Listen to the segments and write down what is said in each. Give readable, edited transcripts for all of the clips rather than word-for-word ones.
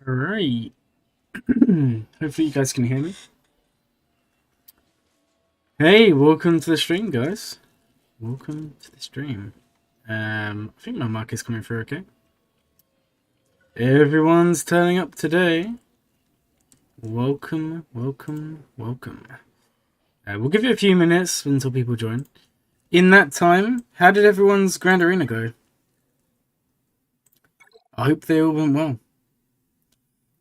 Alright. Hopefully you guys can hear me. Hey, welcome to the stream, guys. Welcome to the stream. I think my mic is coming through okay. Everyone's turning up today. Welcome, welcome, welcome. We'll give you a few minutes until people join. In that time, how did everyone's Grand Arena go? I hope they all went well.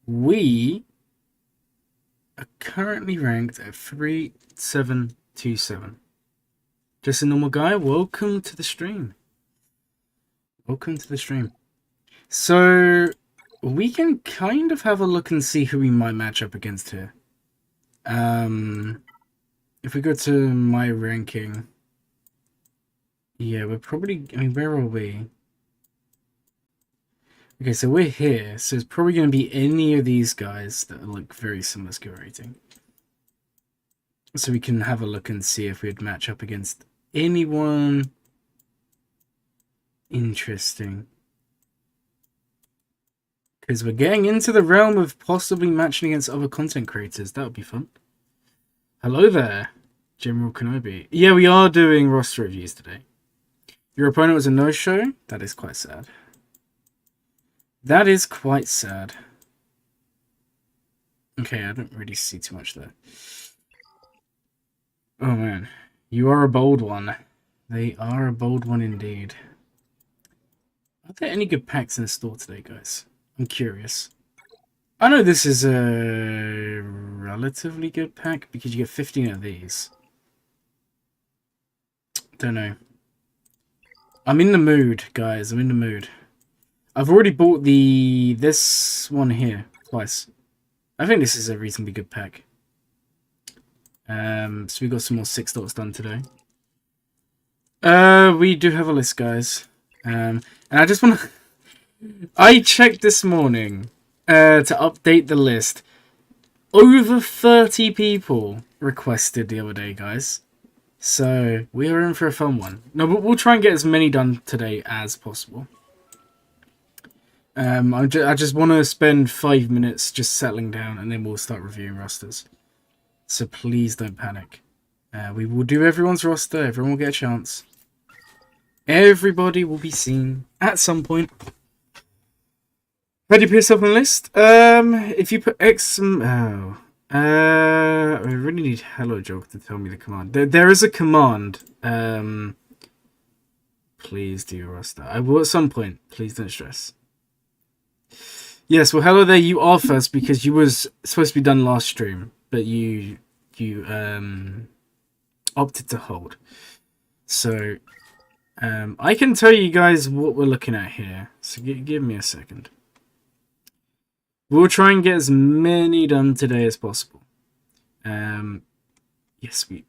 We are currently ranked at 3727. Just a normal guy. Welcome to the stream. Welcome to the stream. So, we can kind of have a look and see who we might match up against here. If we go to my ranking, yeah, we're probably, I mean, where are we? Okay, so we're here, so it's probably going to be any of these guys that look very similar skill rating. So we can have a look and see if we'd match up against anyone interesting. Because we're getting into the realm of possibly matching against other content creators. That would be fun. Hello there, General Kenobi. Yeah, we are doing roster reviews today. Your opponent was a no-show? That is quite sad. That is quite sad. Okay, I don't really see too much there. Oh man, you are a bold one. They are a bold one indeed. Are there any good packs in the store today, guys? I'm curious. I know this is a relatively good pack because you get 15 of these. Don't know. I'm in the mood, guys. I'm in the mood. I've already bought this one here twice. I think this is a reasonably good pack. So we got some more 6 dots done today. We do have a list, guys. And I just want to... I checked this morning to update the list. Over 30 people requested the other day, guys. So we are in for a fun one. No, but we'll try and get as many done today as possible. I just want to spend 5 minutes just settling down, and then we'll start reviewing rosters. So please don't panic. We will do everyone's roster. Everyone will get a chance. Everybody will be seen at some point. How do you put yourself on the list? If you put X... I really need Hello Joke to tell me the command. There is a command. Please do your roster. I will at some point. Please don't stress. Yes, well, hello there. You are first because you was supposed to be done last stream, but you opted to hold. So, I can tell you guys what we're looking at here. So give me a second. We'll try and get as many done today as possible. Yes, we...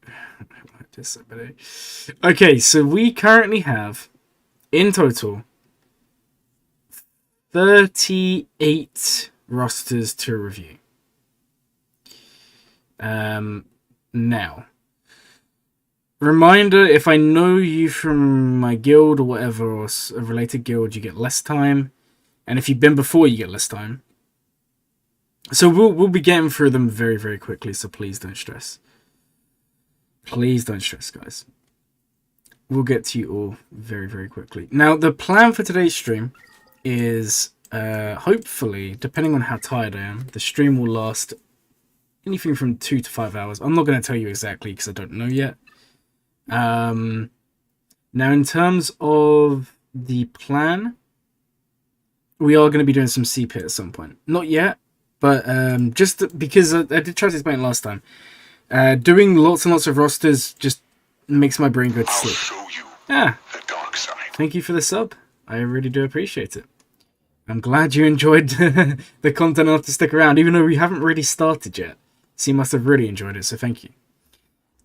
Okay, so we currently have, in total, 38 rosters to review. Now, reminder, if I know you from my guild or whatever, or a related guild, you get less time. And if you've been before, you get less time. So we'll be getting through them very, very quickly, so please don't stress. Please don't stress, guys. We'll get to you all very, very quickly. Now, the plan for today's stream is, hopefully, depending on how tired I am, the stream will last anything from 2 to 5 hours. I'm not going to tell you exactly because I don't know yet. Now, in terms of the plan, we are going to be doing some CPIT at some point. Not yet. But just because I did try to explain it last time, doing lots and lots of rosters just makes my brain go to sleep. Yeah. Thank you for the sub. I really do appreciate it. I'm glad you enjoyed the content enough to stick around, even though we haven't really started yet. So you must have really enjoyed it, so thank you.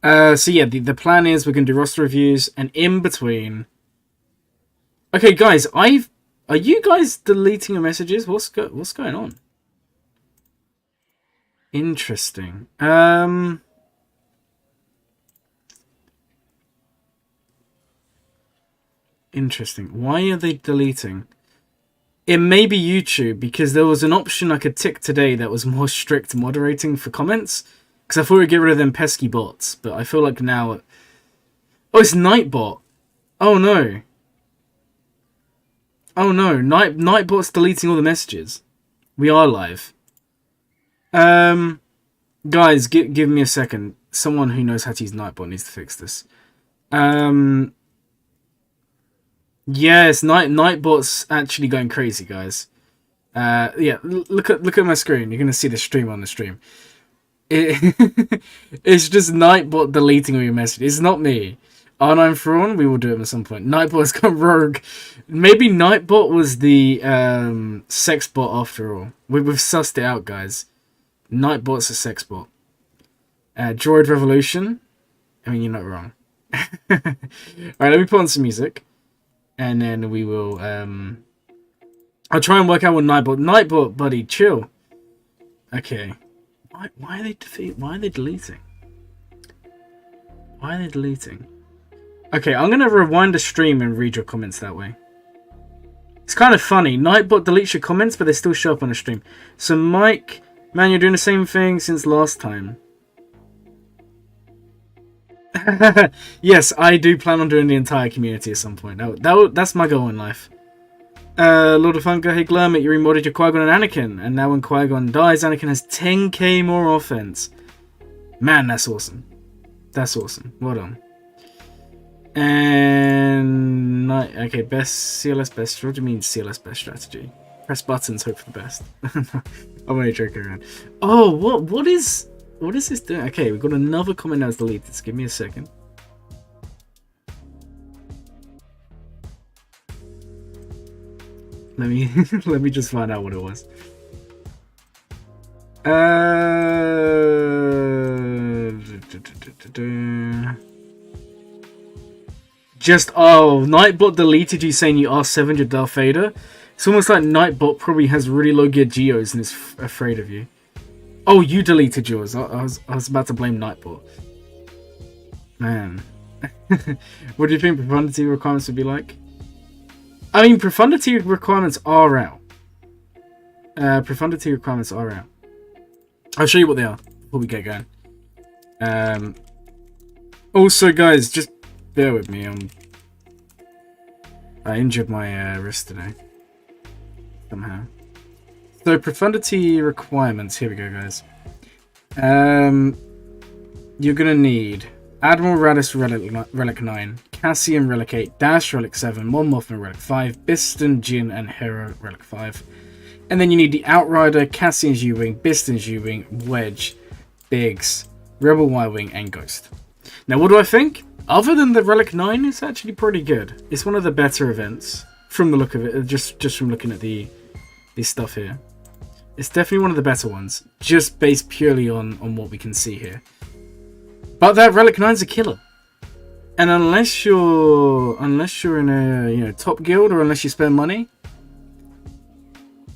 So yeah, the plan is we're going to do roster reviews, and in between... Okay, guys, are you guys deleting your messages? What's going on? Interesting. Interesting. Why are they deleting? It may be YouTube, because there was an option I could tick today that was more strict moderating for comments. Because I thought we'd get rid of them pesky bots, but I feel like now... Oh, it's Nightbot. Oh no. Oh no, Nightbot's deleting all the messages. We are live. Guys, give me a second. Someone who knows how to use Nightbot needs to fix this. Yes, Nightbot's actually going crazy, guys. Yeah, look at my screen. You're gonna see the stream on the stream. It's just Nightbot deleting all your messages. It's not me. R9 Thrawn, we will do it at some point. Nightbot's gone rogue. Maybe Nightbot was the sex bot after all. We've sussed it out, guys. Nightbot's a sex bot. Droid Revolution. I mean, you're not wrong. Alright, let me put on some music. And then we will... I'll try and work out what Nightbot... Nightbot, buddy, chill. Okay. Why are they deleting? Why are they deleting? Okay, I'm going to rewind the stream and read your comments that way. It's kind of funny. Nightbot deletes your comments, but they still show up on the stream. So, Mike, man, you're doing the same thing since last time. Yes, I do plan on doing the entire community at some point. That's my goal in life. Lord of Funker, hey Glurmit, you remodded your Qui-Gon and Anakin, and now when Qui-Gon dies, Anakin has 10k more offense. Man, that's awesome. That's awesome. Well done. And okay, best CLS best. What do you mean CLS best strategy? Press buttons, hope for the best. I'm only joking around. Oh, what is this doing? Okay, we've got another comment that was deleted. Just give me a second. Let me just find out what it was. Nightbot deleted you saying you are 700 Darth Vader. It's almost like Nightbot probably has really low gear geos and is afraid of you. Oh, you deleted yours. I was about to blame Nightbot. Man. What do you think profundity requirements would be like? I mean, profundity requirements are out. Profundity requirements are out. I'll show you what they are before we get going. Also, guys, just bear with me. I injured my wrist today. Somehow. So, profundity requirements. Here we go, guys. You're going to need Admiral Radis Relic 9, Cassian Relic 8, Dash Relic 7, Mon Mothma Relic 5, Biston, Jin, and Hera Relic 5. And then you need the Outrider, Cassian's U-Wing, Biston's U-Wing, Wedge, Biggs, Rebel Y-Wing, and Ghost. Now, what do I think? Other than the Relic 9, it's actually pretty good. It's one of the better events, from the look of it, just from looking at the stuff here. It's definitely one of the better ones, just based purely on what we can see here. But that Relic 9's a killer. And unless you're in a top guild, or unless you spend money,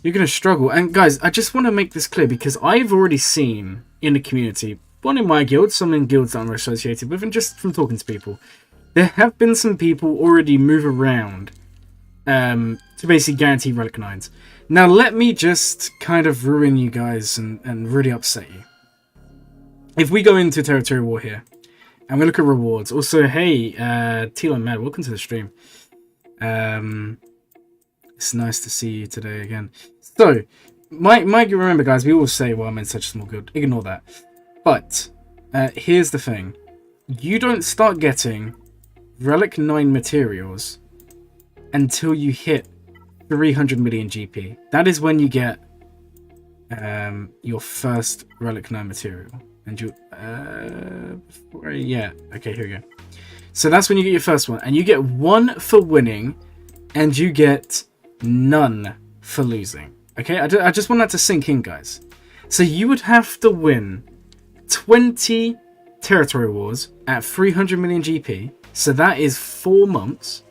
you're going to struggle. And guys, I just want to make this clear, because I've already seen in the community, one in my guild, some in guilds that I'm associated with, and just from talking to people, there have been some people already move around to basically guarantee Relic 9s. Now let me just kind of ruin you guys and really upset you. If we go into Territory War here, and we look at rewards. Also, hey, Tilo Mad, welcome to the stream. It's nice to see you today again. So, Mike, remember guys, we always say, well, I'm in such a small guild. Ignore that. But, here's the thing. You don't start getting Relic 9 materials until you hit 300 million GP. That is when you get your first Relic 9 material. And you, yeah, okay, here we go. So that's when you get your first one. And you get 1 for winning, and you get none for losing. Okay, I just want that to sink in, guys. So you would have to win 20 territory wars at 300 million GP. So that is 4 months.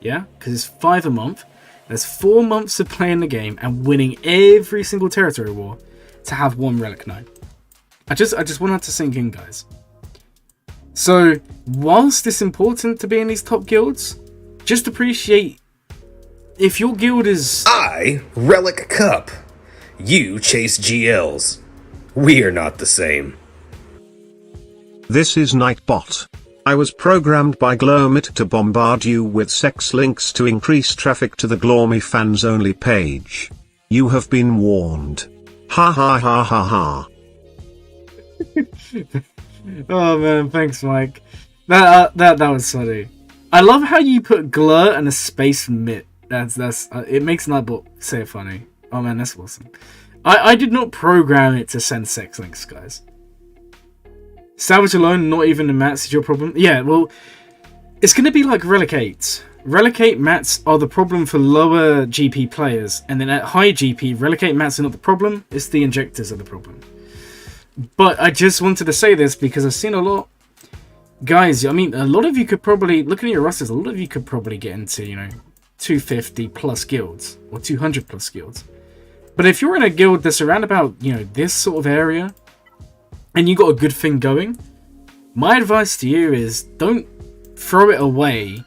Yeah, because it's 5 a month. There's 4 months of playing the game and winning every single territory war to have 1 Relic 9. I just want that to sink in, guys. So, whilst it's important to be in these top guilds, just appreciate if your guild is I, Relic Cup. You chase GLs. We are not the same. This is Nightbot. I was programmed by Glurmit to bombard you with sex links to increase traffic to the Glurmit fans only page. You have been warned. Ha ha ha ha ha. Oh man, thanks, Mike. That was funny. I love how you put glur and a space mit. That's it makes Nightbot say it funny. Oh man, that's awesome. I did not program it to send sex links, guys. Salvage alone, not even the mats is your problem. Yeah, well, it's gonna be like Relic 8. Relic 8 mats are the problem for lower GP players, and then at high GP, Relic 8 mats are not the problem. It's the injectors are the problem. But I just wanted to say this because I've seen a lot. Guys, I mean, a lot of you could probably, looking at your rosters, a lot of you could probably get into, 250 plus guilds or 200 plus guilds. But if you're in a guild that's around about, this sort of area and you got a good thing going, my advice to you is don't throw it away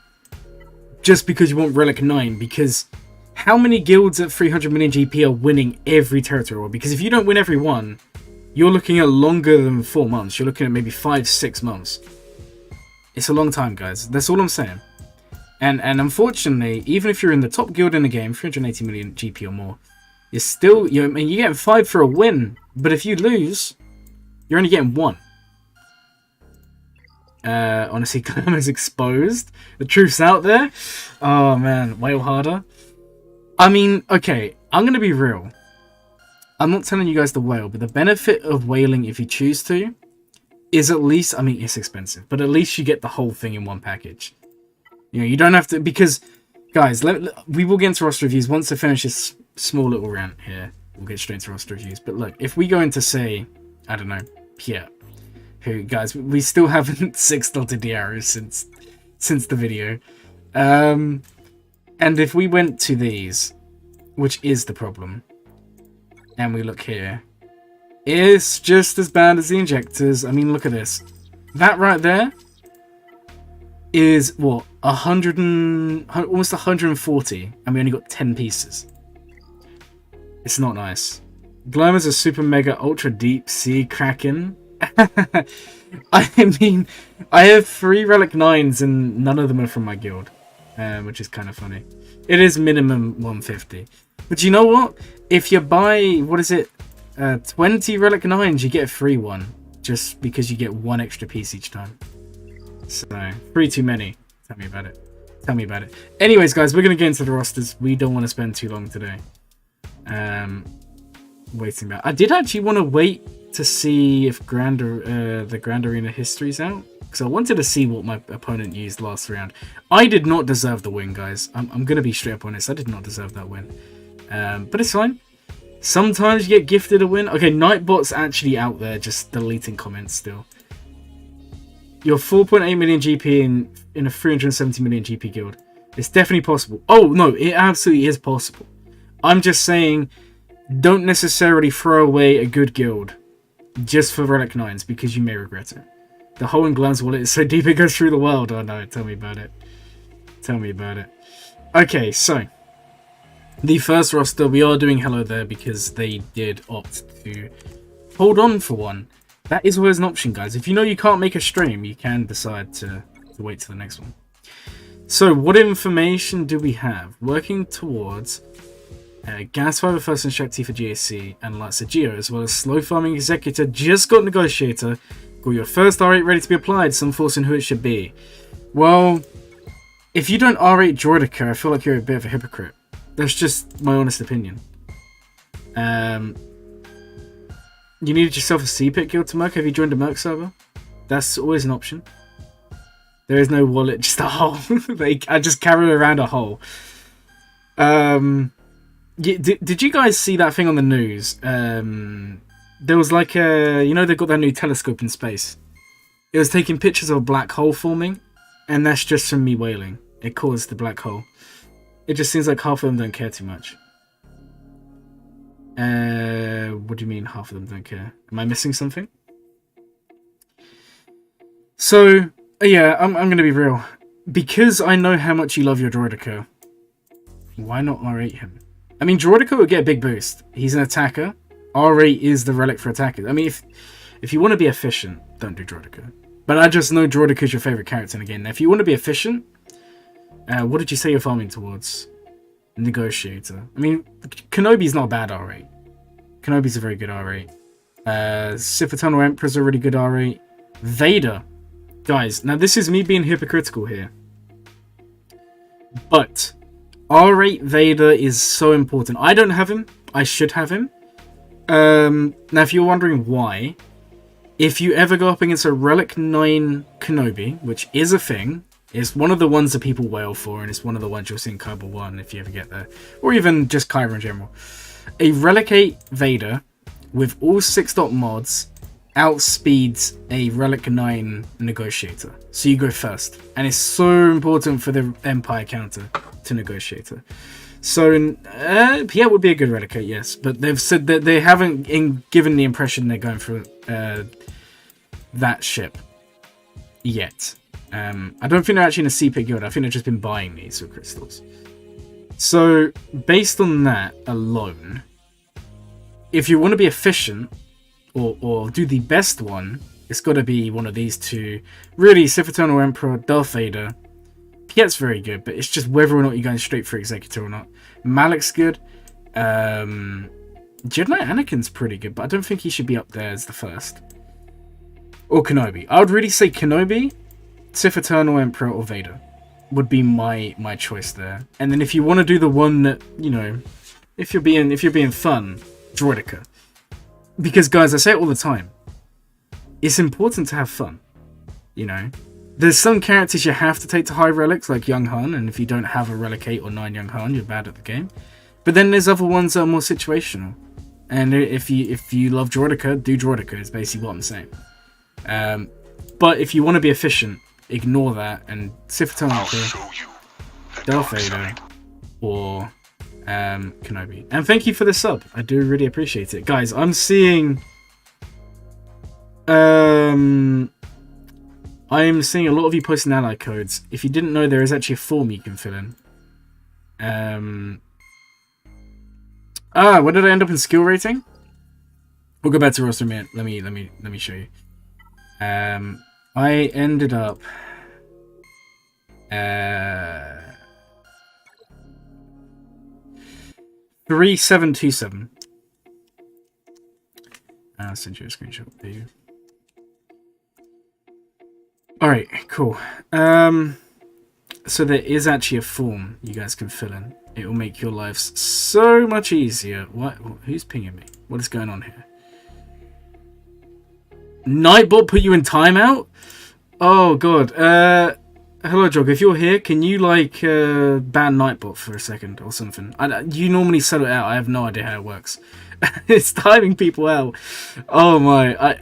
just because you want Relic 9, because how many guilds at 300 million GP are winning every territory war? Because if you don't win every one, you're looking at longer than 4 months. You're looking at maybe 5-6 months. It's a long time, guys. That's all I'm saying. And unfortunately, even if you're in the top guild in the game, 380 million GP or more, you're still, you're getting 5 for a win. But if you lose, you're only getting 1. Honestly, Glurmit's exposed. The truth's out there. Oh man, wail harder. I mean, okay, I'm going to be real. I'm not telling you guys to wail, but the benefit of wailing, if you choose to, is at least, I mean, it's expensive, but at least you get the whole thing in one package. You don't have to, because, guys, we will get into roster reviews once I finish this small little rant here. We'll get straight into roster reviews. But look, if we go into, say, I don't know, Pierre, who, guys, we still haven't 6-dotted the arrows since the video. And if we went to these, which is the problem, and we look here, it's just as bad as the injectors. I mean, look at this. That right there is, what, almost 140, and we only got 10 pieces. It's not nice. Glurmit's a super mega ultra deep sea kraken. I mean, I have 3 Relic 9s and none of them are from my guild, which is kind of funny. It is minimum 150. But you know what? If you buy, 20 Relic 9s, you get a free one. Just because you get 1 extra piece each time. So, 3 too many. Tell me about it. Tell me about it. Anyways, guys, we're going to get into the rosters. We don't want to spend too long today. Waiting about. I did actually want to wait to see if the Grand Arena history's out. Because I wanted to see what my opponent used last round. I did not deserve the win, guys. I'm going to be straight up honest. I did not deserve that win. But it's fine. Sometimes you get gifted a win. Okay, Nightbot's actually out there just deleting comments still. You're 4.8 million GP in a 370 million GP guild. It's definitely possible. Oh, no, it absolutely is possible. I'm just saying, don't necessarily throw away a good guild just for Relic 9s, because you may regret it. The hole in Glum's wallet is so deep it goes through the world. Oh no, tell me about it. Tell me about it. Okay, so the first roster, we are doing hello there because they did opt to hold on for one. That is always an option, guys. If you know you can't make a stream, you can decide to wait till the next one. So, what information do we have? Working towards Gas Fiber First and Shakti for GAC and Lightsa Geo, as well as Slow Farming Executor, just got Negotiator, got your first R8 ready to be applied, some force in who it should be. Well, if you don't R8 Droidica, I feel like you're a bit of a hypocrite. That's just my honest opinion. You needed yourself a C-Pit guild to Merc. Have you joined a Merc server? That's always an option. There is no wallet, just a hole. I just carry around a hole. Did you guys see that thing on the news? There was like a... they've got that new telescope in space. It was taking pictures of a black hole forming. And that's just from me wailing. It caused the black hole. It just seems like half of them don't care too much. What do you mean half of them don't care? Am I missing something? So, yeah, I'm going to be real. Because I know how much you love your Droidica, why not R8 him? I mean, Droidica will get a big boost. He's an attacker. R8 is the relic for attackers. I mean, if you want to be efficient, don't do Droidica. But I just know Droidica is your favorite character in the game. Now, if you want to be efficient, what did you say you're farming towards? Negotiator. I mean, Kenobi's not a bad R8. Kenobi's a very good R8. Sith Eternal Emperor's a really good R8. Vader. Guys, now this is me being hypocritical here. But R8 Vader is so important. I don't have him. I should have him. Now, if you're wondering why, if you ever go up against a Relic 9 Kenobi, which is a thing, it's one of the ones that people wail for, and it's one of the ones you'll see in Kyber 1 if you ever get there. Or even just Kyber in general. A Relic 8 Vader with all 6-dot mods outspeeds a Relic 9 Negotiator. So you go first. And it's so important for the Empire counter to Negotiator. So, yeah, it would be a good Relic 8, yes. But they've said that they haven't given the impression they're going for that ship yet. I don't think they're actually in a CP guild. I think they've just been buying these with crystals. So, based on that alone, if you want to be efficient, or do the best one, it's got to be one of these two. Really, Sith Eternal Emperor, Darth Vader. Piet's very good, but it's just whether or not you're going straight for Executor or not. Malik's good. Jedi Anakin's pretty good, but I don't think he should be up there as the first. Or Kenobi. I would really say Kenobi, Sith Eternal Emperor, or Vader would be my choice there. And then if you want to do the one that, you know, if you're being fun, Droidica. Because guys, I say it all the time. It's important to have fun. You know? There's some characters you have to take to high relics, like Young Han, and if you don't have a relic 8 or 9 Young Han, you're bad at the game. But then there's other ones that are more situational. And if you love Droidica, do Droidica, is basically what I'm saying. But if you want to be efficient, ignore that, and Sith Eternal Emperor, Darth Vader, or Kenobi. And thank you for the sub. I do really appreciate it. Guys, I'm seeing... I'm seeing a lot of you posting ally codes. If you didn't know, there is actually a form you can fill in. Where did I end up in skill rating? We'll go back to roster a minute. Let me show you. I ended up 3727. I'll send you a screenshot for you. Alright, cool. So there is actually a form you guys can fill in. It will make your lives so much easier. What? Who's pinging me? What is going on here? Nightbot put you in timeout? Oh god. Hello Jog, if you're here, can you like ban Nightbot for a second or something? You normally set it out. I have no idea how it works. It's timing people out. Oh my.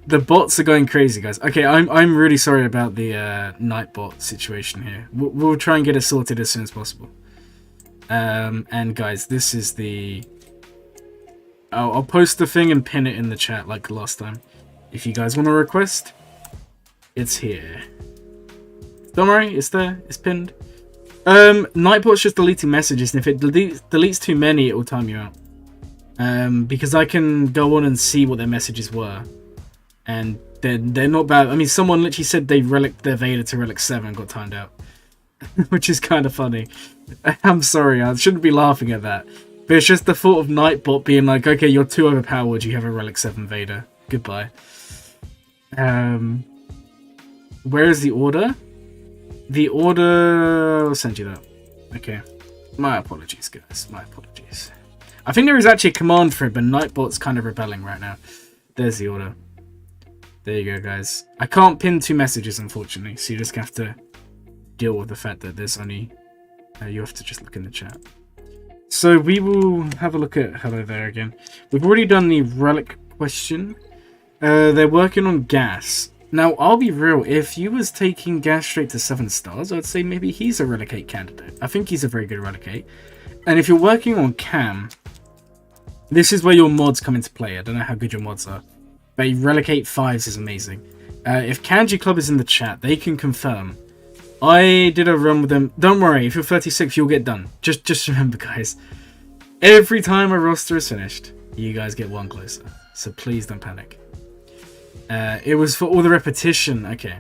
The bots are going crazy, guys. Okay, I'm really sorry about the Nightbot situation here. We'll try and get it sorted as soon as possible. And guys, this is the... I'll post the thing and pin it in the chat like last time. If you guys want to request, it's here. Don't worry, it's there. It's pinned. Nightbot's just deleting messages, and if it deletes too many, it will time you out. Because I can go on and see what their messages were. And they're not bad. I mean, someone literally said they relicked their Vader to Relic 7 and got timed out. Which is kind of funny. I'm sorry, I shouldn't be laughing at that. But it's just the thought of Nightbot being like, okay, you're too overpowered, you have a Relic 7 Vader. Goodbye. Where is the order? The order... I'll send you that. Okay. My apologies, guys. My apologies. I think there is actually a command for it, but Nightbot's kind of rebelling right now. There's the order. There you go, guys. I can't pin 2 messages, unfortunately, so you just have to deal with the fact that there's only... you have to just look in the chat. So we will have a look at hello there again. We've already done the relic question. They're working on gas. Now, I'll be real. If you was taking gas straight to 7 stars, I'd say maybe he's a relic 8 candidate. I think he's a very good relic 8. And if you're working on cam, this is where your mods come into play. I don't know how good your mods are. But relic 8 5s is amazing. If Kanji Club is in the chat, they can confirm. I did a run with them. Don't worry, if you're 36, you'll get done. Just remember, guys. Every time a roster is finished, you guys get one closer. So please don't panic. It was for all the repetition. Okay.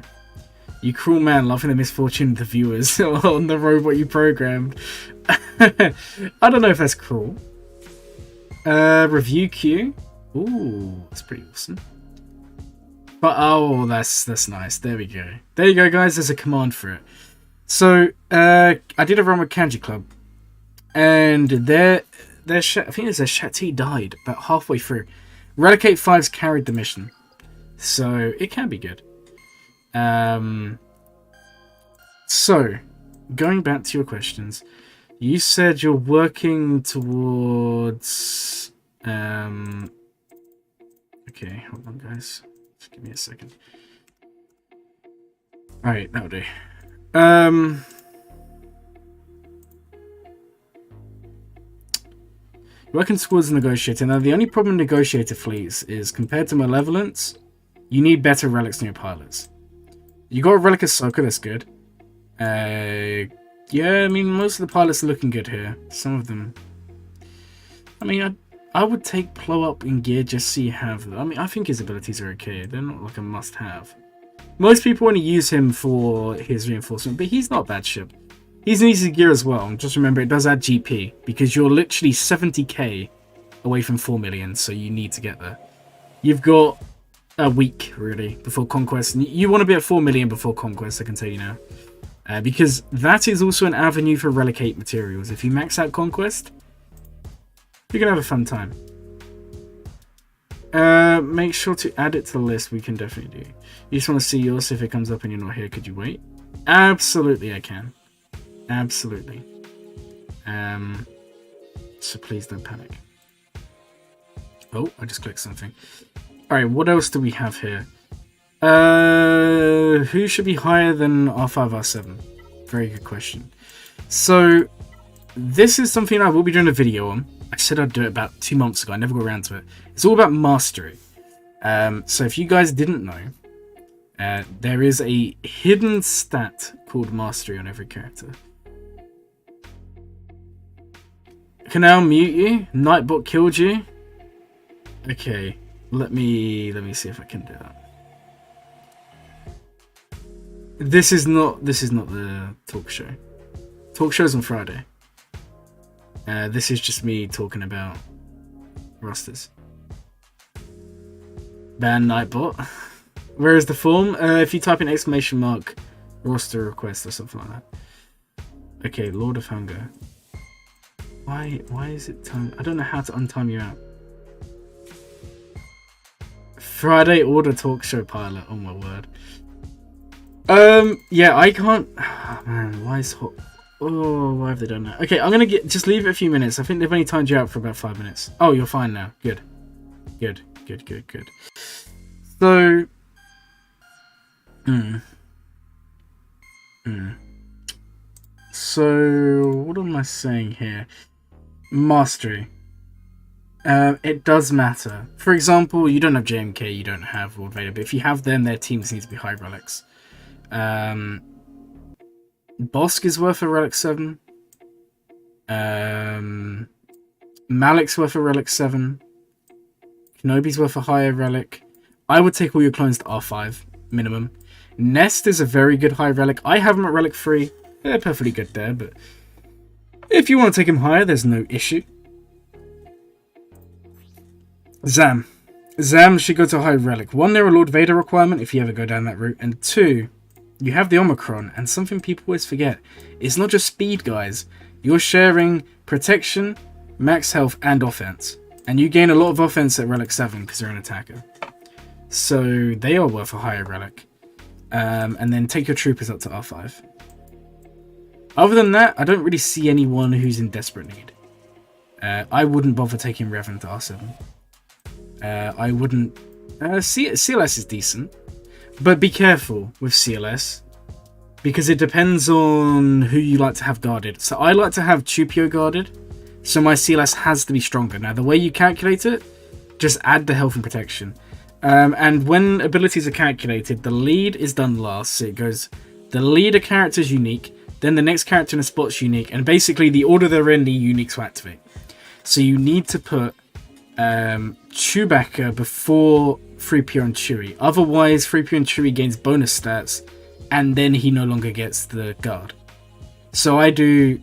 You cruel man, laughing the misfortune of the viewers on the robot you programmed. I don't know if that's cruel. Review queue. Ooh, that's pretty awesome. But oh, that's nice. There we go. There you go, guys. There's a command for it. So I did a run with Kanji Club, and I think there's a Shati died about halfway through. Relicate 5's carried the mission, so it can be good. So going back to your questions, you said you're working towards. Okay, hold on, guys. Just give me a second. All right, that'll do. Working towards negotiator. Now, the only problem with negotiator fleets is compared to malevolence, you need better relics in your pilots. You got a relic of Ahsoka, that's good. Yeah, I mean, most of the pilots are looking good here. Some of them. I mean, I would take Plo up in gear just so you have them. I mean, I think his abilities are okay. They're not like a must-have. Most people want to use him for his reinforcement, but he's not a bad ship. He's an easy gear as well. Just remember, it does add GP, because you're literally 70k away from 4 million, so you need to get there. You've got a week, really, before Conquest. You want to be at 4 million before Conquest, I can tell you now. Because that is also an avenue for Relicate materials. If you max out Conquest, you're going to have a fun time. Make sure to add it to the list. We can definitely do. You just want to see yours. If it comes up and you're not here, could you wait? Absolutely, I can. Absolutely. So please don't panic. Oh, I just clicked something. Alright, what else do we have here? Who should be higher than R5, R7? Very good question. So, this is something I will be doing a video on. I said I'd do it about 2 months ago. I never got around to it. It's all about mastery. So if you guys didn't know, there is a hidden stat called mastery on every character. Can I mute you? Nightbot killed you? Okay, let me see if I can do that. This is not the talk show. Talk show's on Friday. This is just me talking about rosters. Ban Nightbot. Where is the form? If you type in ! roster request or something like that. Okay, Lord of Hunger. Why is it time? I don't know how to untime you out. Friday order talk show pilot. Oh my word. Yeah, I can't. Oh, man, why is hot? Oh, why have they done that? Okay, I'm gonna just leave it a few minutes. I think they've only timed you out for about 5 minutes. Oh, you're fine now. Good. So, So, what am I saying here? Mastery. It does matter. For example, you don't have JMK, you don't have Lord Vader, but if you have them, their teams need to be high relics. Bosk is worth a relic 7. Malik's worth a relic 7. Kenobi's worth a higher relic. I would take all your clones to R5, minimum. Nest is a very good high relic. I have him at relic 3. They're perfectly good there, but if you want to take him higher, there's no issue. Zam should go to a high relic. 1, they're a Lord Vader requirement if you ever go down that route. And 2, you have the Omicron. And something people always forget, it's not just speed, guys. You're sharing protection, max health, and offense. And you gain a lot of offense at relic 7 because you're an attacker. So they are worth a higher relic. And then take your troopers up to R5. Other than that, I don't really see anyone who's in desperate need. I wouldn't bother taking Revan to R7. I wouldn't... CLS is decent. But be careful with CLS. Because it depends on who you like to have guarded. So I like to have Chupio guarded. So my CLS has to be stronger. Now, the way you calculate it, just add the health and protection. And when abilities are calculated, the lead is done last. So it goes, the leader character is unique. Then the next character in a spot's unique. And basically, the order they're in, the uniques will activate. So you need to put Chewbacca before 3PO and Chewie. Otherwise, 3PO and Chewie gains bonus stats, and then he no longer gets the guard. So I do...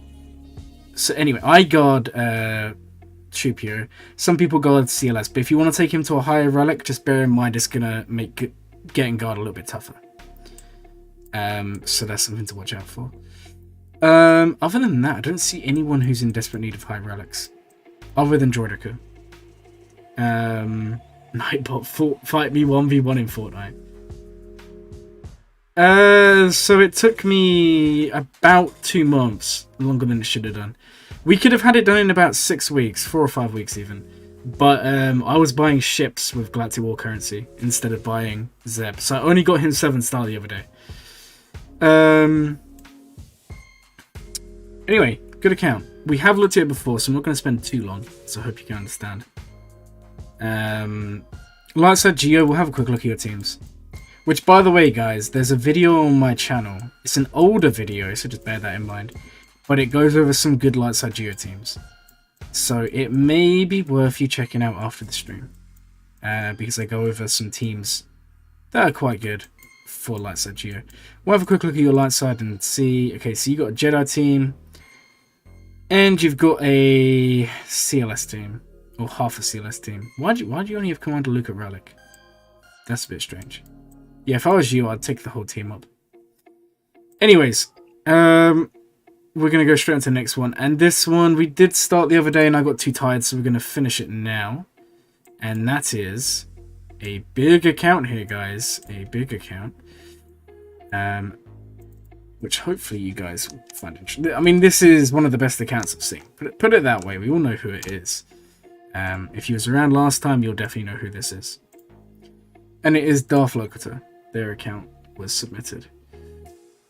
So anyway, I guard 3PO. Some people guard CLS, but if you want to take him to a higher relic, just bear in mind it's going to make getting guard a little bit tougher. So that's something to watch out for. Other than that, I don't see anyone who's in desperate need of high relics. Other than Droidica. Nightbot, fight me 1v1 in Fortnite. So it took me about 2 months, longer than it should have done. We could have had it done in about 6 weeks, 4 or 5 weeks even. But I was buying ships with Galactic War currency instead of buying Zeb. So I only got him 7-star the other day. Anyway, good account. We have looked at it before, so I'm not going to spend too long. So I hope you can understand. Like I said, Geo, we'll have a quick look at your teams. Which, by the way, guys, there's a video on my channel. It's an older video, so just bear that in mind. But it goes over some good light side Geo teams. So it may be worth you checking out after the stream. Because I go over some teams that are quite good for light side Geo. We'll have a quick look at your light side and see. Okay, so you got a Jedi team. And you've got a CLS team. Or half a CLS team. Why'd you only have Commander Luke at Relic? That's a bit strange. Yeah, if I was you, I'd take the whole team up. Anyways, we're going to go straight into the next one. And this one, we did start the other day and I got too tired, so we're going to finish it now. And that is a big account here, guys. A big account. Which hopefully you guys will find interesting. I mean, this is one of the best accounts I've seen. Put it that way. We all know who it is. If you was around last time, you'll definitely know who this is. And it is Darth Locator. Their account was submitted.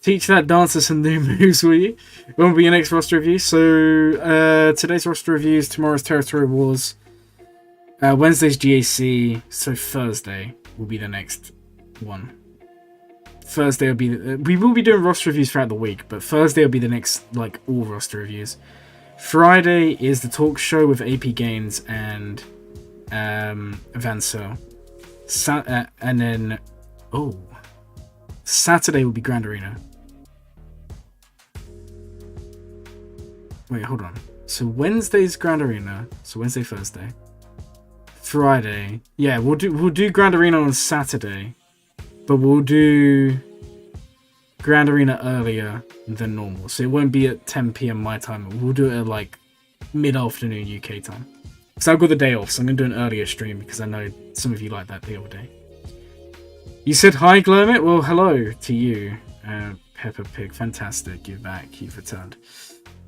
Teach that dancer some new moves, will you? When will be your next roster review? So, today's roster reviews, tomorrow's Territory Wars, Wednesday's GAC, so Thursday will be the next one. Thursday will be... we will be doing roster reviews throughout the week, but Thursday will be the next, like, all roster reviews. Friday is the talk show with AP Gaines and Van Sel. And then... oh. Saturday will be Grand Arena. Wait, hold on. So Wednesday's Grand Arena. So Wednesday, Thursday. Friday. Yeah, we'll do Grand Arena on Saturday. But we'll do Grand Arena earlier than normal. So it won't be at 10 PM my time. We'll do it at like mid-afternoon UK time. Because I've got the day off, so I'm going to do an earlier stream because I know some of you like that the other day. You said hi, Glurmit? Well, hello to you, Peppa Pig. Fantastic, you're back, you've returned.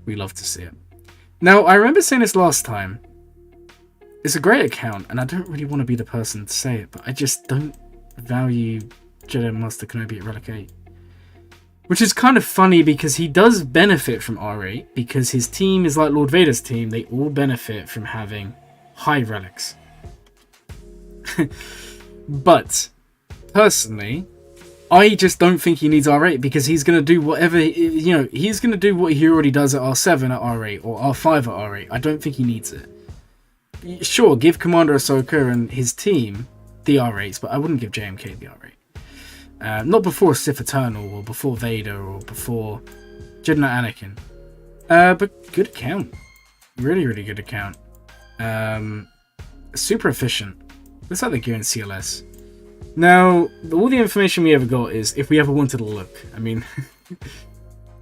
We love to see it. Now, I remember saying this last time. It's a great account, and I don't really want to be the person to say it, but I just don't value Jedi Master Kenobi at Relic 8. Which is kind of funny because he does benefit from R8, because his team is like Lord Vader's team. They all benefit from having high relics. But... personally, I just don't think he needs R8 because he's going to do whatever, he's going to do what he already does at R7 at R8 or R5 at R8. I don't think he needs it. Sure, give Commander Ahsoka and his team the R8s, but I wouldn't give JMK the R8. Not before Sith Eternal or before Vader or before Jedi Anakin. But good account. Really, really good account. Super efficient. Looks like they're gearing CLS. Now, all the information we ever got is if we ever wanted to look. I mean,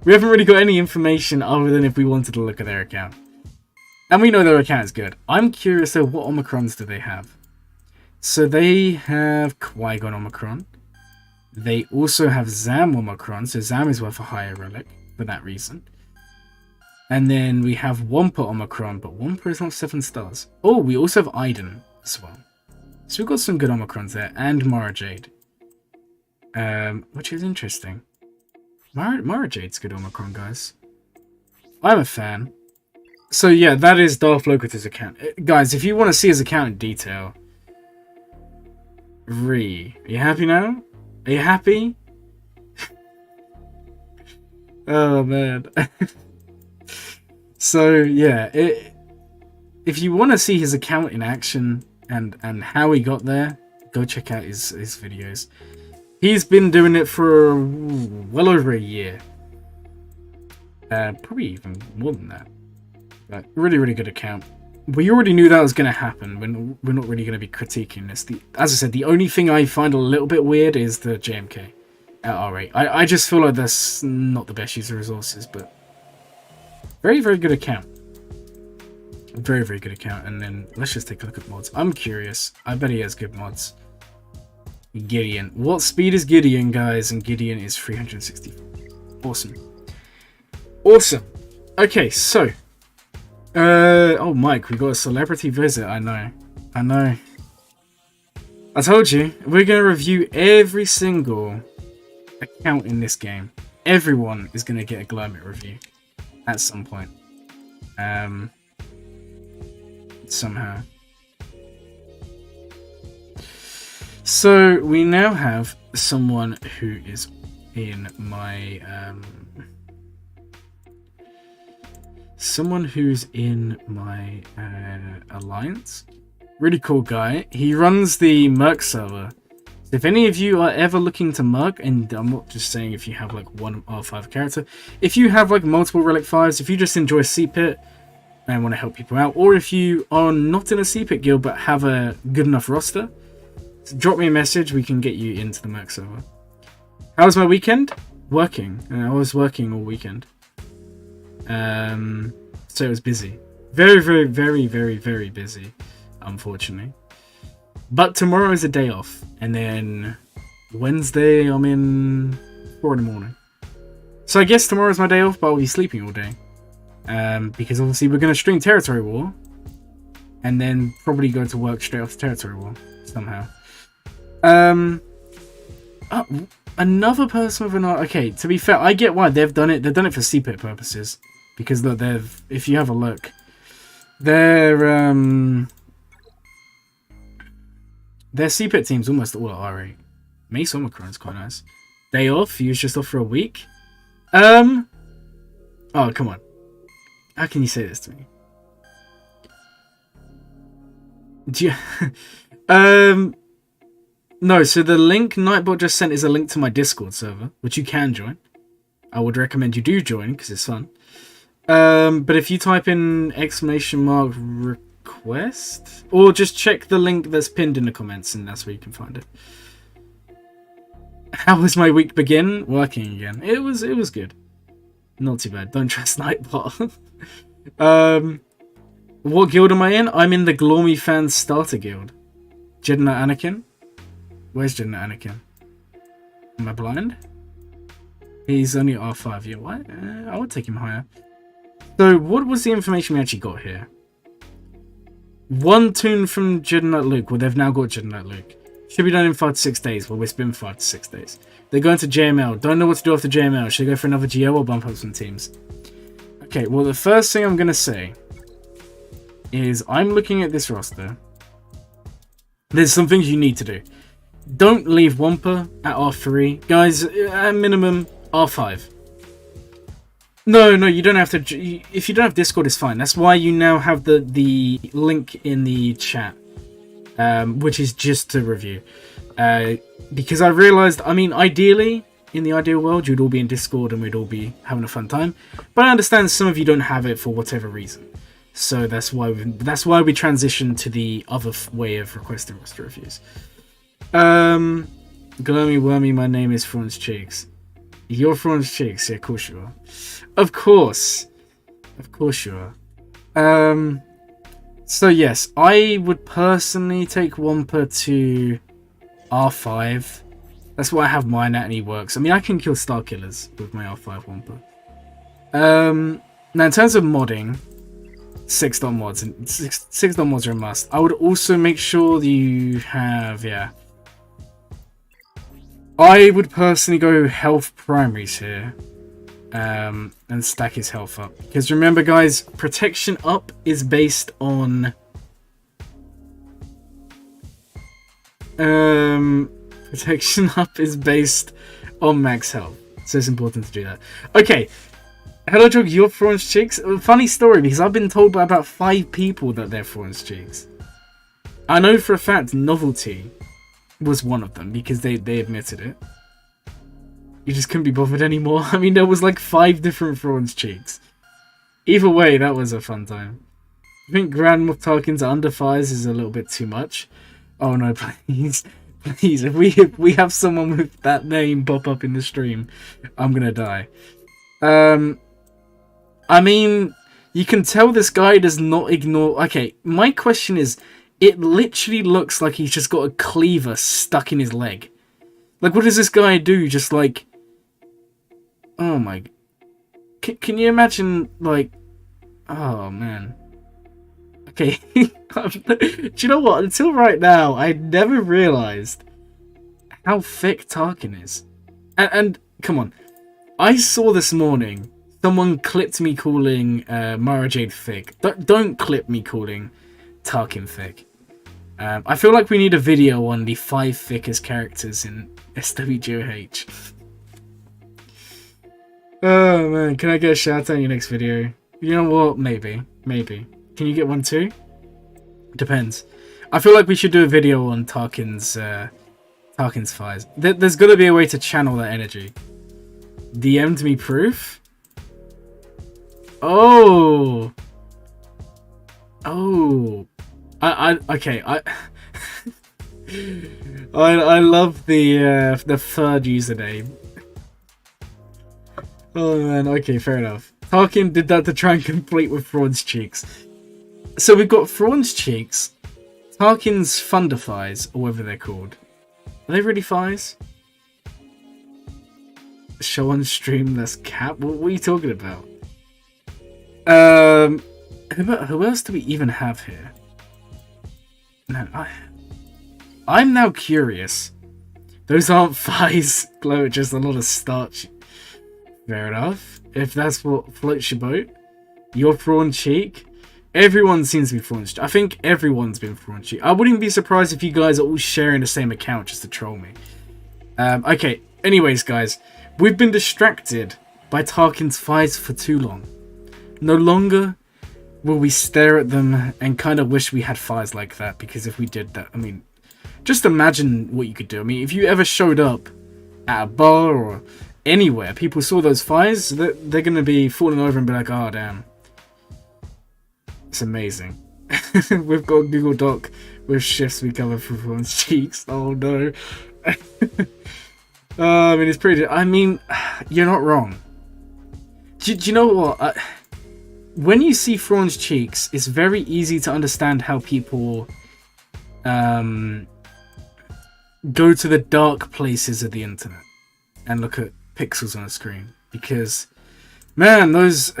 we haven't really got any information other than if we wanted to look at their account. And we know their account is good. I'm curious though, what Omicrons do they have? So they have Qui-Gon Omicron. They also have Zam Omicron, so Zam is worth a higher relic for that reason. And then we have Wampa Omicron, but Wampa is not 7 stars. Oh, we also have Iden as well. So we've got some good Omicrons there, and Mara Jade. Which is interesting. Mara Jade's good Omicron, guys. I'm a fan. So yeah, that is Darth Locator's account. Guys, if you want to see his account in detail... are you happy now? Are you happy? Oh man. So yeah, if you want to see his account in action and how he got there, go check out his videos. He's been doing it for well over a year. Probably even more than that. But really, really good account. We already knew that was going to happen. We're not really going to be critiquing this. As I said, the only thing I find a little bit weird is the JMK at R8. I just feel like that's not the best use of resources, but very, very good account. Very, very good account. And then let's just take a look at mods. I'm curious. I bet he has good mods. Gideon. What speed is Gideon, guys? And Gideon is 364. Awesome. Awesome. Okay, so. Oh, Mike, we got a celebrity visit. I know. I told you, we're going to review every single account in this game. Everyone is going to get a Glurmit review at some point. Somehow. So we now have someone who is in my alliance. Really cool guy. He runs the Merc server. If any of you are ever looking to Merc, and I'm not just saying if you have like one R5 character, if you have like multiple Relic 5s, if you just enjoy CPIT and want to help people out, or if you are not in a CPIT guild but have a good enough roster, drop me a message, we can get you into the Merc server. How was my weekend? Working. I was working all weekend. So it was busy. Very, very, very, very, very busy, unfortunately. But tomorrow is a day off. And then Wednesday, I'm in 4 in the morning. So I guess tomorrow's my day off, but I'll be sleeping all day. Because obviously we're going to stream Territory War. And then probably go to work straight after Territory War. Somehow. Another person with an R. Okay, to be fair, I get why they've done it. They've done it for CPIT purposes. Because look, if you have a look, their CPIT team's almost all at R8. Mace Omicron's quite nice. Day off, he was just off for a week. Oh, come on. How can you say this to me? Do you, no, so the link Nightbot just sent is a link to my Discord server, which you can join. I would recommend you do join, because it's fun. But if you type in !request, or just check the link that's pinned in the comments, and that's where you can find it. How was my week begin? Working again. It was good. Not too bad. Don't trust Nightbot. What guild am I in? I'm in the Glurmit Fans Starter Guild. Jedna Anakin? Where's Jedna Anakin? Am I blind? He's only R5. Yeah, what? I would take him higher. So, what was the information we actually got here? One tune from Jedna Luke. Well, they've now got Jedna Luke. Should be done in 5 to 6 days. Well, it's been 5 to 6 days. They're going to JML. Don't know what to do after JML. Should I go for another GL or bump up some teams? Okay, well, the first thing I'm going to say is I'm looking at this roster. There's some things you need to do. Don't leave Wampa at R3. Guys, at minimum, R5. No, you don't have to. If you don't have Discord, it's fine. That's why you now have the link in the chat, which is just to review. Because I realized, I mean, ideally, in the ideal world, you'd all be in Discord and we'd all be having a fun time. But I understand some of you don't have it for whatever reason. So that's why we transitioned to the other way of requesting roster reviews. Glurmy Wormy, my name is Franz Cheeks. You're Franz Cheeks, yeah, of course you are. Of course you are. So yes, I would personally take Wampa to R5. That's why I have mine at, and he works. I mean, I can kill starkillers with my R5 Wampa. Now in terms of modding, 6-dot mods, and 6-dot mods are a must. I would also make sure that you have, I would personally go health primaries here. And stack his health up. Because remember, guys, protection up is based on... protection up is based on max health. So it's important to do that. Okay. Hello, Jog, you're Thorns Cheeks? Funny story, because I've been told by about 5 people that they're Thorns Cheeks. I know for a fact Novelty was one of them, because they admitted it. You just couldn't be bothered anymore. I mean, there was like 5 different Thorns Cheeks. Either way, that was a fun time. I think Grand Moff Tarkin's under fires is a little bit too much. Oh no, please. Please, if we have someone with that name pop up in the stream, I'm gonna die. I mean, you can tell this guy does not ignore... Okay, my question is, it literally looks like he's just got a cleaver stuck in his leg. Like, what does this guy do? Just like... Oh my... Can you imagine, like... Oh, man. Okay. Do you know what? Until right now, I never realized how thick Tarkin is. And come on. I saw this morning, someone clipped me calling Mara Jade thick. Don't clip me calling Tarkin thick. I feel like we need a video on the 5 thickest characters in SWGOH. Oh man, can I get a shout out in your next video? You know what? Maybe. Can you get one too? Depends. I feel like we should do a video on Tarkin's fires. There's got to be a way to channel that energy. DM'd me proof? Oh. Okay. I love the third username. Oh man, okay, fair enough. Tarkin did that to try and complete with Thrawn's cheeks. So we've got Thrawn's cheeks, Tarkin's thunder thighs, or whatever they're called. Are they really thighs? Show on stream, that's Cap? What are you talking about? Who else do we even have here? No, I'm now curious. Those aren't thighs, Glow, just a lot of starch. Fair enough. If that's what floats your boat. Your prawn cheek. Everyone seems to be prawn cheek. I think everyone's been prawn cheek. I wouldn't be surprised if you guys are all sharing the same account just to troll me. Okay, anyways, guys. We've been distracted by Tarkin's thighs for too long. No longer will we stare at them and kind of wish we had thighs like that, because if we did that, I mean, just imagine what you could do. I mean, if you ever showed up at a bar or anywhere, people saw those thighs, they're going to be falling over and be like, oh, damn. It's amazing. We've got Google Doc with shifts we cover for everyone's cheeks. Oh, no. I mean, it's pretty... I mean, you're not wrong. Do you know what? When you see Thrawn's cheeks, it's very easy to understand how people go to the dark places of the internet and look at pixels on a screen. Because, man, those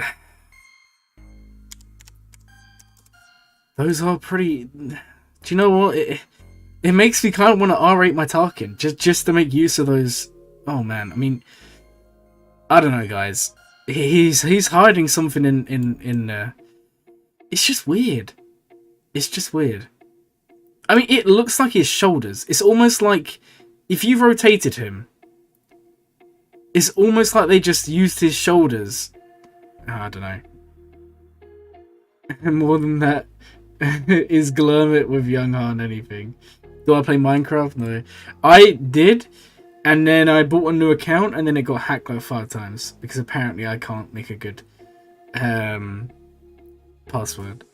are pretty... Do you know what? It makes me kind of want to R-rate my Tarkin, just to make use of those... Oh, man. I mean, I don't know, guys. He's hiding something in it's just weird. It's just weird. I mean, it looks like his shoulders. It's almost like if you rotated him, it's almost like they just used his shoulders. I don't know. More than that, is Glurmit with Young Han anything? Do I play Minecraft? No. I did. And then I bought a new account, and then it got hacked like 5 times. Because apparently I can't make a good password.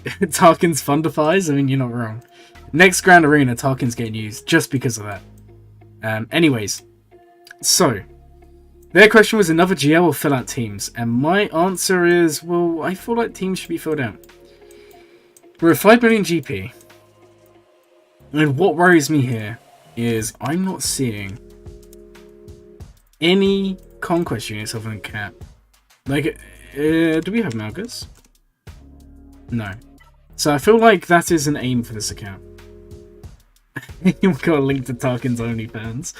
Tarkin's thunder thighs? I mean, you're not wrong. Next Grand Arena, Tarkin's getting used just because of that. Anyways. So. Their question was another GL or fill out teams. And my answer is, well, I feel like teams should be filled out. We're a 5 million GP. And what worries me here is I'm not seeing any conquest units other than Cap. Like, do we have Malgus? No. So I feel like that is an aim for this account. You've got a link to Tarkin's OnlyFans.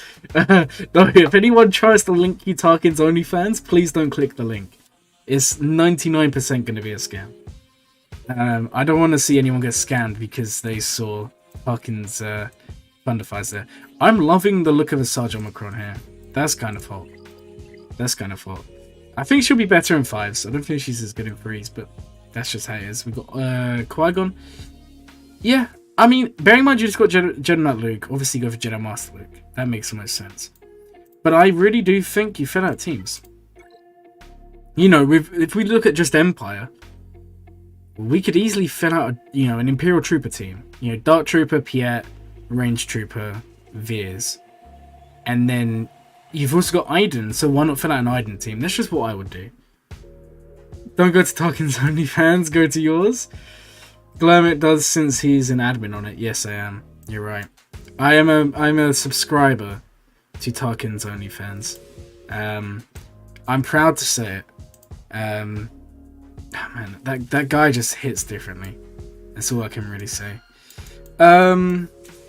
No, if anyone tries to link you Tarkin's OnlyFans, please don't click the link. It's 99% going to be a scam. I don't want to see anyone get scammed because they saw Tarkin's Thunderfires there. I'm loving the look of the Sarge Omicron here. That's kind of hot. That's kind of hot. I think she'll be better in 5s. I don't think she's as good in 3s, but that's just how it is. We've got Qui-Gon. Yeah, I mean, bearing in mind you just got Jedi Knight Luke, obviously go for Jedi Master Luke. That makes the most sense. But I really do think you fill out teams. You know, if we look at just Empire, we could easily fill out, an Imperial Trooper team. You know, Dark Trooper, Piet, Range Trooper, Veers. And then you've also got Iden, so why not fill out an Iden team? That's just what I would do. Don't go to Tarkin's OnlyFans, go to yours. Glurmit does since he's an admin on it. Yes, I am. You're right. I'm a subscriber to Tarkin's OnlyFans. I'm proud to say it. Man, that guy just hits differently. That's all I can really say.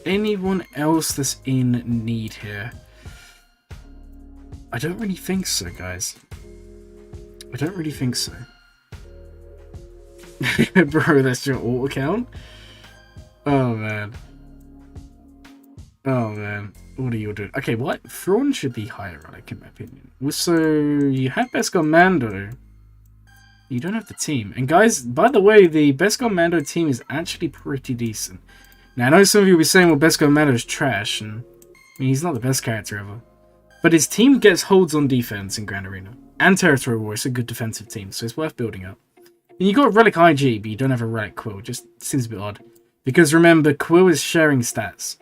Anyone else that's in need here? I don't really think so, guys. I don't really think so. Bro, that's your alt account? Oh, man. Oh, man. What are you doing? Okay, what? Thrawn should be higher, relic, in my opinion. So, you have Beskar Mando. You don't have the team. And guys, by the way, the Beskar Mando team is actually pretty decent. Now, I know some of you will be saying, well, Beskar Mando is trash. And, I mean, he's not the best character ever. But his team gets holds on defense in Grand Arena. And Territory War. It's a good defensive team, so it's worth building up. And you got Relic IG, but you don't have a Relic Quill. Just seems a bit odd. Because remember, Quill is sharing stats.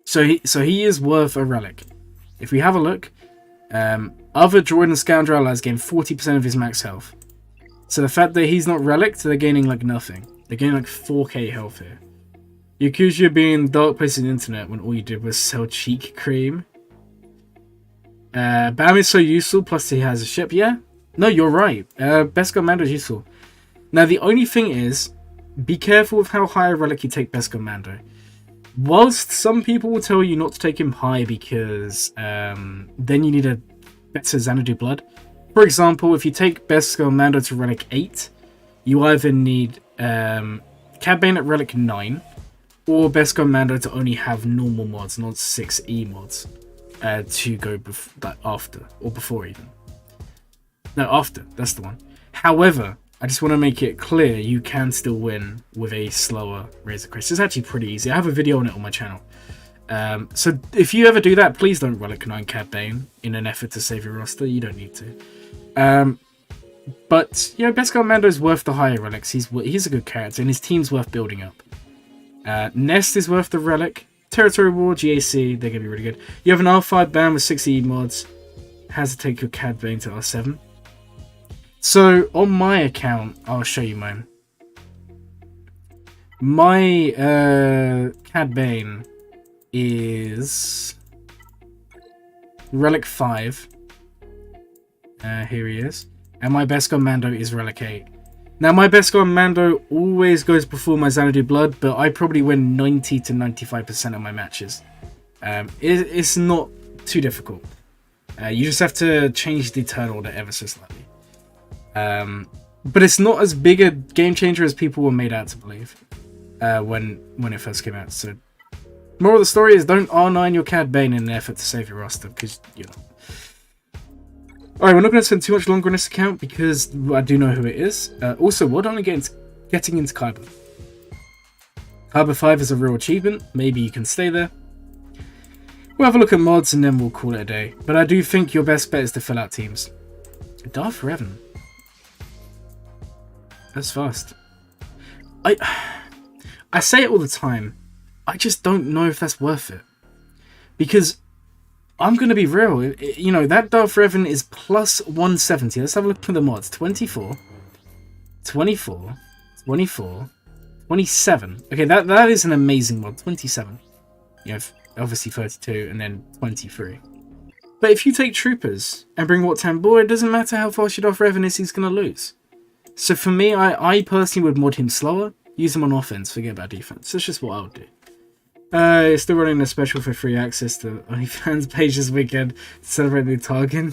So he is worth a Relic. If we have a look, other droid and scoundrel allies gain 40% of his max health. So the fact that he's not Relic, they're gaining like nothing. They're gaining like 4k health here. Yakuza being dark place in the internet when all you did was sell cheek cream. Bam is so useful, plus he has a ship. Yeah, no, you're right. Beskar Mando is useful. Now, the only thing is, be careful with how high a relic you take Beskar Mando. Whilst some people will tell you not to take him high because then you need a better Xanadu blood. For example, if you take Beskar Mando to relic 8, you either need Cad Bane at relic 9, or Beskar Mando to only have normal mods, not 6E mods. To go after, or before even. No, after, that's the one. However, I just want to make it clear you can still win with a slower Razor Crest. It's actually pretty easy. I have a video on it on my channel. So if you ever do that, please don't relic 9 Cad Bane in an effort to save your roster. You don't need to. But, Beskar Mando is worth the higher relics. He's a good character, and his team's worth building up. Nest is worth the relic. Territory War, GAC, they're going to be really good. You have an R5 band with 60 mods. Has to take your Cad Bane to R7. So, on my account, I'll show you mine. My Cad Bane is Relic 5. Here he is. And my Beskar Mando is Relic 8. Now, my Beskar Mando always goes before my Xanadu Blood, but I probably win 90 to 95% of my matches. It's not too difficult. You just have to change the turn order ever so slightly. But it's not as big a game changer as people were made out to believe when it first came out. So, moral of the story is don't R9 your Cad Bane in an effort to save your roster, because, Alright, we're not going to spend too much longer on this account because I do know who it is. Also, well done again getting into Kyber. Kyber 5 is a real achievement. Maybe you can stay there. We'll have a look at mods and then we'll call it a day. But I do think your best bet is to fill out teams. Darth Revan. That's fast. I say it all the time. I just don't know if that's worth it. Because I'm going to be real. That Darth Revan is plus 170. Let's have a look at the mods. 24, 24, 24, 27. Okay, that is an amazing mod. 27. You have obviously 32 and then 23. But if you take troopers and bring Wat Tambor, it doesn't matter how fast your Darth Revan is, he's going to lose. So for me, I personally would mod him slower. Use him on offense, forget about defense. That's just what I would do. Still running a special for free access to OnlyFans page this weekend to celebrate the Tarkin.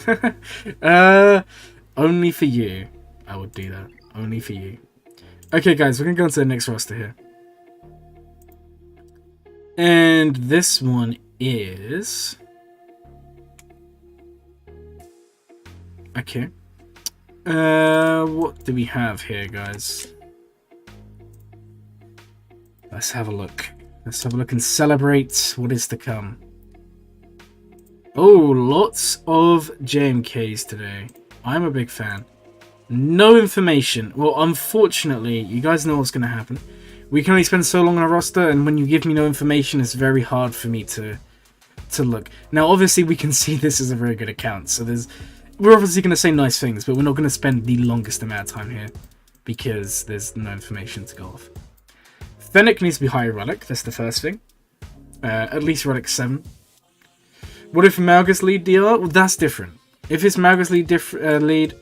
Only for you. I would do that. Only for you. Okay, guys, we're going to go on to the next roster here. And this one is Okay. What do we have here, guys? Let's have a look. Let's have a look and celebrate what is to come. Oh, lots of JMKs today. I'm a big fan. No information. Well, unfortunately, you guys know what's going to happen. We can only spend so long on a roster, and when you give me no information, it's very hard for me to look. Now, obviously, we can see this is a very good account, so we're obviously going to say nice things, but we're not going to spend the longest amount of time here because there's no information to go off. Fennec needs to be higher relic, that's the first thing. At least relic 7. What if Malgus lead DR? Well, that's different. If it's Malgus lead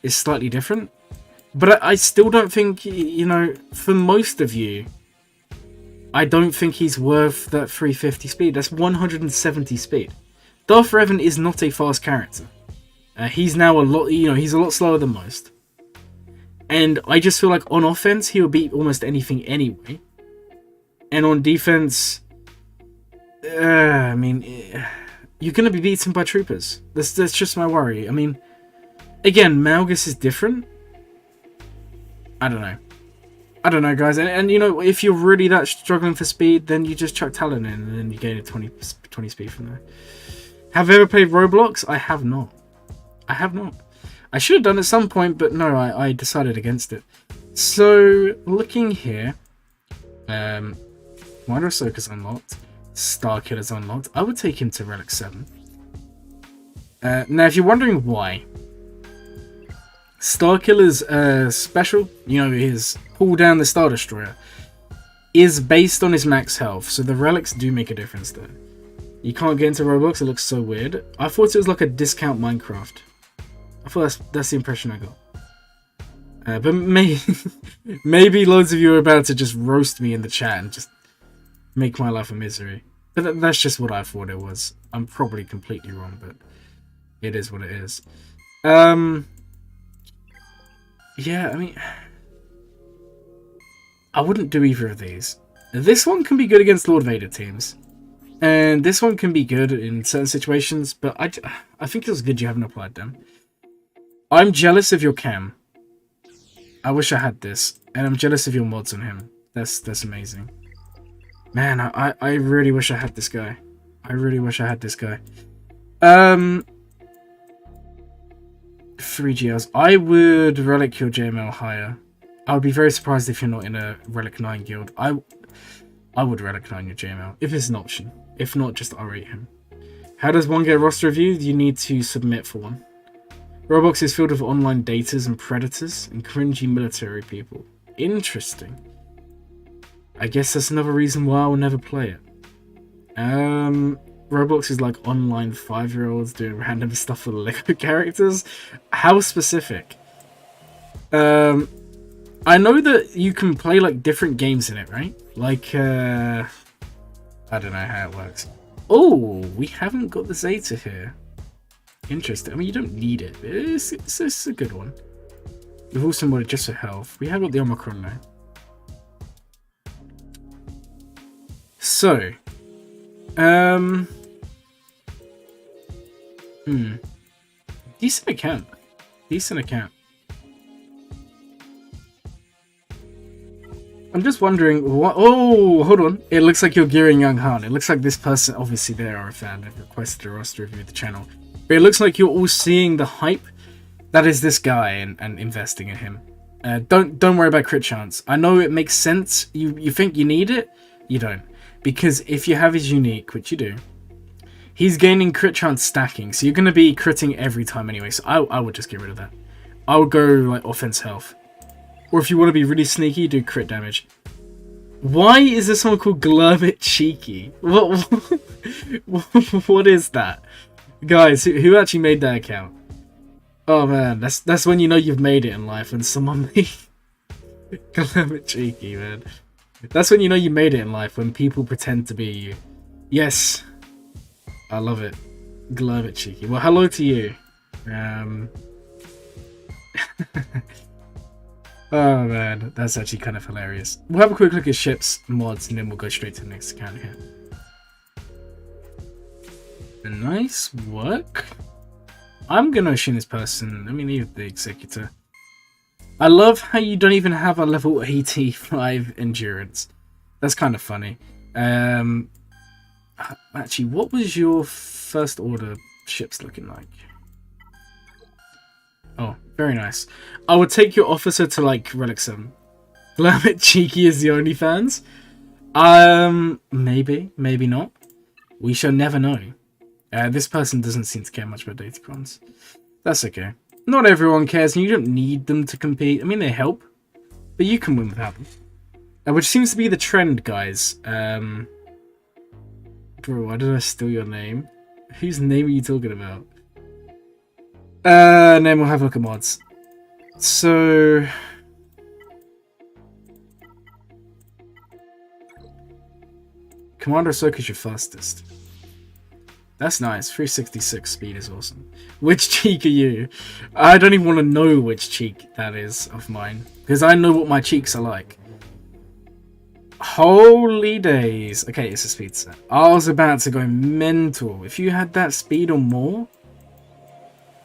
is slightly different. But I still don't think, you know, for most of you, I don't think he's worth that 350 speed. That's 170 speed. Darth Revan is not a fast character. He's now a lot, you know, he's a lot slower than most. And I just feel like on offense, he'll beat almost anything anyway. And on defense, I mean, you're going to be beaten by troopers. That's just my worry. I mean, again, Malgus is different. I don't know, guys. And you know, if you're really that struggling for speed, then you just chuck Talon in and then you gain a 20 speed from there. Have I ever played Roblox? I have not. I should have done at some point, but no, I decided against it. So, looking here, Minor Ahsoka's unlocked. Starkiller's unlocked. I would take him to Relic 7. Now, if you're wondering why, Starkiller's special, you know, his pull down the Star Destroyer, is based on his max health, so the relics do make a difference there. You can't get into Roblox, it looks so weird. I thought it was like a discount Minecraft. I thought that's the impression I got. But maybe loads of you are about to just roast me in the chat and just make my life a misery. But that's just what I thought it was. I'm probably completely wrong, but it is what it is. Yeah, I mean, I wouldn't do either of these. This one can be good against Lord Vader teams. And this one can be good in certain situations, but I think it's good you haven't applied them. I'm jealous of your cam. I wish I had this. And I'm jealous of your mods on him. That's amazing. Man, I really wish I had this guy. I really wish I had this guy. 3 GLs. I would relic your JML higher. I would be very surprised if you're not in a Relic 9 guild. I would Relic 9 your JML, if it's an option. If not, just R8 him. How does one get a roster review? You need to submit for one. Roblox is filled with online daters and predators and cringy military people. Interesting. I guess that's another reason why I will never play it. Roblox is like online 5-year-olds doing random stuff with Lego characters. How specific? I know that you can play like different games in it, right? Like, I don't know how it works. Oh, we haven't got the Zeta here. Interesting. I mean, you don't need it. It's a good one. We've also modded just for health. We have got the Omicron now. So, decent account. Decent account. I'm just wondering what. Oh, hold on. It looks like you're gearing Young Han. It looks like this person, obviously, they are a fan. They've requested a roster review of the channel. But it looks like you're all seeing the hype that is this guy and investing in him. Don't worry about crit chance. I know it makes sense. You think you need it, you don't. Because if you have his unique, which you do, he's gaining crit chance stacking, so you're going to be critting every time anyway. So I would just get rid of that. I would go like offense health. Or if you want to be really sneaky, do crit damage. Why is there someone called Glurmit Cheeky? What is that? Guys, who actually made that account? Oh man, that's when you know you've made it in life, when someone made Glurmit Cheeky, man. That's when you know you made it in life, when people pretend to be you. Yes, I love it. Glurmit Cheeky. Well, hello to you. Oh man, that's actually kind of hilarious. We'll have a quick look at ships, mods, and then we'll go straight to the next account here. Nice work. I'm gonna assume this person. Let me leave the executor. I love how you don't even have a level 85 endurance. That's kind of funny. Actually, what was your first order ships looking like? Oh, very nice. I would take your officer to like Relic 7. Glurmit cheeky is the only fans. Maybe, maybe not. We shall never know. This person doesn't seem to care much about datacrons. That's okay. Not everyone cares, and you don't need them to compete. I mean, they help, but you can win without them. Which seems to be the trend, guys. Bro, why did I steal your name? Whose name are you talking about? Name, we'll have a look at mods. So... Commander Ahsoka's your fastest. That's nice. 366 speed is awesome. Which cheek are you? I don't even want to know which cheek that is of mine. Because I know what my cheeks are like. Holy days. Okay, it's a speed set. I was about to go mental. If you had that speed or more...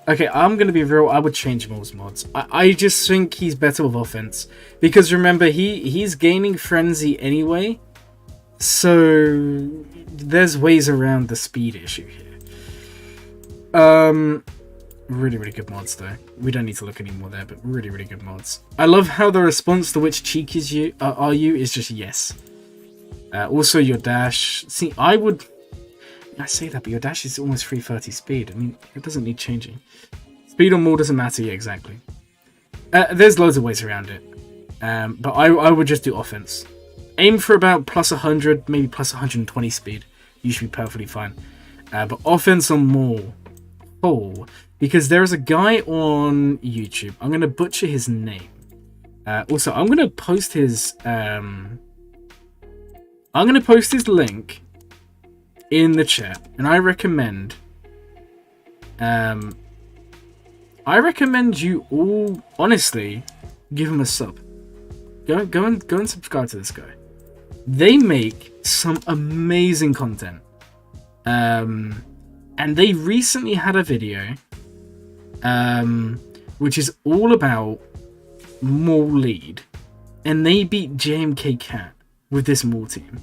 Okay, I'm going to be real. I would change Maul's mods. I just think he's better with offense. Because remember, he's gaining frenzy anyway. So, there's ways around the speed issue here. Really, really good mods though. We don't need to look anymore there, but really, really good mods. I love how the response to which cheek is you are you is just yes. Also, your dash. See, I say that, but your dash is almost 330 speed. I mean, it doesn't need changing. Speed or more doesn't matter. Yeah, exactly. There's loads of ways around it. But I would just do offense. Aim for about plus 100, maybe plus 120 speed. You should be perfectly fine. But offense on more. Oh, because there is a guy on YouTube. I'm going to butcher his name. Also, I'm going to post his... I'm going to post his link in the chat. And I recommend... I recommend you all, honestly, give him a sub. Go and subscribe to this guy. They make some amazing content. And they recently had a video which is all about Maul lead. And they beat JMK Cat with this Maul team.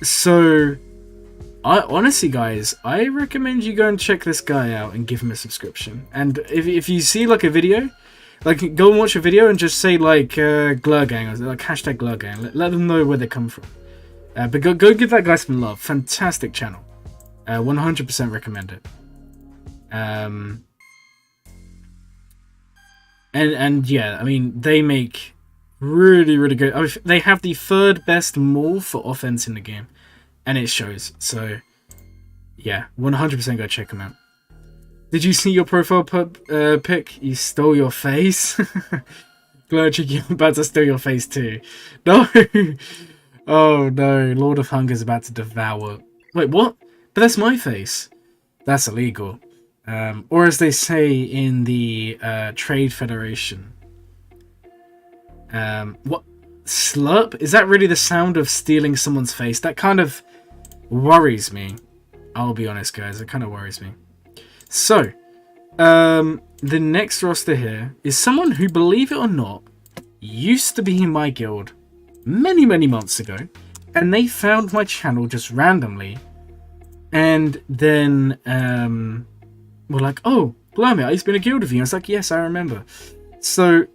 So, honestly, guys, I recommend you go and check this guy out and give him a subscription. And if you see like a video... Like, go and watch a video and just say, like, Glurgang, or like, hashtag Glurgang. Let them know where they come from. But go give that guy some love. Fantastic channel. 100% recommend it. And yeah, I mean, they make really, really good... I mean, they have the third best Maul for offense in the game. And it shows. So, yeah, 100% go check them out. Did you see your profile pic? You stole your face? Glad you're about to steal your face too. No! Oh no, Lord of Hunger is about to devour... Wait, what? But that's my face. That's illegal. Or as they say in the Trade Federation. What? Slurp? Is that really the sound of stealing someone's face? That kind of worries me. I'll be honest, guys. It kind of worries me. So, the next roster here is someone who, believe it or not, used to be in my guild many, many months ago, and they found my channel just randomly, and then were like, "Oh, Glurmit, I used to be in a guild with you." I was like, "Yes, I remember." So,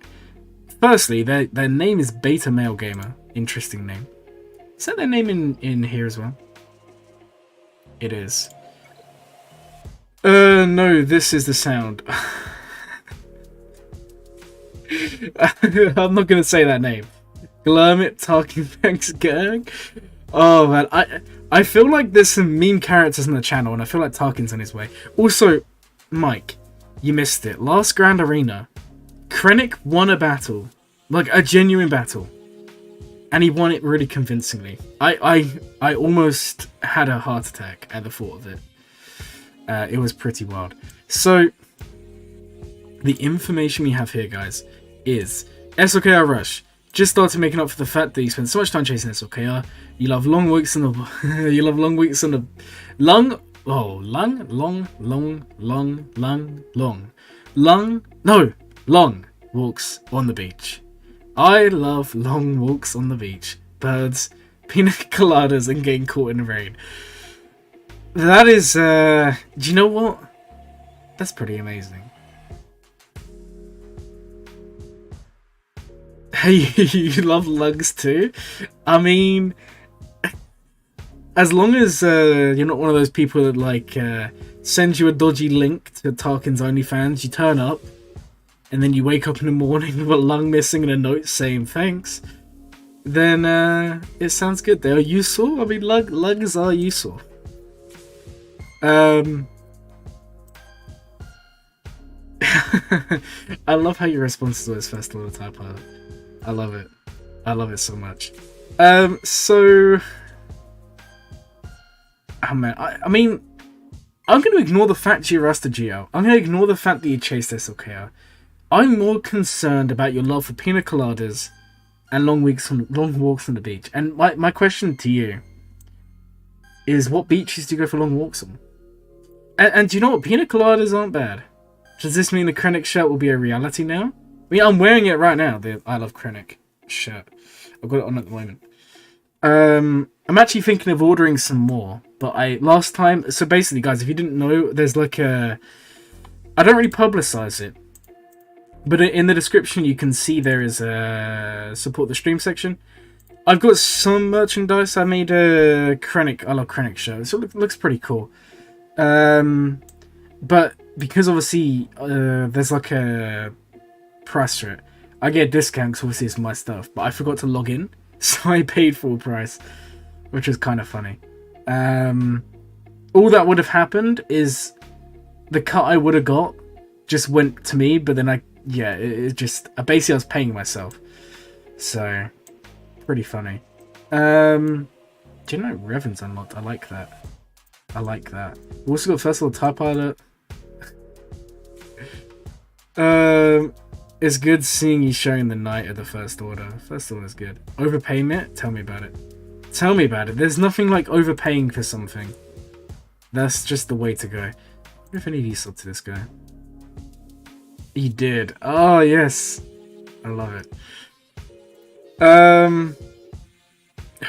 firstly, their name is Beta Male Gamer. Interesting name. Is that their name in here as well? It is. No, this is the sound. I'm not gonna say that name. Glurmit talking thanks gang. Oh man, I feel like there's some meme characters on the channel, and I feel like Tarkin's on his way. Also, Mike, you missed it. Last Grand Arena, Krennic won a battle, like a genuine battle, and he won it really convincingly. I almost had a heart attack at the thought of it. It was pretty wild. So, the information we have here, guys, is SLKR Rush just started making up for the fact that you spent so much time chasing SLKR. You love long weeks on the Oh, long walks on the beach. I love long walks on the beach. Birds, pina coladas, and getting caught in the rain. That is, do you know what? That's pretty amazing. Hey, you love lugs too? I mean, as long as you're not one of those people that like sends you a dodgy link to Tarkin's OnlyFans, you turn up, and then you wake up in the morning with a lung missing and a note saying thanks, then it sounds good. They're useful. I mean, lugs are useful. I love how your response to this festival of Type Pilot. I love it. I love it so much. So... Oh man, I mean, I'm going to ignore the fact you rusted GL. I'm going to ignore the fact that you chased SLKR. I'm more concerned about your love for pina coladas and long walks on the beach. And my question to you is, what beaches do you go for long walks on? And do you know what? Pina coladas aren't bad. Does this mean the Krennic shirt will be a reality now? I mean, I'm wearing it right now, the I Love Krennic shirt. I've got it on at the moment. I'm actually thinking of ordering some more, but last time, so basically guys, if you didn't know, there's like I don't really publicize it, but in the description you can see there is a support the stream section. I've got some merchandise. I made a I Love Krennic shirt, so it looks pretty cool. But because obviously there's like a price for it, I get a discount because obviously it's my stuff, but I forgot to log in, so I paid full price, which was kind of funny. All that would have happened is the cut I would have got just went to me, but then basically I was paying myself. So, pretty funny. Do you know Revan's unlocked? I like that. I like that. We also got Festival Type Pilot. It's good seeing you showing the night of the First Order. First Order's good. Overpayment? Tell me about it. Tell me about it. There's nothing like overpaying for something. That's just the way to go. I wonder if any of you subbed to this guy. He did. Oh, yes. I love it.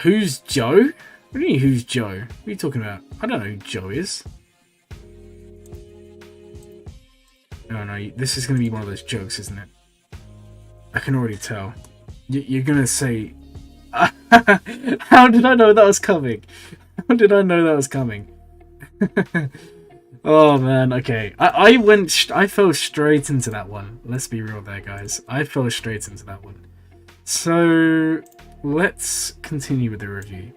Who's Joe? What do you mean, who's Joe? What are you talking about? I don't know who Joe is. Oh no, this is going to be one of those jokes, isn't it? I can already tell. You're going to say... How did I know that was coming? How did I know that was coming? Oh man, okay. I fell straight into that one. Let's be real there, guys. I fell straight into that one. So, let's continue with the review.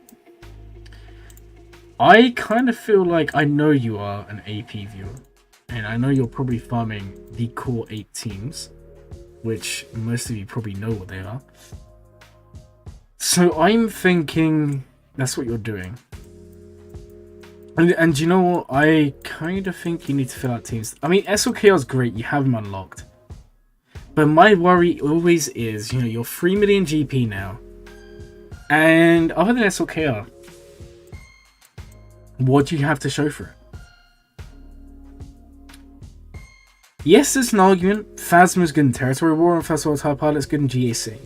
I kind of feel like I know you are an AP viewer. And I know you're probably farming the core 8 teams, which most of you probably know what they are. So I'm thinking that's what you're doing. And you know what? I kind of think you need to fill out teams. I mean, SLKR is great. You have them unlocked. But my worry always is, you're 3 million GP now. And other than SLKR, what do you have to show for it? Yes, there's an argument. Phasma's good in Territory War and Festival Type Pilot's good in GAC.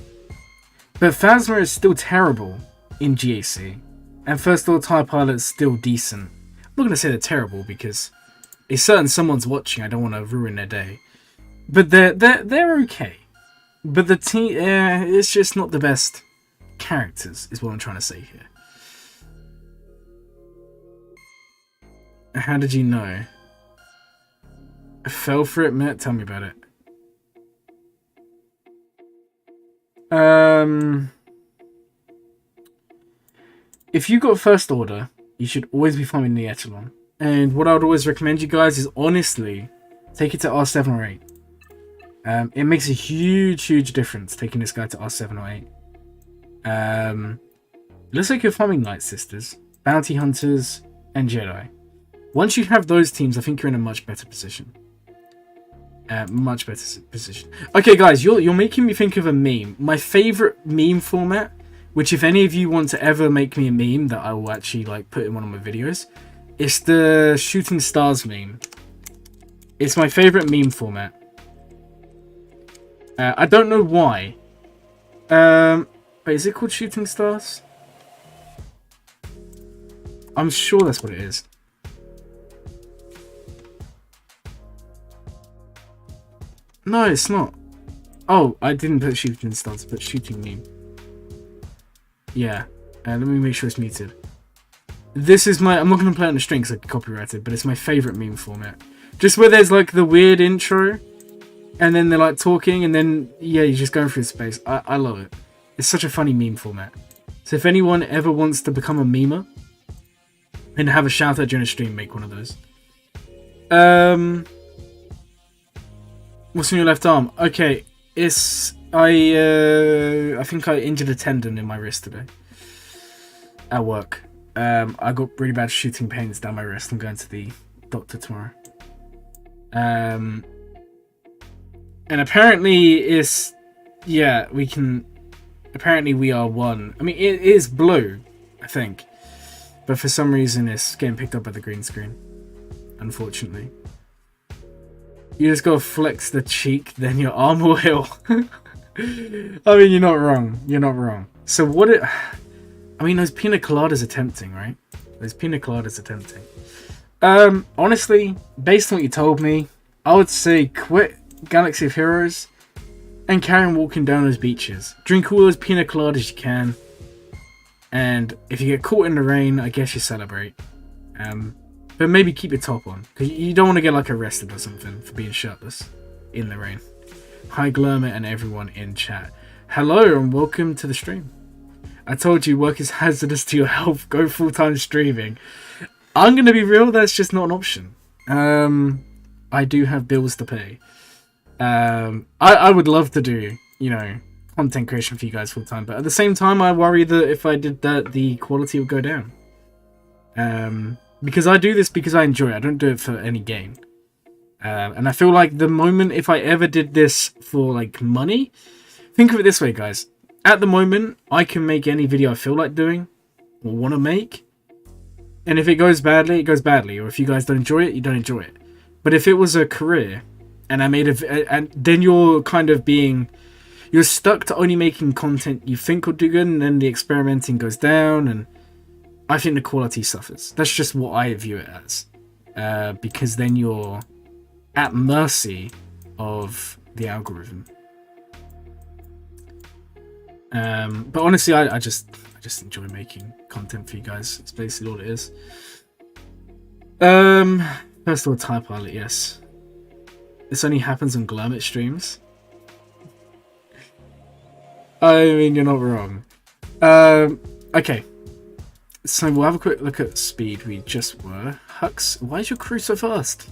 But Phasma is still terrible in GAC. And First Order TIE Pilot's still decent. I'm not going to say they're terrible because it's certain someone's watching. I don't want to ruin their day. But they're okay. But the team, it's just not the best characters, is what I'm trying to say here. How did you know? I fell for it, Matt. Tell me about it. If you got First Order, you should always be farming the Echelon. And what I would always recommend you guys is honestly take it to R7 or 8. It makes a huge difference taking this guy to R7 or 8. Looks like you're farming Night Sisters, Bounty Hunters, and Jedi. Once you have those teams, I think you're in a much better position. Much better position. Okay, guys, you're making me think of a meme. My favorite meme format, which if any of you want to ever make me a meme that I will actually like put in one of my videos, It's the shooting stars meme. It's my favorite meme format. I don't know why. Wait, is it called shooting stars? I'm sure that's what it is. No, it's not. Oh, I didn't put shooting stars, but shooting meme. Yeah. Let me make sure it's muted. This is my... I'm not going to play it on the string because I get copyrighted, but it's my favourite meme format. Just where there's like the weird intro, and then they're like talking, and then, yeah, you're just going through space. I love it. It's such a funny meme format. So if anyone ever wants to become a memer and have a shout out during a stream, make one of those. What's on your left arm? Okay, it's... I think I injured a tendon in my wrist today. At work. I got really bad shooting pains down my wrist. I'm going to the doctor tomorrow. And apparently it's... Yeah, we can... Apparently we are one. I mean, it is blue, I think. But for some reason it's getting picked up by the green screen. Unfortunately. You just gotta flex the cheek, then your arm will heal. I mean, you're not wrong. You're not wrong. So what it... I mean, those pina coladas are tempting, right? Those pina coladas are tempting. Honestly, based on what you told me, I would say quit Galaxy of Heroes and carry on walking down those beaches. Drink all those pina coladas you can. And if you get caught in the rain, I guess you celebrate. But maybe keep your top on. Because you don't want to get like arrested or something for being shirtless in the rain. Hi Glurmit and everyone in chat. Hello and welcome to the stream. I told you work is hazardous to your health. Go full-time streaming. I'm going to be real, that's just not an option. I do have bills to pay. I would love to do, you know, content creation for you guys full-time. But at the same time, I worry that if I did that, the quality would go down. Because I do this because I enjoy it. I don't do it for any gain. And I feel like the moment if I ever did this for like money, think of it this way, guys. At the moment, I can make any video I feel like doing or want to make. And if it goes badly, it goes badly. Or if you guys don't enjoy it, you don't enjoy it. But if it was a career and I made and then you're kind of being, you're stuck to only making content you think will do good, and then the experimenting goes down, and I think the quality suffers. That's just what I view it as. Because then you're at mercy of the algorithm. But honestly, I just enjoy making content for you guys. It's basically all it is. First of all, Type Pilot, yes. This only happens on Glurmit streams. I mean, you're not wrong. Okay. So we'll have a quick look at speed. We just were. Hux, why is your crew so fast?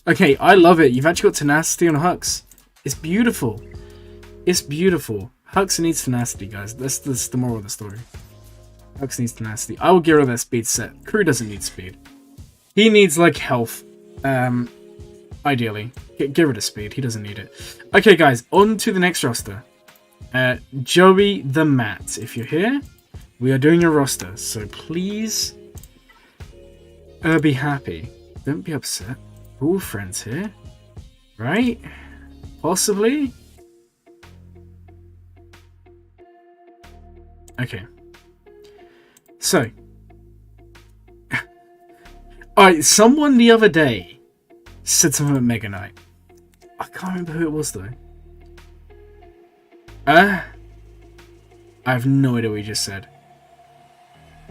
Okay, I love it. You've actually got tenacity on Hux. It's beautiful. It's beautiful. Hux needs tenacity, guys. That's the moral of the story. Hux needs tenacity. I will get rid of that speed set. Crew doesn't need speed. He needs, like, health. Ideally. Get rid of speed. He doesn't need it. Okay, guys. On to the next roster. Joey the Mat. If you're here, we are doing a roster. So please be happy. Don't be upset. We're all friends here. Right? Possibly? Okay. So. Alright, someone the other day said something about Mega Knight. I can't remember who it was though. I have no idea what you just said.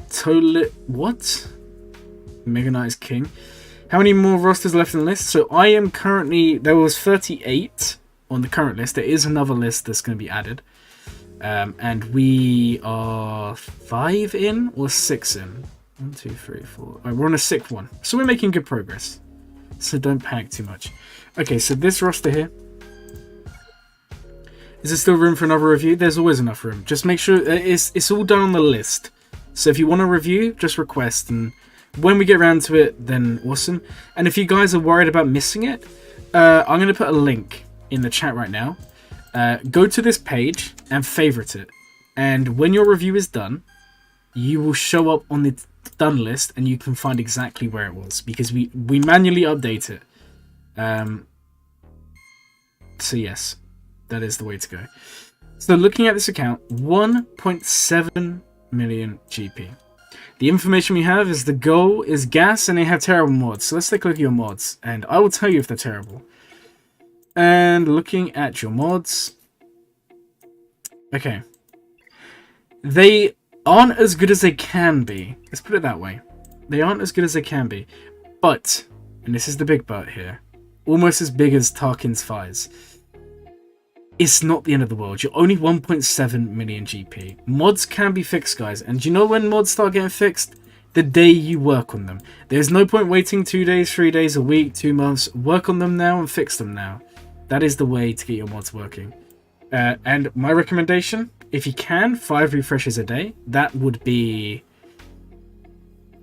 Totally. What? Mega Knight is king. How many more rosters left in the list? So I am currently... There was 38 on the current list. There is another list that's going to be added. And we are 5 in or 6 in? 1, 2, 3, 4. Right, we're on a 6th one. So we're making good progress. So don't panic too much. Okay, so this roster here. Is there still room for another review? There's always enough room. Just make sure it's all done on the list. So if you want a review, just request. And when we get around to it, then awesome. And if you guys are worried about missing it, I'm going to put a link in the chat right now. Go to this page and favorite it. And when your review is done, you will show up on the if done list, and you can find exactly where it was, because we manually update it. So yes, that is the way to go. So looking at this account, 1.7 million GP. The information we have is the goal is gas, and they have terrible mods. So let's take a look at your mods, and I will tell you if they're terrible. And looking at your mods, okay, they aren't as good as they can be. Let's put it that way. They aren't as good as they can be, but, and this is the big but here, almost as big as Tarkin's Fires. It's not the end of the world. You're only 1.7 million GP. Mods can be fixed, guys. And do you know when mods start getting fixed? The day you work on them. There's no point waiting 2 days, 3 days, a week, 2 months. Work on them now and fix them now. That is the way to get your mods working. And my recommendation, if you can, 5 refreshes a day. That would be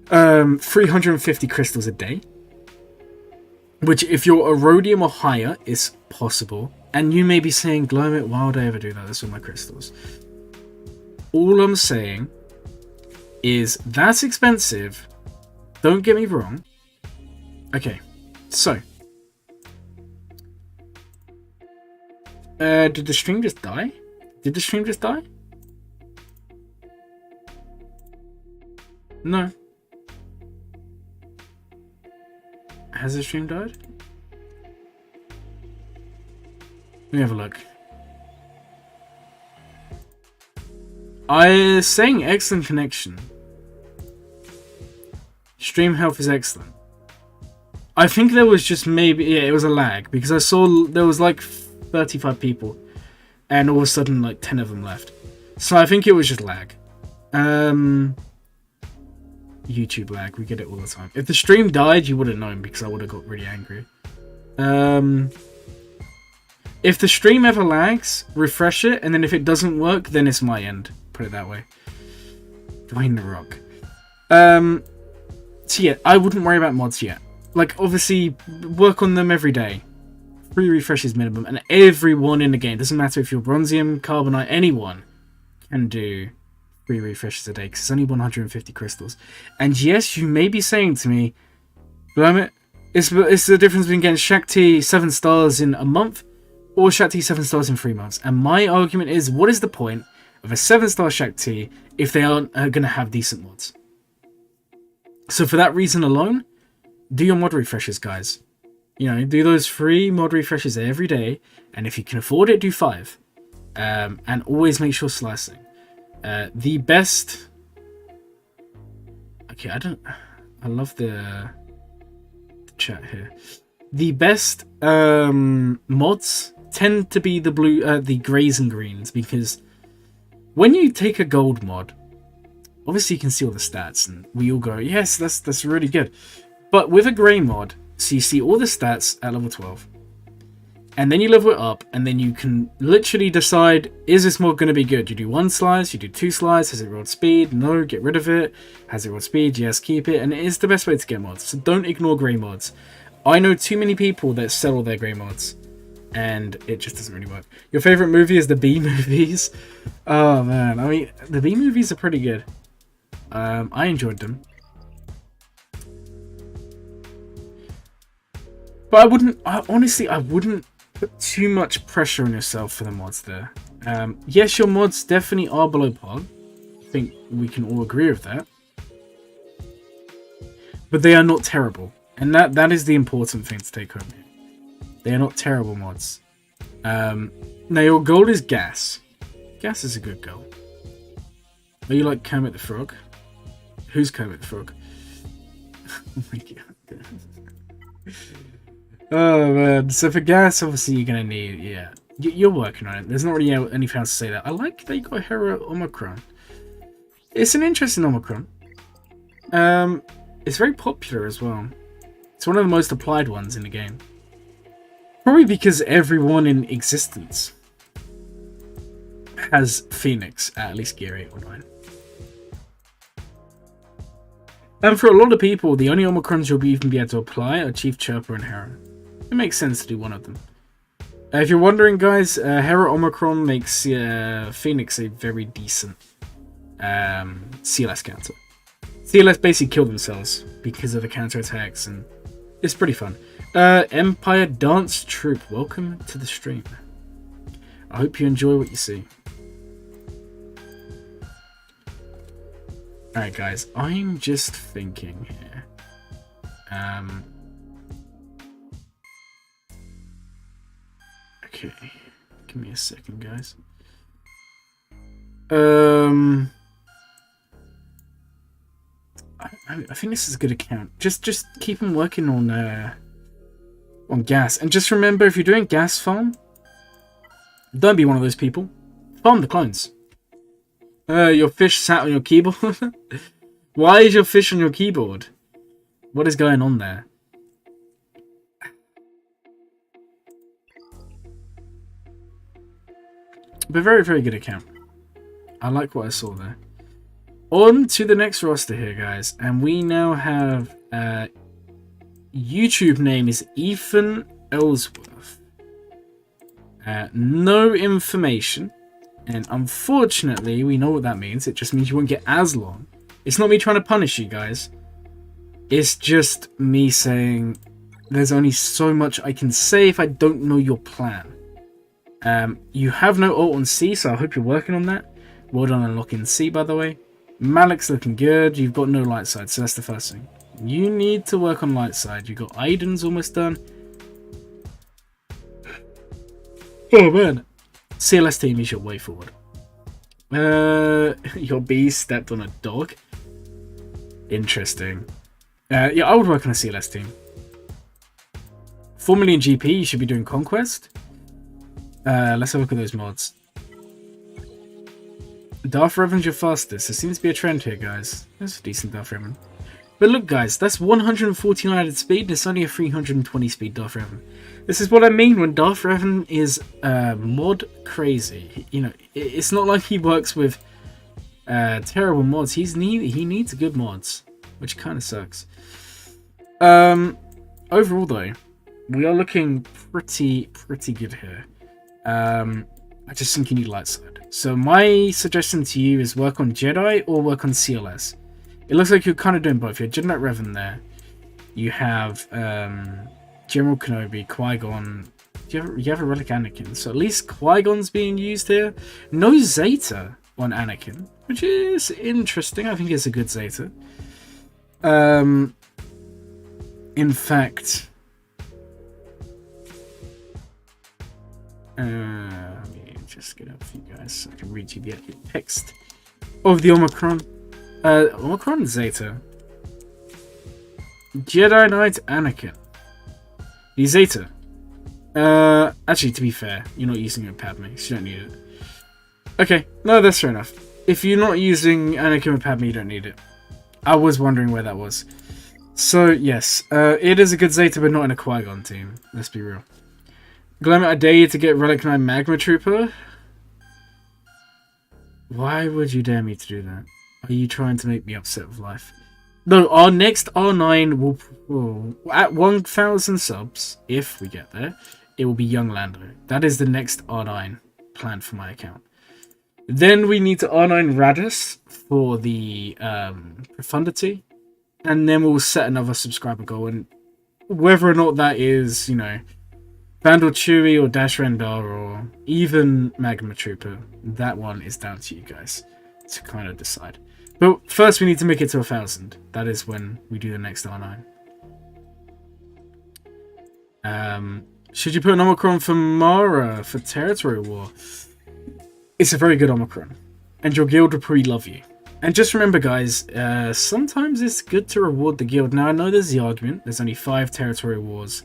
350 crystals a day. Which, if you're a rhodium or higher, is possible. And you may be saying, Glurmit, why would I ever do that? That's with my crystals. All I'm saying is that's expensive. Don't get me wrong. Okay, so. Did the stream just die? Did the stream just die? No. Has the stream died? Let me have a look. I was saying excellent connection. Stream health is excellent. I think there was just maybe, yeah, it was a lag, because I saw there was like 35 people and all of a sudden like 10 of them left. So I think it was just lag. YouTube lag, we get it all the time. If the stream died, you would have known, because I would have got really angry. If the stream ever lags, refresh it, and then if it doesn't work, then it's my end. Put it that way. Dwayne the Rock. So yeah, I wouldn't worry about mods yet. Like, obviously, work on them every day. 3 refreshes minimum, and everyone in the game, doesn't matter if you're Bronzium, Carbonite, anyone can do 3 refreshes a day, because it's only 150 crystals. And yes, you may be saying to me, Glurmit, it's the difference between getting Shakti 7 stars in a month or Shakti 7 stars in 3 months. And my argument is, what is the point of a 7-star Shakti if they aren't going to have decent mods? So for that reason alone, do your mod refreshes, guys. You know, do those 3 mod refreshes every day. And if you can afford it, do 5. And always make sure slicing. The best... Okay, I love the chat here. The best mods tend to be the the greys and greens, because when you take a gold mod, obviously you can see all the stats, and we all go, yes, that's really good. But with a grey mod, so you see all the stats at level 12, and then you level it up, and then you can literally decide, is this mod going to be good? You do 1 slice, you do 2 slice, has it rolled speed? No, get rid of it. Has it rolled speed? Yes, keep it. And it is the best way to get mods, so don't ignore grey mods. I know too many people that sell all their grey mods, and it just doesn't really work. Your favourite movie is the B movies? Oh man, I mean, the B movies are pretty good. I enjoyed them. But I wouldn't put too much pressure on yourself for the mods there. Yes, your mods definitely are below par. I think we can all agree with that. But they are not terrible. And that is the important thing to take home here. They are not terrible mods. Now your goal is gas. Gas is a good goal. Are you like Kermit the Frog? Who's Kermit the Frog? Oh my god. Oh man. So for gas, obviously you're gonna need, yeah. You're working on it. There's not really anything else to say that. I like that you got Hera Omicron. It's an interesting Omicron. It's very popular as well. It's one of the most applied ones in the game. Probably because everyone in existence has Phoenix at least gear 8 or 9. And for a lot of people, the only Omicrons you'll even be able to apply are Chief Chirper and Hera. It makes sense to do one of them. If you're wondering, guys, Hera Omicron makes Phoenix a very decent CLS counter. CLS basically kill themselves because of the counterattacks, and it's pretty fun. Empire Dance Troupe, welcome to the stream. I hope you enjoy what you see. Alright guys, I'm just thinking here. Okay, give me a second guys. I think this is a good account. Just keep on working on gas. And just remember, if you're doing gas farm, don't be one of those people. Farm the clones. Your fish sat on your keyboard? Why is your fish on your keyboard? What is going on there? But very, very good account. I like what I saw there. On to the next roster here, guys. And we now have... YouTube name is Ethan Ellsworth. No information. And unfortunately, we know what that means. It just means you won't get as long. It's not me trying to punish you guys. It's just me saying there's only so much I can say if I don't know your plan. You have no ult on C, so I hope you're working on that. Well done unlocking C, by the way. Malik's looking good. You've got no light side, so that's the first thing. You need to work on light side. You've got Aiden's almost done. Oh man. CLS team is your way forward. Your bee stepped on a dog. Interesting. Yeah, I would work on a CLS team. 4 million GP, you should be doing Conquest. Let's have a look at those mods. Darth Revan's your fastest. There seems to be a trend here, guys. That's a decent Darth Revan. But look, guys, that's 149 added speed, and it's only a 320 speed Darth Revan. This is what I mean when Darth Revan is mod crazy. You know, it's not like he works with terrible mods. He needs good mods, which kind of sucks. Overall, though, we are looking pretty good here. I just think you need light side. So my suggestion to you is work on Jedi or work on CLS. It looks like you're kind of doing both. You have Jedi Knight Revan there. You have General Kenobi, Qui-Gon. You have a Relic Anakin. So at least Qui-Gon's being used here. No Zeta on Anakin, which is interesting. I think it's a good Zeta. In fact... let me just get up for you guys so I can read you the text of the Omicron. Omicron Zeta. Jedi Knight Anakin. The Zeta. Actually, to be fair, you're not using it with Padme, so you don't need it. Okay, no, that's fair enough. If you're not using Anakin with Padme, you don't need it. I was wondering where that was. So, yes, it is a good Zeta, but not in a Qui-Gon team. Let's be real. Glurmit, I dare you to get Relic 9 Magma Trooper. Why would you dare me to do that? Are you trying to make me upset with life? No, our next R9 will at 1,000 subs, if we get there, it will be Young Lando. That is the next R9 planned for my account. Then we need to R9 Radis for the profundity, and then we'll set another subscriber goal. And whether or not that is, you know, Vandal Chewie or Dash Rendar or even Magma Trooper, that one is down to you guys to kind of decide. But first we need to make it to 1,000. That is when we do the next R9. Should you put an Omicron for Mara for Territory War? It's a very good Omicron. And your guild will probably love you. And just remember, guys, sometimes it's good to reward the guild. Now, I know there's the argument. There's only 5 Territory Wars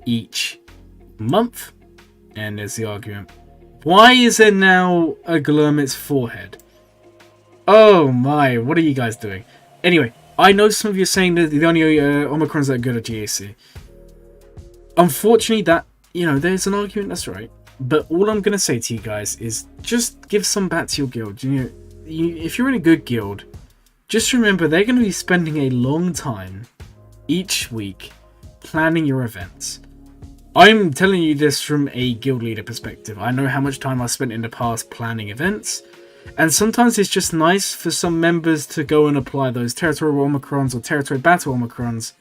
each month. And there's the argument. Why is there now a Glurmit's forehead? Oh my, what are you guys doing? Anyway, I know some of you are saying that the only Omicrons that are good at GAC. Unfortunately, that, you know, there's an argument, that's right. But all I'm going to say to you guys is just give some back to your guild. You know, if you're in a good guild, just remember they're going to be spending a long time each week planning your events. I'm telling you this from a guild leader perspective. I know how much time I've spent in the past planning events. And sometimes it's just nice for some members to go and apply those territorial Omicrons or territory battle Omicrons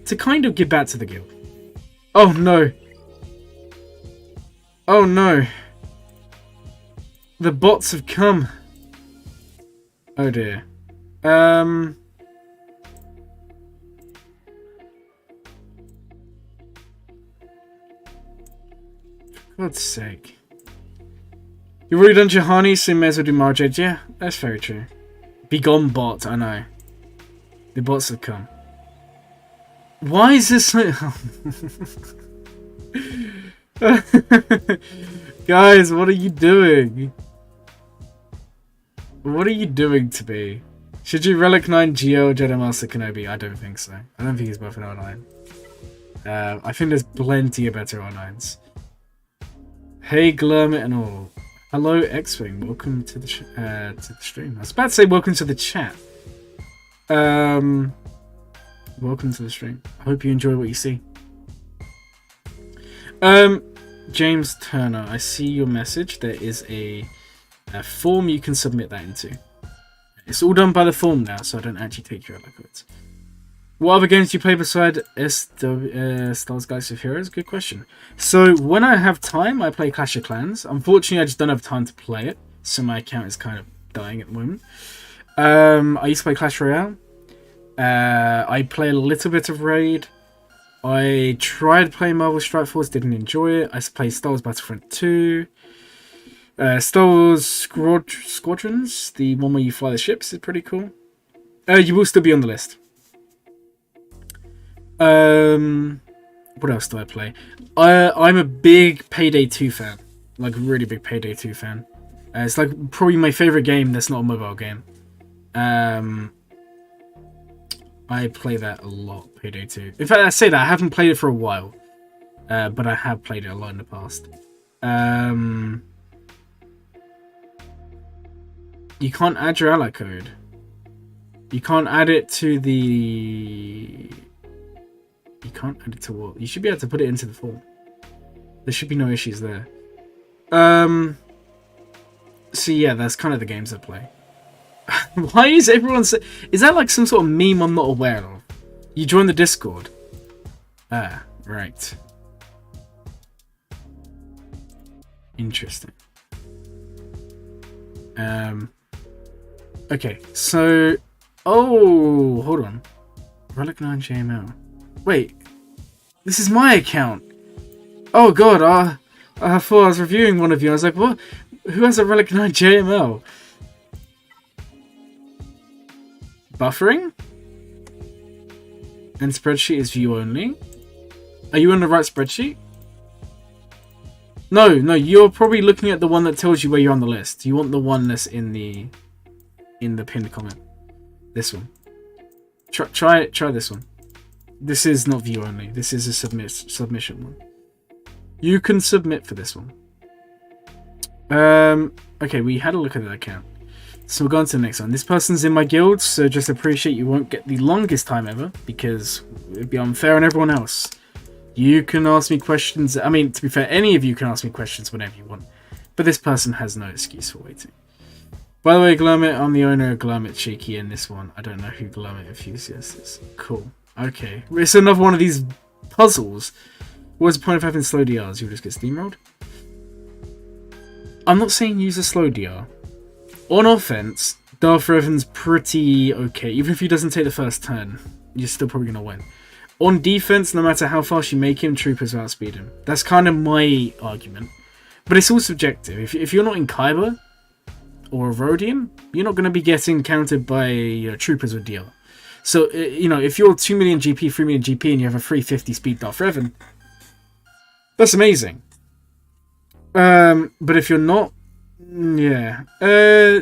to kind of give back to the guild. Oh no. Oh no. The bots have come. Oh dear. For God's sake. You've already done Jahani, so you may as well do Marjade. Yeah, that's very true. Be gone, bot, I know. The bots have come. Why is this so... Guys, what are you doing? What are you doing to me? Should you Relic 9 GL Jedi Master Kenobi? I don't think so. I don't think he's buff an R9. I think there's plenty of better R9s. Hey, Glurmit and all. Hello, X-Wing. Welcome to the stream. I was about to say welcome to the chat. Welcome to the stream. I hope you enjoy what you see. James Turner, I see your message. There is a form you can submit that into. It's all done by the form now, so I don't actually take your records. What other games do you play beside Stars Galaxy of Heroes? Good question. So when I have time, I play Clash of Clans. Unfortunately, I just don't have time to play it, so my account is kind of dying at the moment. I used to play Clash Royale. I play a little bit of Raid. I tried playing Marvel Strike Force, didn't enjoy it. I played Star Wars Battlefront 2. Star Wars Squadrons, the one where you fly the ships, is pretty cool. You will still be on the list. What else do I play? I'm a big Payday 2 fan. Like, really big Payday 2 fan. It's like probably my favorite game that's not a mobile game. I play that a lot, Payday 2. In fact, I say that, I haven't played it for a while. But I have played it a lot in the past. You can't add your ally code. You can't add it to the... You can't add it to what? You should be able to put it into the form. There should be no issues there. So yeah, that's kind of the games I play. Why is everyone is that like some sort of meme I'm not aware of? You join the Discord. Ah, right. Interesting. Okay, so... Oh, hold on. Relic 9 JML. Wait, this is my account. Oh god, I thought I was reviewing one of you. I was like, what? Who has a Relic 9 JML? Buffering? And spreadsheet is view only. Are you on the right spreadsheet? No, you're probably looking at the one that tells you where you're on the list. You want the one that's in the pinned comment. This one. Try this one. This is not view only. This is a submission one. You can submit for this one. Okay, we had a look at that account. So we'll go on to the next one. This person's in my guild, so just appreciate you won't get the longest time ever, because it'd be unfair on everyone else. You can ask me questions. I mean, to be fair, any of you can ask me questions whenever you want. But this person has no excuse for waiting. By the way, Glurmit, I'm the owner of Glurmit Cheeky in this one. I don't know who Glurmit Enthusiast is. Cool. Okay. It's another one of these puzzles. What's the point of having slow DRs? You'll just get steamrolled? I'm not saying use a slow DR. On offense, Darth Revan's pretty okay. Even if he doesn't take the first turn, you're still probably going to win. On defense, no matter how fast you make him, troopers will outspeed him. That's kind of my argument. But it's all subjective. If you're not in Kyber or Rhodium, you're not going to be getting countered by troopers with DR. So, if you're 2 million GP, 3 million GP, and you have a 350 speed Darth Revan, that's amazing. But if you're not, yeah.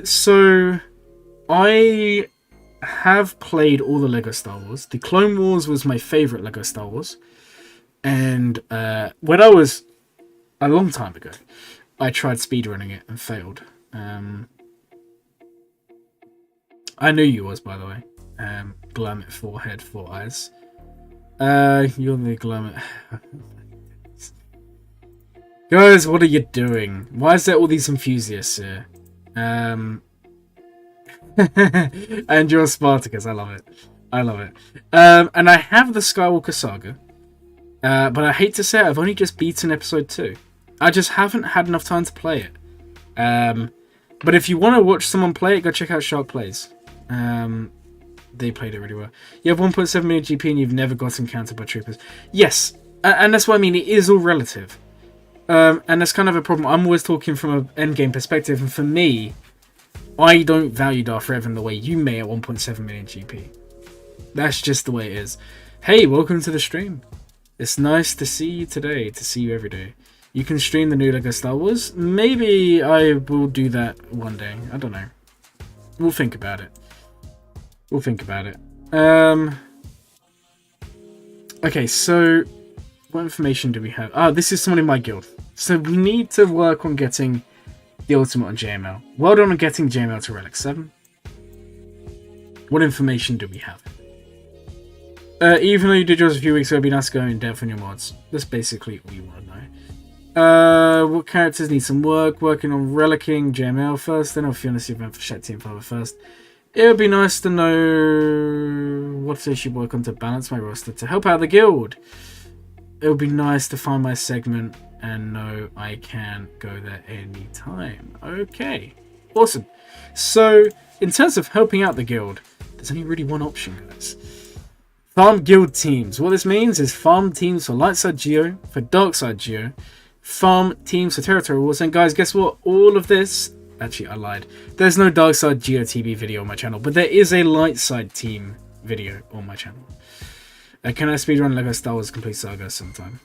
So, I have played all the Lego Star Wars. The Clone Wars was my favourite Lego Star Wars. And when I was, a long time ago, I tried speedrunning it and failed. I knew you was, by the way. Glurmit, 4 head, 4 eyes. You're the Glurmit. Guys, what are you doing? Why is there all these enthusiasts here? And you're Spartacus. I love it. I love it. And I have the Skywalker Saga. But I hate to say it, I've only just beaten episode 2. I just haven't had enough time to play it. But if you want to watch someone play it, go check out Shark Plays. They played it really well. You have 1.7 million GP and you've never gotten countered by troopers. Yes, and that's what I mean. It is all relative. And that's kind of a problem. I'm always talking from an endgame perspective. And for me, I don't value Darth Revan the way you may at 1.7 million GP. That's just the way it is. Hey, welcome to the stream. It's nice to see you today, to see you every day. You can stream the new LEGO Star Wars. Maybe I will do that one day. I don't know. We'll think about it. We'll think about it. Okay, so what information do we have? Ah, this is someone in my guild. So we need to work on getting the ultimate on JML. Well done on getting JML to Relic 7. What information do we have? Even though you did yours a few weeks ago, it'd be nice to go in depth on your mods. That's basically all you want to know. What characters need some work? Working on relicking JML first, then I'll finish the event for Shetty and Father first. It would be nice to know what I should work on to balance my roster to help out the guild. It would be nice to find my segment and know I can go there anytime. Okay, awesome. So, in terms of helping out the guild, there's only really one option, guys. Farm guild teams. What this means is farm teams for light side geo, for dark side geo, farm teams for territory wars, and guys, guess what? All of this... Actually, I lied. There's no dark side geo TB video on my channel, but there is a light side team video on my channel. Can I speedrun LEGO Star Wars Complete Saga sometime?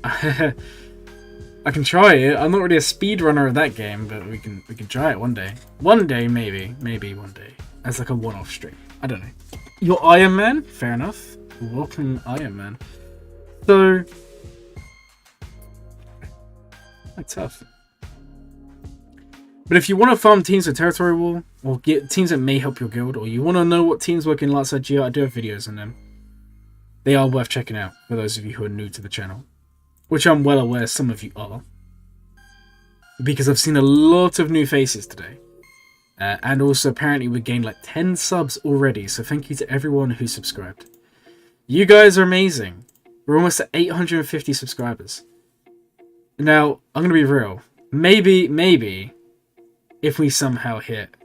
I can try it. I'm not really a speedrunner of that game, but we can try it one day. One day, maybe one day. As like a one-off stream. I don't know. You're Iron Man? Fair enough. Welcome, Iron Man. So... That's tough. But if you want to farm teams for Territory War, or get teams that may help your guild, or you want to know what teams work in Lightside Geo, I do have videos on them. They are worth checking out, for those of you who are new to the channel. Which I'm well aware some of you are. Because I've seen a lot of new faces today. And also, apparently, we gained like 10 subs already, so thank you to everyone who subscribed. You guys are amazing. We're almost at 850 subscribers. Now, I'm going to be real. Maybe, if we somehow hit...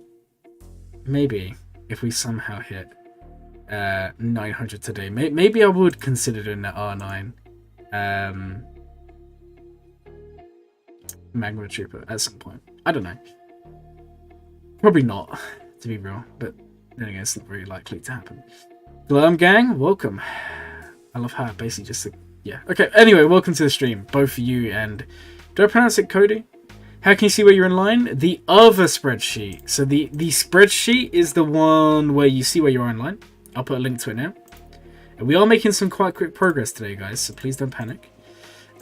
900 today, maybe I would consider doing that R9 Magma Trooper at some point. I don't know. Probably not, to be real, but then again, it's not very likely to happen. Glurm Gang, welcome. I love how I basically just said, yeah. Okay, anyway, welcome to the stream, both for you and... Do I pronounce it Cody? How can you see where you're in line? The other spreadsheet. So the spreadsheet is the one where you see where you are in line. I'll put a link to it now. And we are making some quite quick progress today, guys, so please don't panic.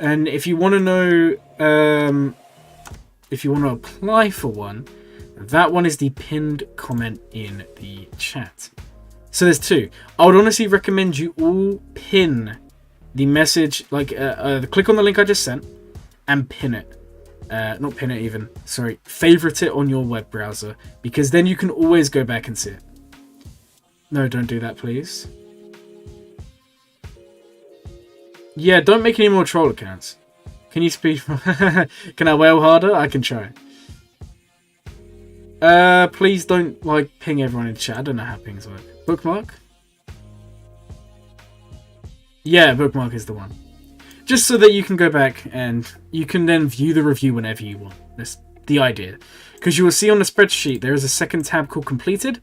And if you want to know, if you want to apply for one, that one is the pinned comment in the chat. So there's two. I would honestly recommend you all pin the message, like click on the link I just sent and pin it. Not pin it even, sorry, favorite it on your web browser, because then you can always go back and see it. No, don't do that, please. Yeah, don't make any more troll accounts. Can you speak? Can I wail harder? I can try. Please don't, like, ping everyone in chat. I don't know how pings work. Bookmark? Yeah, bookmark is the one. Just so that you can go back and you can then view the review whenever you want. That's the idea. Because you will see on the spreadsheet there is a second tab called Completed.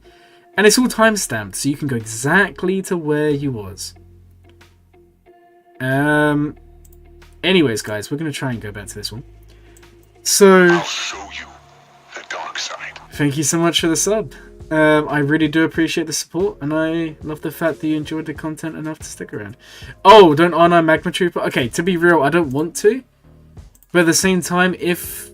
And it's all timestamped, so you can go exactly to where you was. Anyways, guys, we're going to try and go back to this one. So... I'll show you the dark side. Thank you so much for the sub. I really do appreciate the support, and I love the fact that you enjoyed the content enough to stick around. Oh, don't R9 Magma Trooper? Okay, to be real, I don't want to. But at the same time, if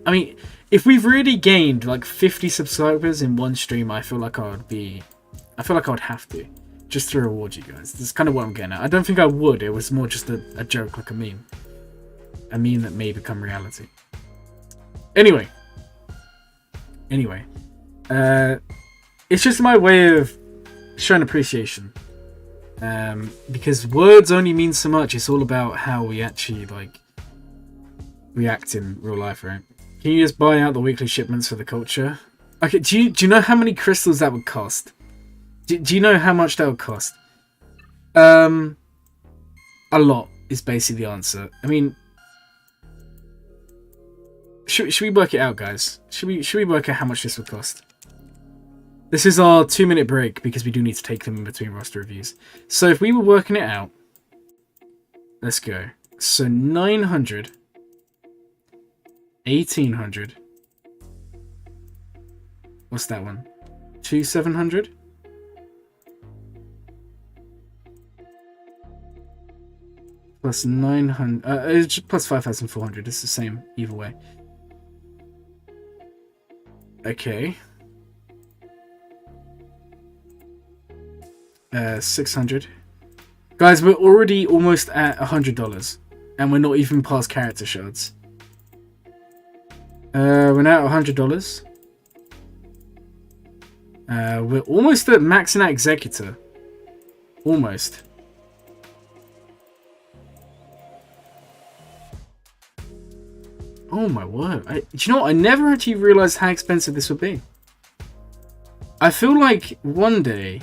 we've really gained like 50 subscribers in one stream, I feel like I would have to. Just to reward you guys. That's kind of what I'm getting at. I don't think I would. It was more just a joke, like a meme. A meme that may become reality. Anyway. Anyway, it's just my way of showing appreciation. Because words only mean so much. It's all about how we actually like react in real life, right? Can you just buy out the weekly shipments for the culture? Okay, do you know how many crystals that would cost? Do you know how much that would cost? A lot is basically the answer. I mean, should we work it out, guys? Should we work out how much this would cost? This is our 2-minute break because we do need to take them in between roster reviews. So if we were working it out, let's go. So 900, 1800. What's that one? 2700. Plus 900. It's plus 5,400. It's the same either way. Okay. 600. Guys, we're already almost at $100, and we're not even past character shards. We're now at $100. We're almost at maxing out Executor. Almost. Oh my word. Do you know what? I never actually realized how expensive this would be. I feel like one day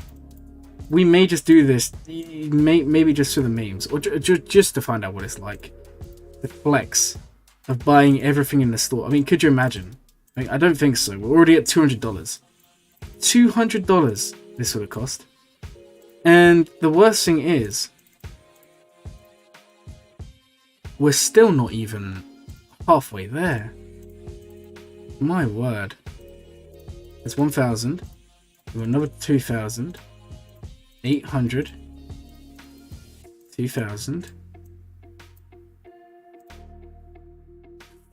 we may just do this, maybe just for the memes, or just to find out what it's like. The flex of buying everything in the store. I mean, could you imagine? I don't think so. We're already at $200. $200 this would have cost. And the worst thing is, we're still not even halfway there. My word. There's 1,000. We have another 2,000. 800. 2,000.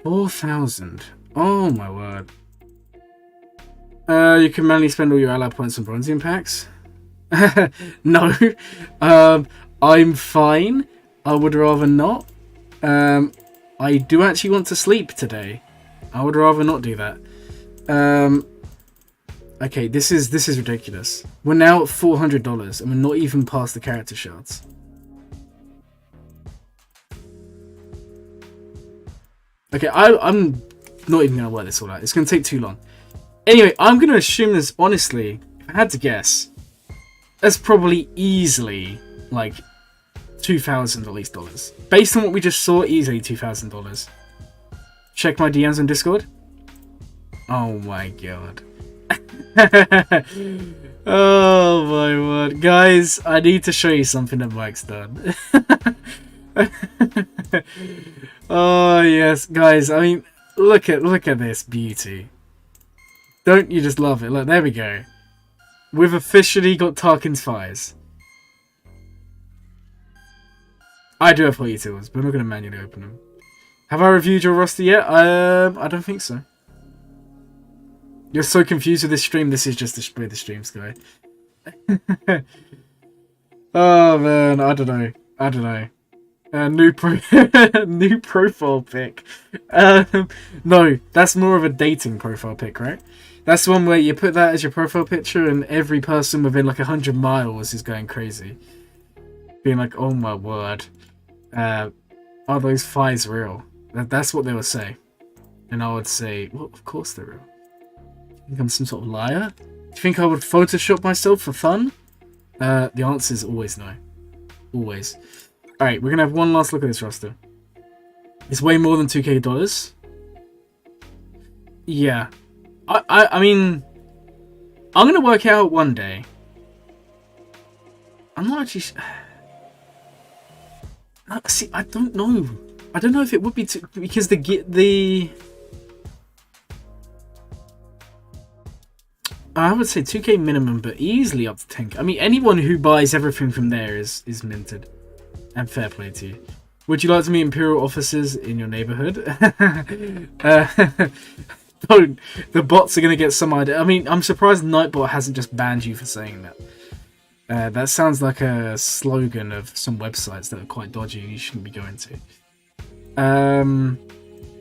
4,000. Oh my word. You can manually spend all your ally points on bronzium packs. No. I'm fine. I would rather not. I do actually want to sleep today. I would rather not do that. Okay, this is ridiculous. We're now at $400 and we're not even past the character shards. Okay, I'm not even going to work this all out. It's going to take too long. Anyway, I'm going to assume this, honestly, if I had to guess, that's probably easily, like, $2,000 at least dollars. Based on what we just saw, easily $2,000. Check my DMs on Discord. Oh my god. Oh my word. Guys, I need to show you something that Mike's done. Oh yes, guys, I mean, look at this beauty. Don't you just love it? Look, there we go. We've officially got Tarkin's fires. I do have hot utils, but I'm not going to manually open them. Have I reviewed your roster yet? I don't think so. You're so confused with this stream. This is just the way the streams go. Oh man, I don't know. New profile pic. No, that's more of a dating profile pic, right? That's one where you put that as your profile picture, and every person within like 100 miles is going crazy, being like, "Oh my word, are those flies real?" That's what they would say, and I would say, "Well, of course they're real." Do you think I'm some sort of liar? Do you think I would Photoshop myself for fun? The answer is always no. Always. Alright, we're gonna have one last look at this roster. It's way more than $2,000. Yeah. I mean, I'm gonna work out one day. I'm not actually... See, I don't know. I don't know if it would be because I would say 2K minimum, but easily up to 10K. I mean, anyone who buys everything from there is minted. And fair play to you. Would you like to meet Imperial officers in your neighborhood? Don't. The bots are going to get some idea. I mean, I'm surprised Nightbot hasn't just banned you for saying that. That sounds like a slogan of some websites that are quite dodgy and you shouldn't be going to.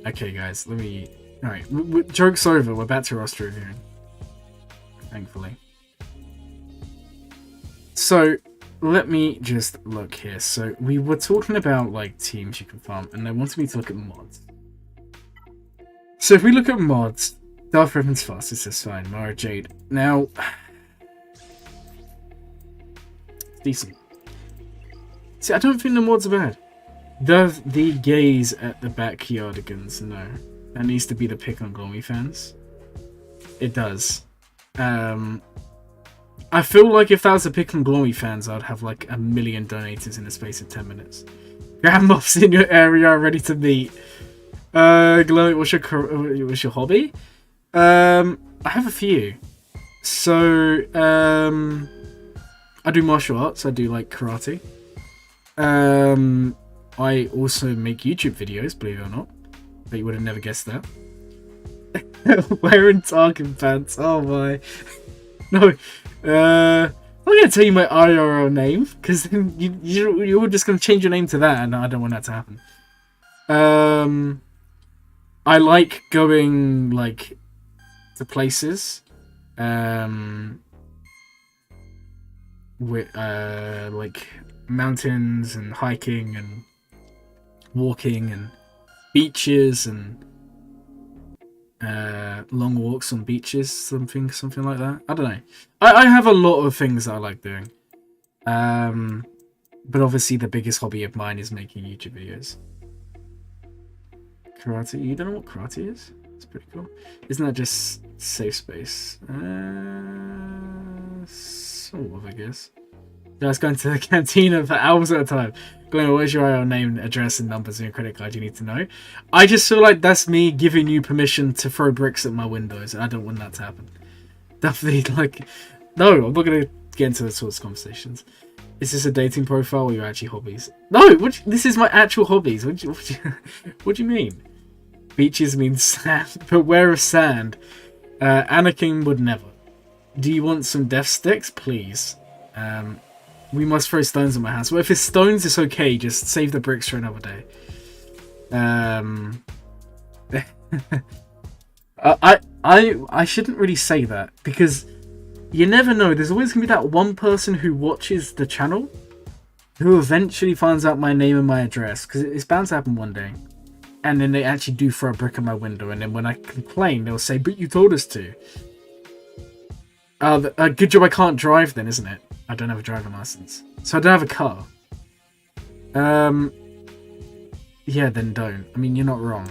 Okay, guys, let me Alright, joke's over. We're back to roster reviewing. Thankfully. So, let me just look here. So, we were talking about, like, teams you can farm, and they wanted me to look at mods. So, if we look at mods, Darth Ribbon's fastest is fine. Mara Jade. Now, decent. See, I don't think the mods are bad. The gaze at the backyardigans, no. That needs to be the pick on Glurmit fans. It does. I feel like if that was a pick on Glurmit fans, I'd have like 1 million donators in the space of 10 minutes. Grandmoths in your area are ready to meet. Glurmit, what's your hobby? I have a few. So, I do martial arts. I do like karate. I also make YouTube videos, believe it or not. But you would have never guessed that. Wearing Tarkin pants. Oh my. No. I'm going to tell you my IRL name, because you're just going to change your name to that, and I don't want that to happen. I like going, like, to places. With, like, mountains and hiking and walking and beaches and long walks on beaches, something like that. I don't know. I have a lot of things that I like doing. But obviously the biggest hobby of mine is making YouTube videos. Karate? You don't know what karate is? It's pretty cool. Isn't that just safe space? Sort of, I guess. Guys going to the cantina for hours at a time. Glenn, where's your IR name, address, and numbers in your credit card you need to know? I just feel like that's me giving you permission to throw bricks at my windows. I don't want that to happen. Definitely, like... No, I'm not going to get into those sorts of conversations. Is this a dating profile or your actual hobbies? No, this is my actual hobbies. What do you mean? Beaches mean sand. Beware of sand. Anakin would never. Do you want some death sticks? Please. We must throw stones in my house. Well, if it's stones, it's okay. Just save the bricks for another day. I shouldn't really say that, because you never know. There's always going to be that one person who watches the channel who eventually finds out my name and my address, because it's bound to happen one day. And then they actually do throw a brick at my window, and then when I complain, they'll say, but you told us to. Good job I can't drive then, isn't it? I don't have a driving license. So I don't have a car. Yeah, then don't. I mean, you're not wrong.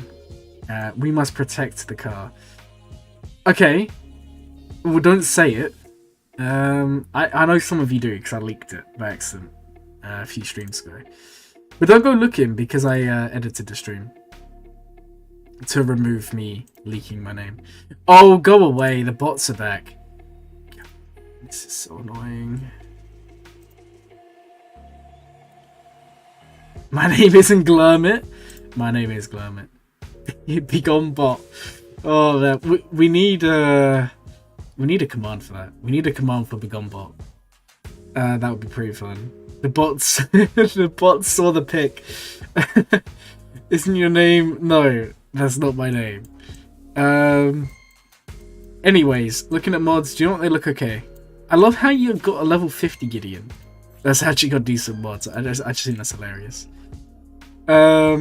We must protect the car. Okay. Well, don't say it. I know some of you do, because I leaked it by accident a few streams ago. But don't go looking, because I edited the stream to remove me leaking my name. Oh, go away. The bots are back. This is so annoying. My name isn't Glurmit. My name is Glurmit. Be gone, bot. Oh, man. We need a command for that. We need a command for Begone Bot. That would be pretty fun. The bots, the bots saw the pic. Isn't your name? No, that's not my name. Anyways, looking at mods, do you know what they look okay? I love how you got a level 50 Gideon. That's actually got decent mods. I just think that's hilarious. I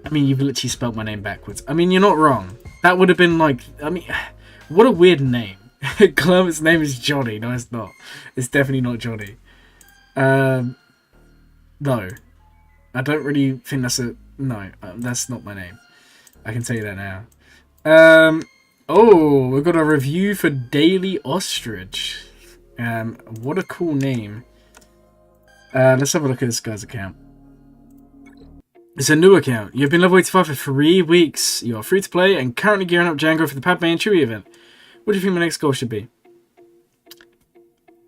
mean, you've literally spelled my name backwards. I mean, you're not wrong. That would have been like... I mean, what a weird name. Glurmit's name is Johnny. No, it's not. It's definitely not Johnny. No. I don't really think that's a... No, that's not my name. I can tell you that now. Oh, we've got a review for Daily Ostrich. What a cool name. Let's have a look at this guy's account. It's a new account. You've been level 85 for 3 weeks. You are free to play and currently gearing up Django for the Padme and Chewie event. What do you think my next goal should be?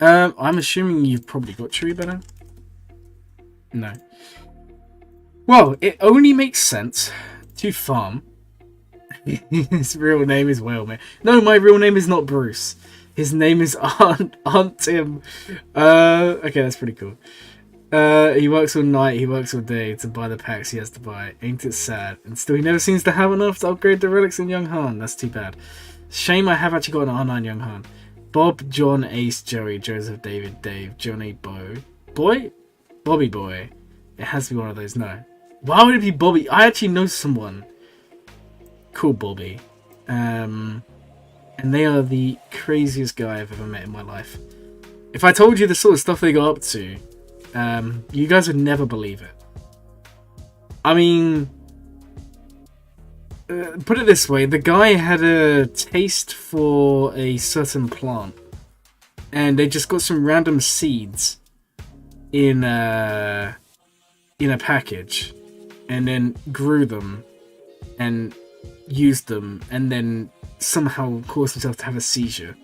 I'm assuming you've probably got Chewie by now. No. Well, it only makes sense to farm. His real name is Whaleman. No, my real name is not Bruce. His name is Aunt Tim. Okay, that's pretty cool. He works all night, he works all day to buy the packs he has to buy. Ain't it sad? And still he never seems to have enough to upgrade the relics in Young Han. That's too bad. Shame I have actually got an R9 Young Han. Bob, John, Ace, Joey, Joseph, David, Dave, Johnny, Bobby Boy. It has to be one of those, no. Why would it be Bobby? I actually know someone called Bobby. And they are the craziest guy I've ever met in my life. If I told you the sort of stuff they got up to, you guys would never believe it. I mean, put it this way, the guy had a taste for a certain plant, and they just got some random seeds in a package, and then grew them, and used them, and then somehow caused himself to have a seizure.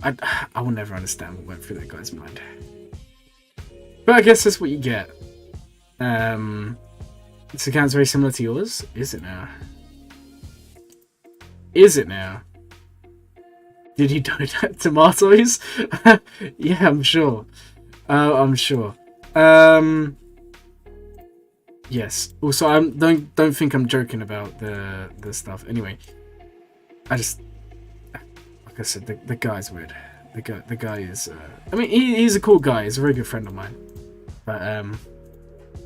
I will never understand what went through that guy's mind. But I guess that's what you get. This account's very similar to yours. Is it now? Is it now? Did he donate tomatoes? Yeah, I'm sure. I'm sure. Yes. Also, don't think I'm joking about the stuff. Anyway, I just, like I said, the guy's weird. The guy is. I mean, he's a cool guy. He's a very good friend of mine. But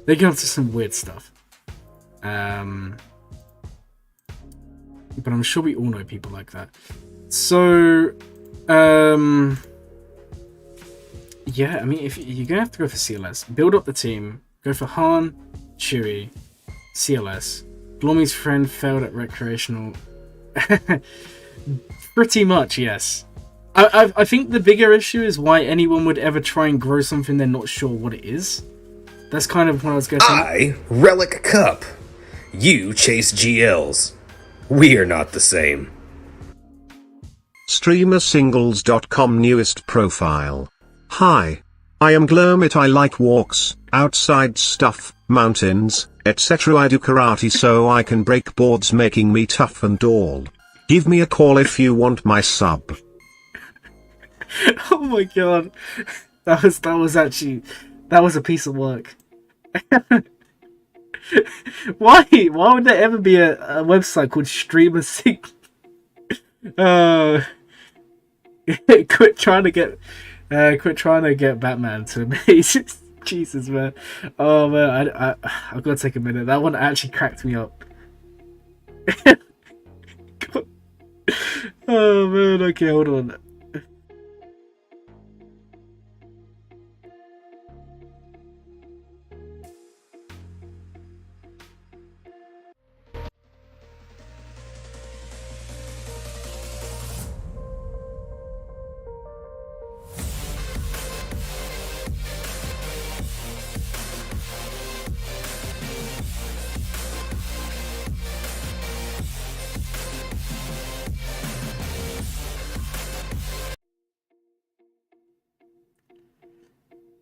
they get up to some weird stuff. But I'm sure we all know people like that. So, yeah. I mean, if you're gonna have to go for CLS, build up the team. Go for Han, Chewie, CLS. Glormy's friend failed at recreational. Pretty much, yes. I think the bigger issue is why anyone would ever try and grow something they're not sure what it is. That's kind of what I was guessing. I relic Cup. You chase GLs. We are not the same. StreamerSingles.com newest profile. Hi. I am Glurmit. I like walks, outside stuff, mountains, etc. I do karate so I can break boards, making me tough and all. Give me a call if you want my sub. Oh my god. That was a piece of work. Why would there ever be a website called Streamer Sing? Quit trying to get Batman to me. Jesus, man. Oh man, I've got to take a minute. That one actually cracked me up. Oh man, okay, hold on.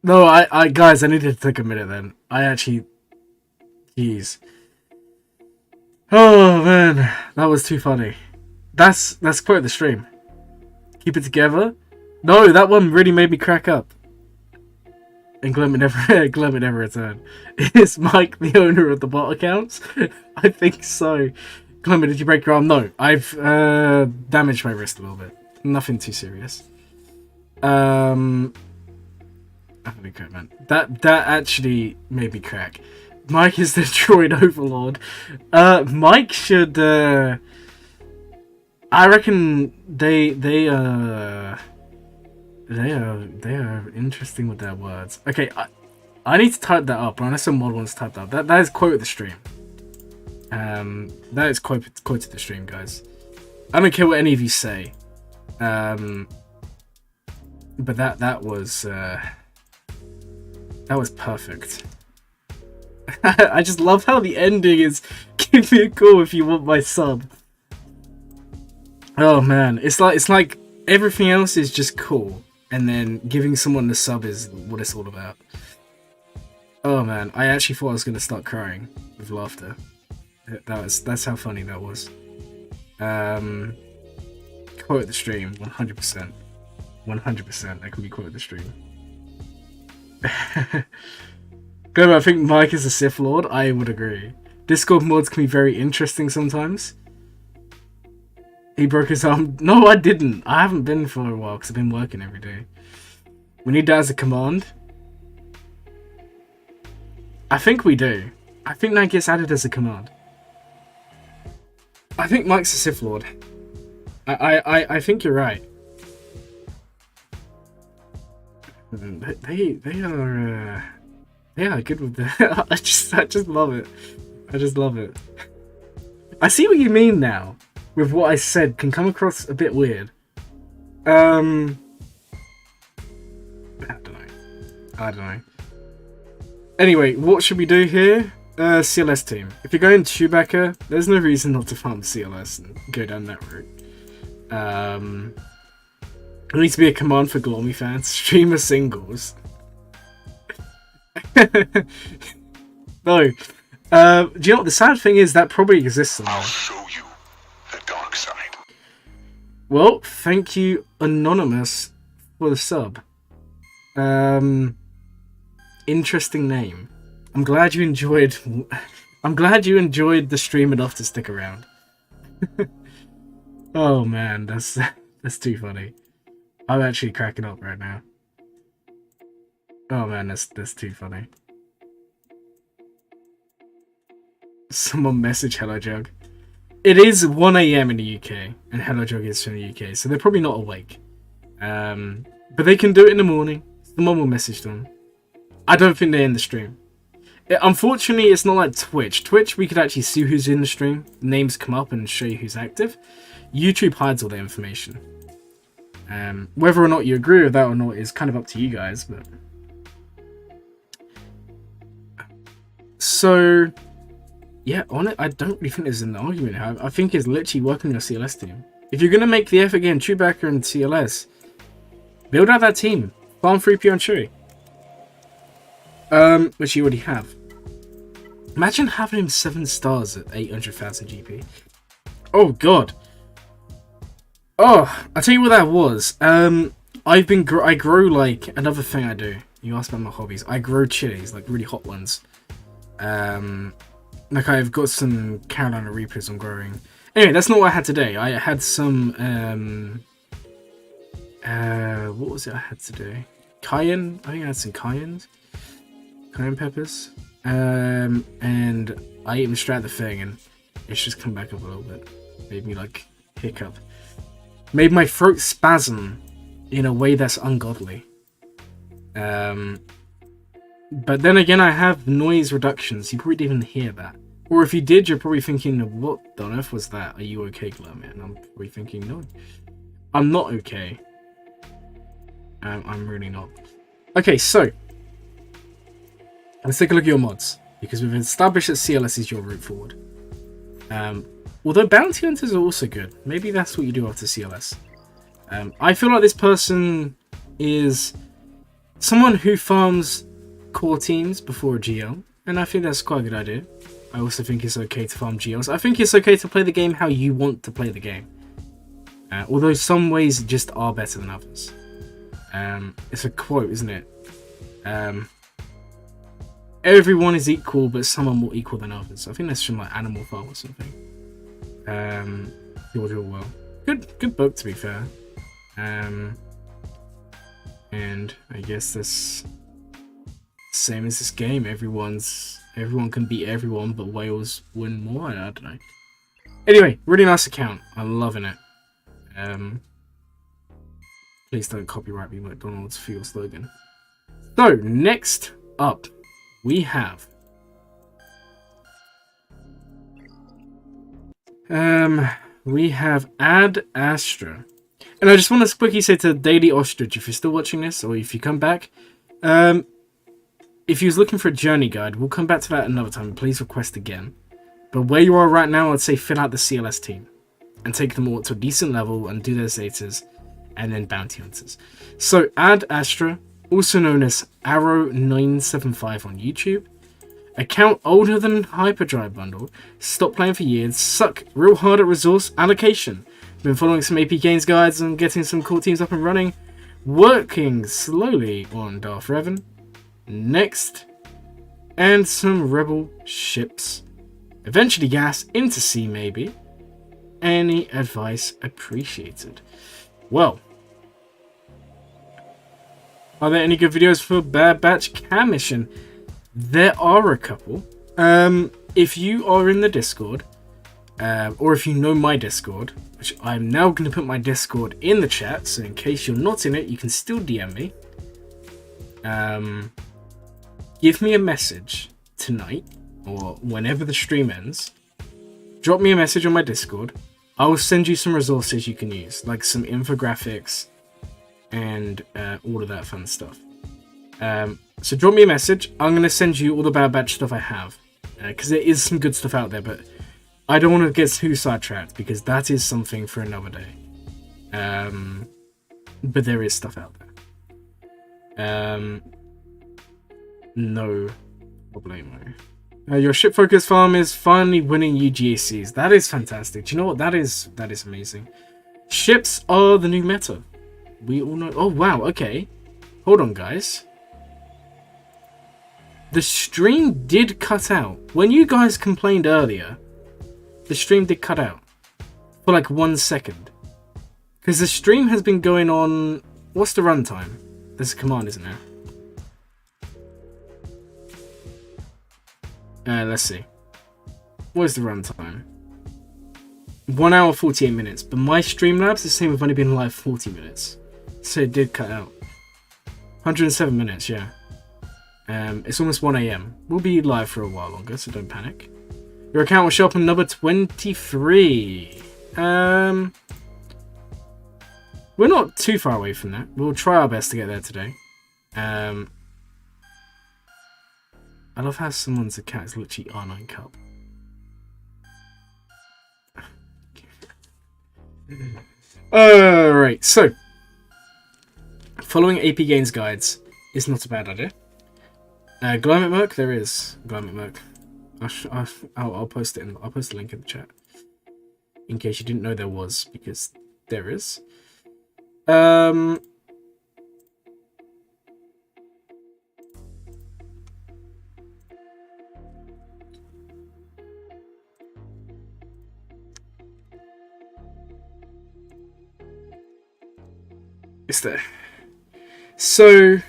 No, I guys, I needed to take a minute then. I actually, jeez. Oh man, that was too funny. That's quite the stream. Keep it together. No, that one really made me crack up. And Glurmit never returned. Is Mike the owner of the bot accounts? I think so. Glurmit, did you break your arm? No, I've damaged my wrist a little bit. Nothing too serious. Holy crap, man. That actually made me crack. Mike is the droid overlord. Mike should. I reckon they are interesting with their words. Okay, I need to type that up. Unless some mod wants to type that up. That is quote the stream. That is quoted the stream, guys. I don't care what any of you say. But that was perfect. I just love how the ending is give me a call if you want my sub. Oh man, it's like everything else is just cool, and then giving someone the sub is what it's all about. Oh man, I actually thought I was gonna start crying with laughter. That's how funny that was. Quote the stream, 100%. 100%. That can be quote the stream. Glurmit, I think Mike is a Sith Lord. I would agree. Discord mods can be very interesting sometimes. He broke his arm. No, I didn't. I haven't been for a while because I've been working every day. We need that as a command. I think we do. I think that gets added as a command. I think Mike's a Sith Lord. I think you're right. They are good with that. I just love it. I just love it. I see what you mean now. With what I said, can come across a bit weird. I don't know. Anyway, what should we do here? CLS team. If you're going Chewbacca, there's no reason not to farm CLS and go down that route. It needs to be a command for Glurmit fans. Streamer singles. No. Do you know what the sad thing is? That probably exists somewhere. I'll show you the dark side. Well, thank you, Anonymous, for the sub. Interesting name. I'm glad you enjoyed the stream enough to stick around. Oh man, that's too funny. I'm actually cracking up right now. Oh man, that's too funny. Someone message Hello Jug. It is 1 AM in the UK, and Hello Jug is from the UK, so they're probably not awake. But they can do it in the morning. Someone will message them. I don't think they're in the stream. Unfortunately, it's not like Twitch. Twitch, we could actually see who's in the stream. Names come up and show you who's active. YouTube hides all the information. Whether or not you agree with that or not is kind of up to you guys. But so, yeah, on it, I don't really think there's an argument here. I think it's literally working your CLS team. If you're going to make the effort again, Chewbacca and CLS, build out that team. Farm 3PO and Chewie. Which you already have. Imagine having him 7 stars at 800,000 GP. Oh god. Oh, I'll tell you what that was. I grow, like, another thing I do. You asked about my hobbies. I grow chilies, like really hot ones. Like I've got some Carolina Reapers I'm growing. Anyway, that's not what I had today. I had some, what was it I had today? Cayenne? I think I had some cayenne peppers. And I ate them straight out the thing and it's just come back up a little bit. Made me like hiccup. Made my throat spasm in a way that's ungodly. But then again, I have noise reductions. You probably didn't even hear that. Or if you did, you're probably thinking, what on earth was that? Are you okay, Glurmit? And I'm probably thinking, no. I'm not okay. I'm really not. Okay, so let's take a look at your mods, because we've established that CLS is your route forward. Although bounty hunters are also good. Maybe that's what you do after CLS. I feel like this person is someone who farms core teams before a GL, and I think that's quite a good idea. I also think it's okay to farm GLs. I think it's okay to play the game how you want to play the game. Although some ways just are better than others. It's a quote, isn't it? Everyone is equal, but some are more equal than others. I think that's from like Animal Farm or something. George Orwell. Good book, to be fair. And I guess that's same as this game. Everyone can beat everyone, but Wales win more. I don't know. Anyway, really nice account. I'm loving it. Please don't copyright me McDonald's for your slogan. So next up, we have Ad Astra. And I just want to quickly say to Daily Ostrich, if you're still watching this, or if you come back, if you was looking for a journey guide, we'll come back to that another time. Please request again. But where you are right now, I'd say fill out the CLS team and take them all to a decent level and do their status, and then bounty hunters. So Ad Astra, also known as Arrow975 on YouTube. Account older than Hyperdrive Bundle. Stopped playing for years. Suck real hard at resource allocation. Been following some AP Games guides and getting some cool teams up and running. Working slowly on Darth Revan. next, and some rebel ships. Eventually gas into sea, maybe. Any advice appreciated. Well, are there any good videos for Bad Batch Cam Mission? There are a couple. If you are in the Discord, or if you know my Discord, which I'm now going to put my Discord in the chat, so in case you're not in it, you can still DM me. Give me a message tonight, or whenever the stream ends. Drop me a message on my Discord. I will send you some resources you can use, like some infographics and all of that fun stuff. So drop me a message. I'm going to send you all the Bad Batch stuff I have, because there is some good stuff out there, but I don't want to get too sidetracked because that is something for another day. But there is stuff out there. No problemo. Your ship focus farm is finally winning UGACs. That is fantastic. Do you know what? That is amazing. Ships are the new meta. We all know. Oh wow. Okay. Hold on, guys. The stream did cut out. When you guys complained earlier, the stream did cut out for like 1 second. Because the stream has been going on... What's the runtime? There's a command, isn't there? Let's see. What is the runtime? 1 hour 48 minutes. But my Streamlabs is saying we've only been live 40 minutes. So it did cut out. 107 minutes, yeah. It's almost 1 AM. We'll be live for a while longer, so don't panic. Your account will show up on number 23. We're not too far away from that. We'll try our best to get there today. I love how someone's account is literally R9 Cup. Alright, so following AP Gains guides is not a bad idea. Glurmit Merc, there is Glurmit Merc. I'll post it. I'll post the link in the chat in case you didn't know there was, because there is. It's there. So, you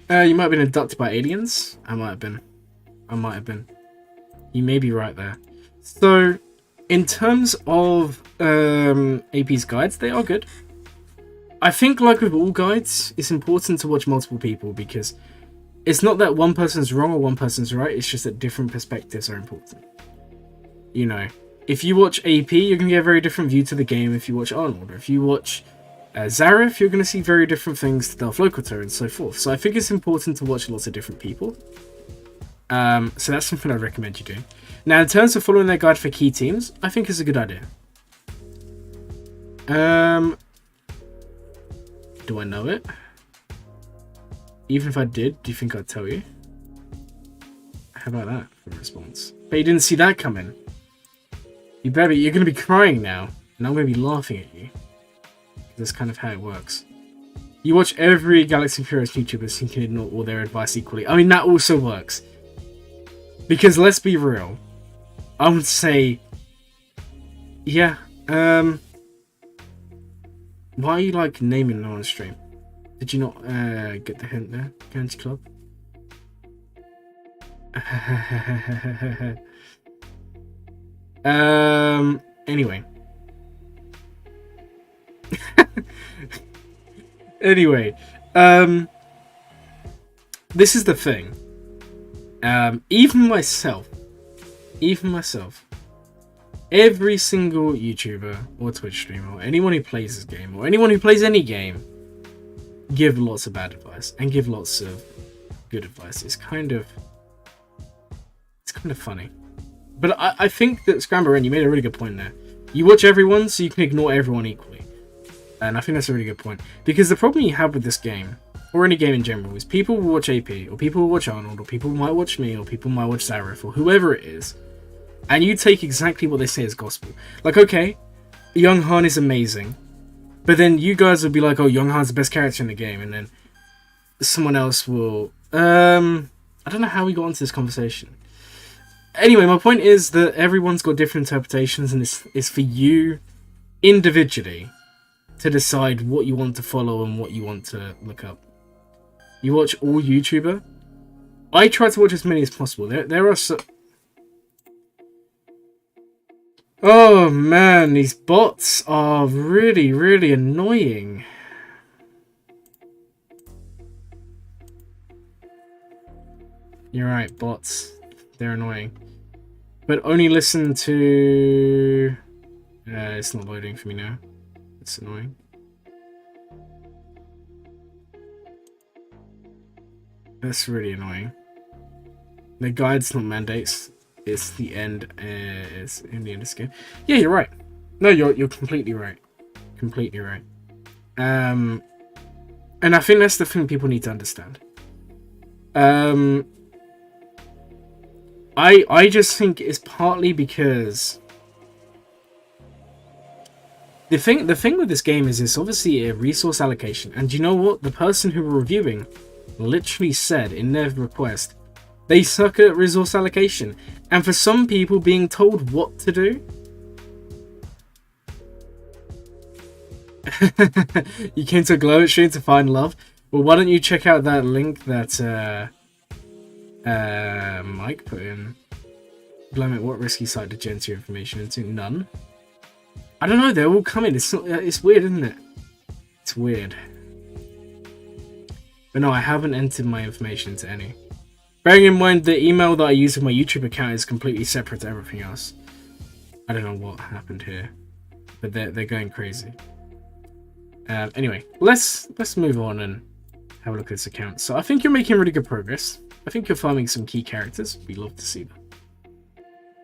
might have been abducted by aliens. I might have been. You may be right there. So, in terms of AP's guides, they are good. I think, like with all guides, it's important to watch multiple people, because it's not that one person's wrong or one person's right, it's just that different perspectives are important. You know, if you watch AP, you're going to get a very different view to the game if you watch Arnold. Or if you watch Zareth, you're going to see very different things to Darth Locator and so forth. So I think it's important to watch lots of different people. So that's something I'd recommend you do. Now, in terms of following their guide for key teams, I think it's a good idea. Do I know it? Even if I did, do you think I'd tell you? How about that for a response? But you didn't see that coming. You're going to be crying now, and I'm going to be laughing at you. That's kind of how it works. You watch every Galaxy of Heroes YouTuber so you can ignore all their advice equally. I mean, that also works. Because let's be real. I would say... Yeah, why are you, like, naming them on stream? Did you not get the hint there, Ganji Club? Anyway. Anyway, this is the thing. Even myself, every single YouTuber or Twitch streamer, or anyone who plays this game, or anyone who plays any game, give lots of bad advice and give lots of good advice. It's kind of funny. But I think that Scrambler, you made a really good point there. You watch everyone, so you can ignore everyone equally. And I think that's a really good point. Because the problem you have with this game, or any game in general, is people will watch AP, or people will watch Arnold, or people might watch me, or people might watch Zareth, or whoever it is, and you take exactly what they say as gospel. Like, okay, Young Han is amazing, but then you guys will be like, oh, Young Han's the best character in the game, and then someone else will I don't know how we got into this conversation. Anyway, my point is that everyone's got different interpretations, and it's for you individually to decide what you want to follow and what you want to look up. You watch all YouTuber. I try to watch as many as possible. There are so... Oh man, these bots are really, really annoying. You're right, bots. They're annoying. But only listen to... it's not loading for me now. It's annoying. That's really annoying. The guide's not mandates. It's the end. It's in the end of this game. Yeah, you're right. No, you're completely right. Completely right. And I think that's the thing people need to understand. I just think it's partly because the thing with this game is it's obviously a resource allocation, and you know what? The person who we're reviewing literally said in their request they suck at resource allocation, and for some people being told what to do. You came to a Glurmit stream to find love. Well, why don't you check out that link that Mike put in? Glurmit, what risky site did you enter your information into? None. I don't know. They're all coming. It's weird, isn't it? It's weird. But no, I haven't entered my information into any. Bearing in mind the email that I use with my YouTube account is completely separate to everything else. I don't know what happened here, but they're going crazy. Anyway, let's move on and have a look at this account. So I think you're making really good progress. I think you're farming some key characters. We love to see them.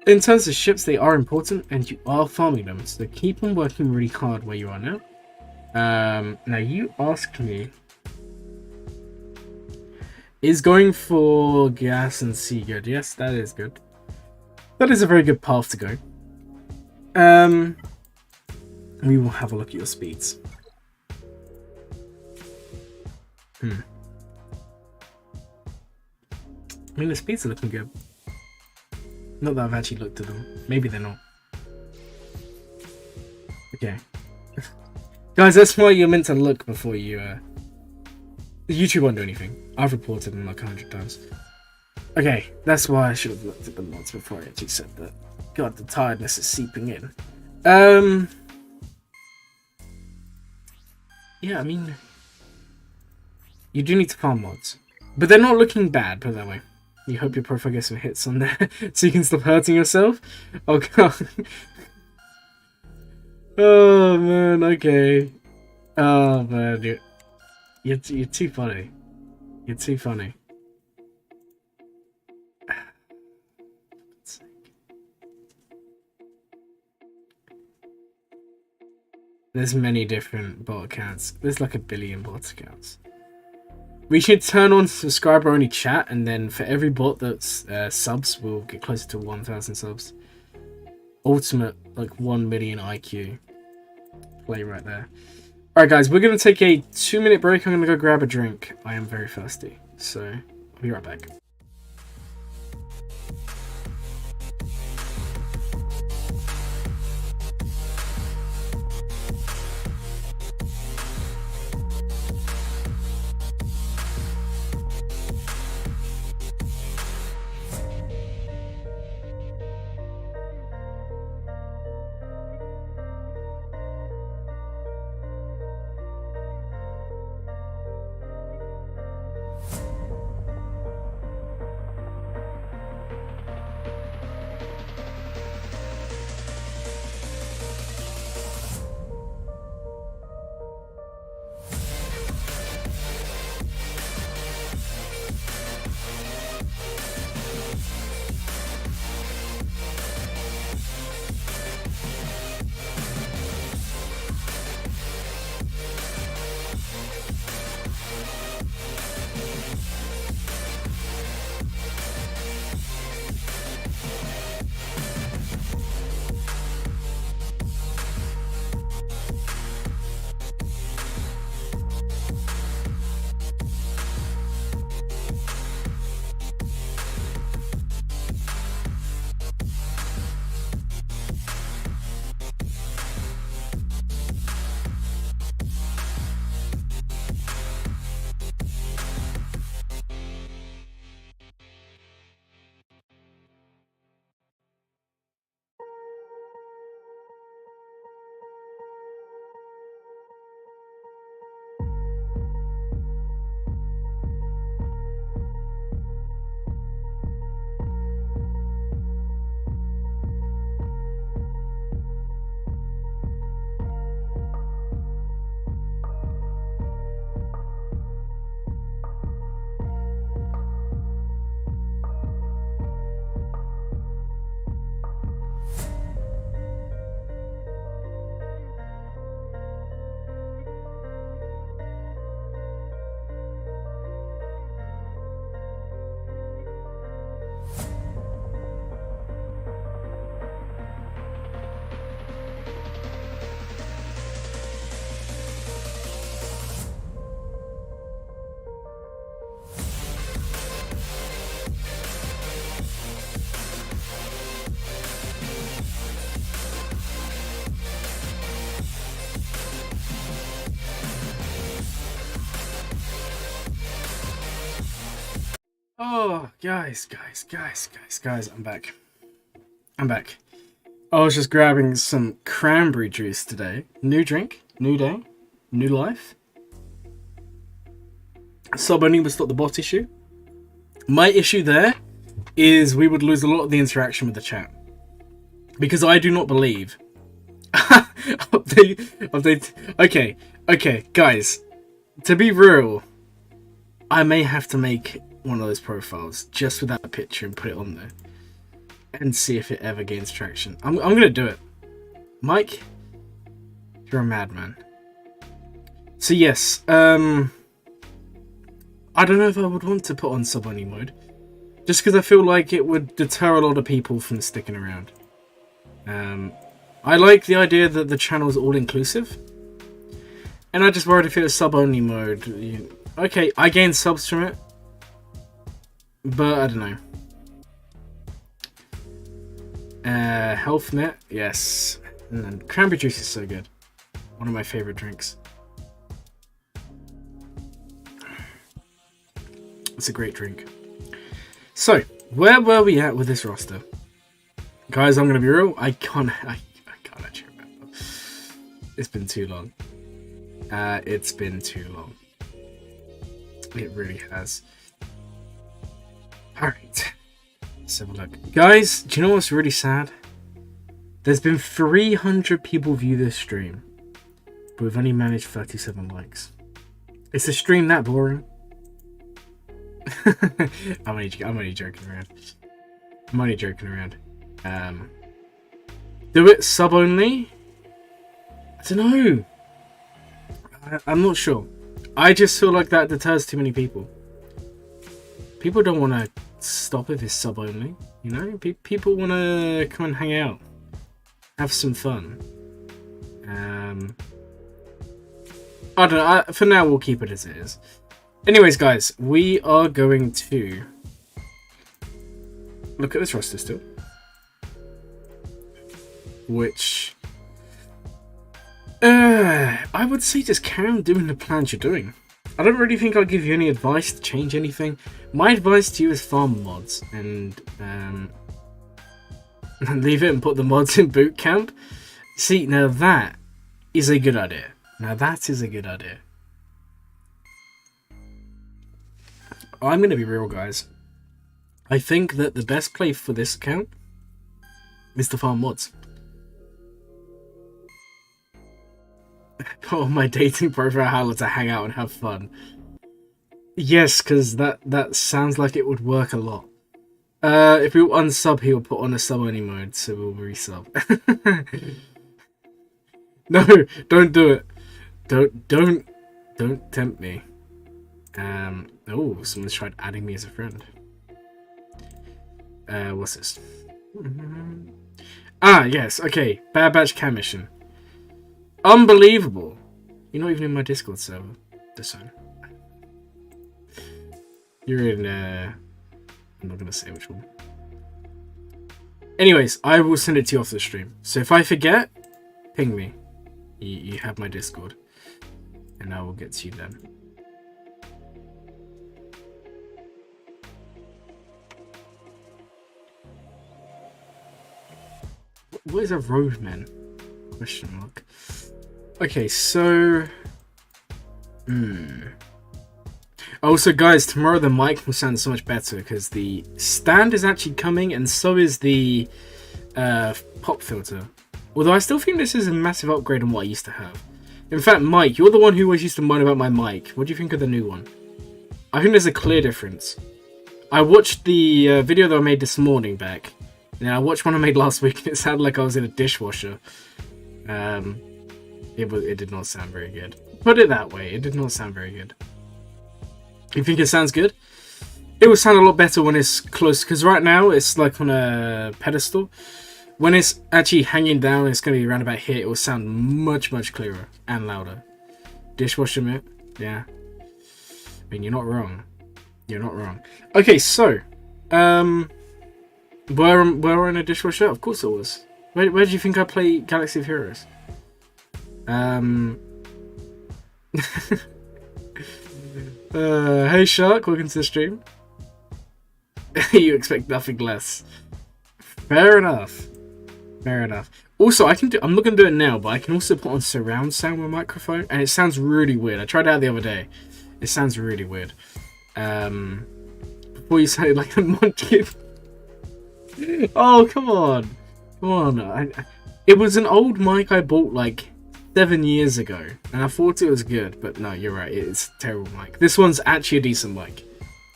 In terms of ships, they are important, and you are farming them. So keep on working really hard where you are now. Now you asked me, is going for gas and sea good? Yes, that is good. That is a very good path to go. We will have a look at your speeds. I mean, the speeds are looking good. Not that I've actually looked at them. Maybe they're not. Okay. Guys, that's why you're meant to look before you... YouTube won't do anything. I've reported them like 100 times. Okay, that's why I should have looked at the mods before I actually said that. God, the tiredness is seeping in. Yeah, I mean... You do need to farm mods. But they're not looking bad, put it that way. You hope your profile gets some hits on there so you can stop hurting yourself? Oh god. Oh man, okay. Oh man, you're too funny. You're too funny. There's many different bot accounts. There's like 1 billion bot accounts. We should turn on subscriber only chat, and then for every bot that's subs, we'll get closer to 1,000 subs. Ultimate, like 1 million IQ. Play right there. Alright guys, we're going to take a 2-minute break. I'm going to go grab a drink. I am very thirsty. So, I'll be right back. Oh, guys, I'm back. I'm back. I was just grabbing some cranberry juice today. New drink, new day, new life. Sub only was not the bot issue. My issue there is we would lose a lot of the interaction with the chat. Because I do not believe. Update. Okay, guys. To be real, I may have to make one of those profiles just with that picture and put it on there. And see if it ever gains traction. I'm gonna do it. Mike, you're a madman. So yes, I don't know if I would want to put on sub-only mode. Just because I feel like it would deter a lot of people from sticking around. I like the idea that the channel is all-inclusive. And I just worried if it was sub-only mode. Okay, I gain subs from it. But I don't know. Health net, yes. And then cranberry juice is so good. One of my favorite drinks. It's a great drink. So, where were we at with this roster? Guys, I'm gonna be real. I can't actually remember. It's been too long. It's been too long. It really has. Alright. Let's have a look. Guys, do you know what's really sad? There's been 300 people view this stream, but we've only managed 37 likes. Is the stream that boring? I'm only joking around. I'm only joking around. Do it sub only? I don't know. I'm not sure. I just feel like that deters too many people. People don't want to stop if it's sub only. You know, people want to come and hang out, have some fun. I don't know. For now, we'll keep it as it is. Anyways, guys, we are going to look at this roster still, which I would say just carry on doing the plans you're doing. I don't really think I'll give you any advice to change anything. My advice to you is farm mods and leave it and put the mods in boot camp. See, now that is a good idea. Now that is a good idea. I'm going to be real, guys. I think that the best play for this account is to farm mods. Oh, my dating profile, how to hang out and have fun. Yes, because that sounds like it would work a lot. If we unsub, he'll put on a sub-only mode, so we'll resub. No, don't do it. Don't tempt me. Oh, someone's tried adding me as a friend. What's this? Ah, yes, okay. Bad Batch Cam mission. Unbelievable. You're not even in my Discord server. This one. You're in, I'm not gonna say which one. Anyways, I will send it to you off the stream. So if I forget, ping me. You have my Discord. And I will get to you then. What is a roadman? Question mark. Okay, so... Also, guys, tomorrow the mic will sound so much better because the stand is actually coming and so is the pop filter. Although I still think this is a massive upgrade on what I used to have. In fact, Mike, you're the one who always used to moan about my mic. What do you think of the new one? I think there's a clear difference. I watched the video that I made this morning back. And I watched one I made last week and it sounded like I was in a dishwasher. It did not sound very good. Put it that way, it did not sound very good. You think it sounds good? It will sound a lot better when it's close, because right now it's like on a pedestal. When it's actually hanging down, it's going to be around about here, it will sound much, much clearer and louder. Dishwasher mitt? Yeah. I mean, you're not wrong. You're not wrong. Okay, so, were I in a dishwasher? Of course it was. Where did you think I play Galaxy of Heroes? Hey Shark, welcome to the stream. You expect nothing less. Fair enough. Fair enough. Also, I'm not gonna do it now, but I can also put on surround sound with microphone, and it sounds really weird. I tried it out the other day. It sounds really weird. Before you say like a monkey. Oh, come on. Come on. It was an old mic I bought like 7 years ago, and I thought it was good, but no, you're right. It's a terrible mic. This one's actually a decent mic,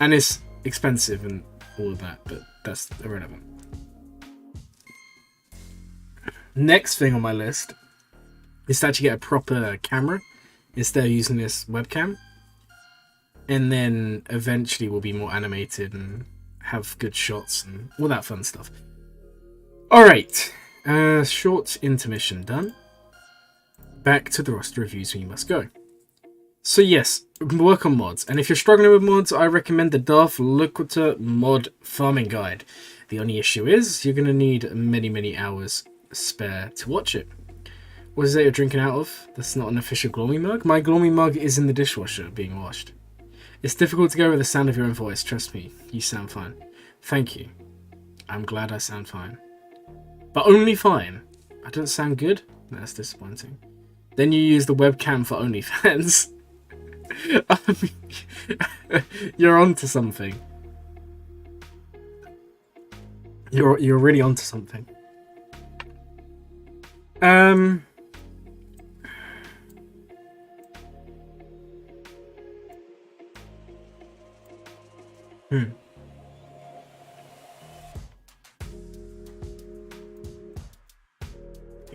and it's expensive and all of that, but that's irrelevant. Next thing on my list is to actually get a proper camera instead of using this webcam, and then eventually we'll be more animated and have good shots and all that fun stuff. Alright, short intermission done. Back to the roster reviews we must go. So yes, work on mods, and if you're struggling with mods, I recommend the Darth Loquitur mod farming guide. The only issue is you're going to need many hours spare to watch it. What is that you're drinking out of? That's not an official Glurmit mug. My Glurmit mug is in the dishwasher being washed. It's difficult to go with the sound of your own voice, trust me. You sound fine. Thank you. I'm glad I sound fine. But only fine. I don't sound good? That's disappointing. Then you use the webcam for OnlyFans. You're onto something. You're really onto something.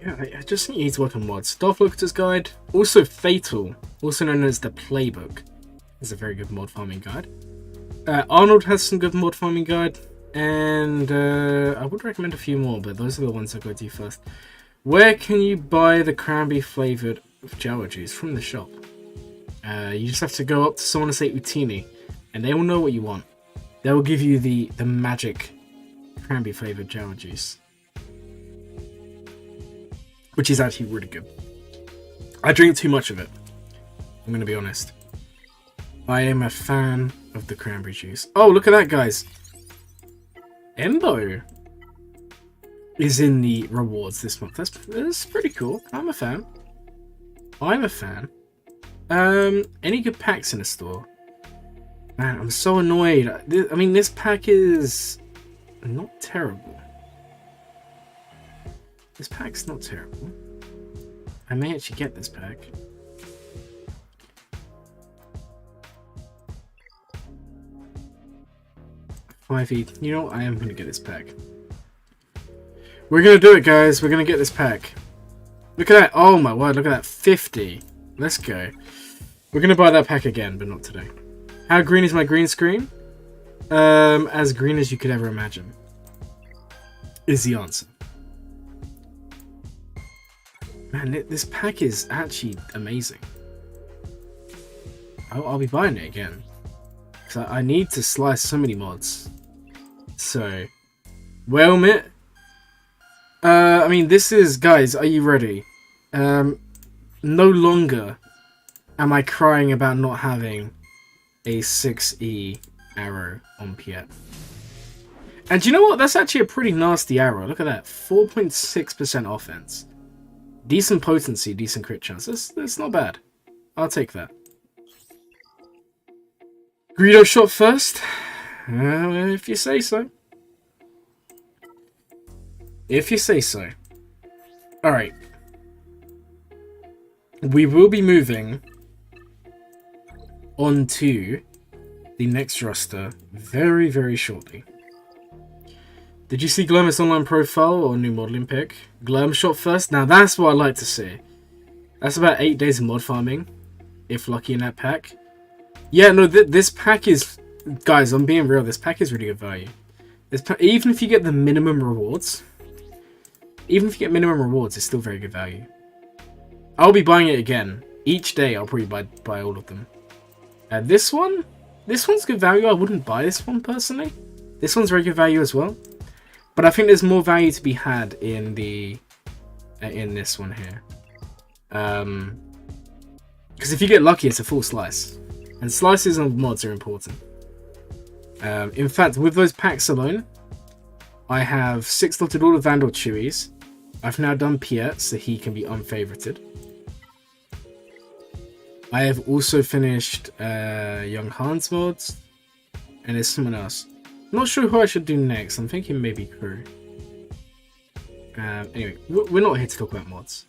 Yeah, I just think you need to work on mods. Darth Loquitur's guide, also Fatal, also known as the Playbook, is a very good mod farming guide. Arnold has some good mod farming guide, and I would recommend a few more, but those are the ones I'll go to first. Where can you buy the cranberry flavoured Jawa juice? From the shop. You just have to go up to someone and say Utini, and they will know what you want. They will give you the magic cranberry flavoured Jawa juice, which is actually really good. I drink too much of it, I'm going to be honest. I am a fan of the cranberry juice. Oh, look at that, guys. Embo is in the rewards this month. That's pretty cool. I'm a fan. Any good packs in the store? Man, I'm so annoyed. I mean, this pack is not terrible. This pack's not terrible. I may actually get this pack. $5. You know what? I am going to get this pack. We're going to do it, guys. We're going to get this pack. Look at that. Oh my word. Look at that. 50. Let's go. We're going to buy that pack again, but not today. How green is my green screen? As green as you could ever imagine is the answer. Man, this pack is actually amazing. I'll be buying it again. Because I need to slice so many mods. So, Glurmit. I mean, this is... Guys, are you ready? No longer am I crying about not having a 6E arrow on Piet. And do you know what? That's actually a pretty nasty arrow. Look at that. 4.6% offense. Decent potency, decent crit chance. That's not bad. I'll take that. Greedo shot first? If you say so. If you say so. Alright. We will be moving on to the next roster very, very shortly. Did you see Glurmit's online profile or new modeling pick? Glurm shot first? Now that's what I like to see. That's about 8 days of mod farming, if lucky in that pack. Yeah, no, this pack is... Guys, I'm being real, this pack is really good value. Even if you get the minimum rewards, it's still very good value. I'll be buying it again. Each day I'll probably buy all of them. This one's good value. I wouldn't buy this one personally. This one's very good value as well. But I think there's more value to be had in the in this one here. Because if you get lucky, it's a full slice. And slices on mods are important. In fact, with those packs alone, I have 6 slotted all the Vandal Chewies. I've now done Piet, so he can be unfavorited. I have also finished Young Hans mods, and there's someone else. I'm not sure who I should do next. I'm thinking maybe Crew. Anyway, we're not here to talk about mods.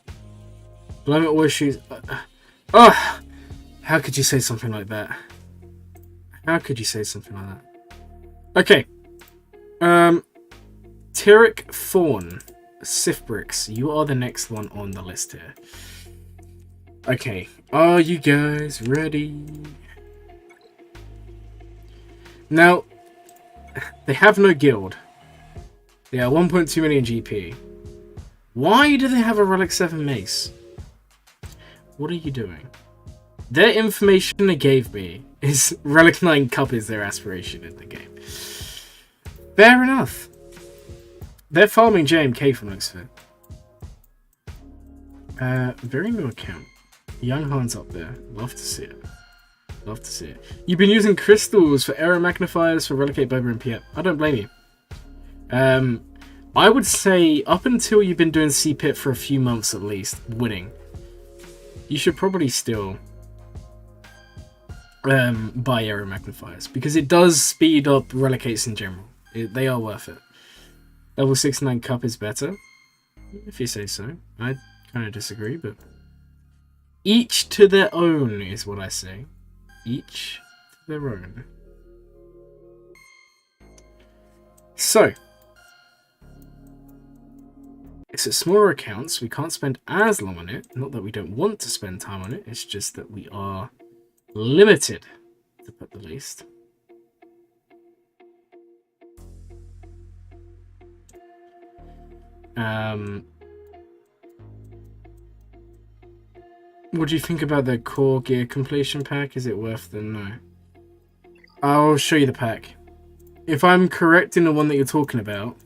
Glurmit always shoots. Oh, how could you say something like that? How could you say something like that? Okay. Tyrric Fawn, Sifbricks, you are the next one on the list here. Okay, are you guys ready? Now, they have no guild. They are 1.2 million GP. Why do they have a Relic 7 mace? What are you doing? Their information they gave me is Relic 9 Cup is their aspiration in the game. Fair enough. They're farming JMK from looks of it. Very new account. Young Hans up there. Love to see it. Love to see it. You've been using crystals for error magnifiers for Relicate Boba and Piet. I don't blame you. I would say up until you've been doing C-Pit for a few months at least, winning, you should probably still buy error magnifiers, because it does speed up Relicates in general. They are worth it. Level 69 Cup is better, if you say so. I kind of disagree, but each to their own is what I say. Each to their own. So, it's a smaller account, so we can't spend as long on it. Not that we don't want to spend time on it, it's just that we are limited, to put the least. What do you think about the core gear completion pack? Is it worth the no? I'll show you the pack. If I'm correct in the one that you're talking about,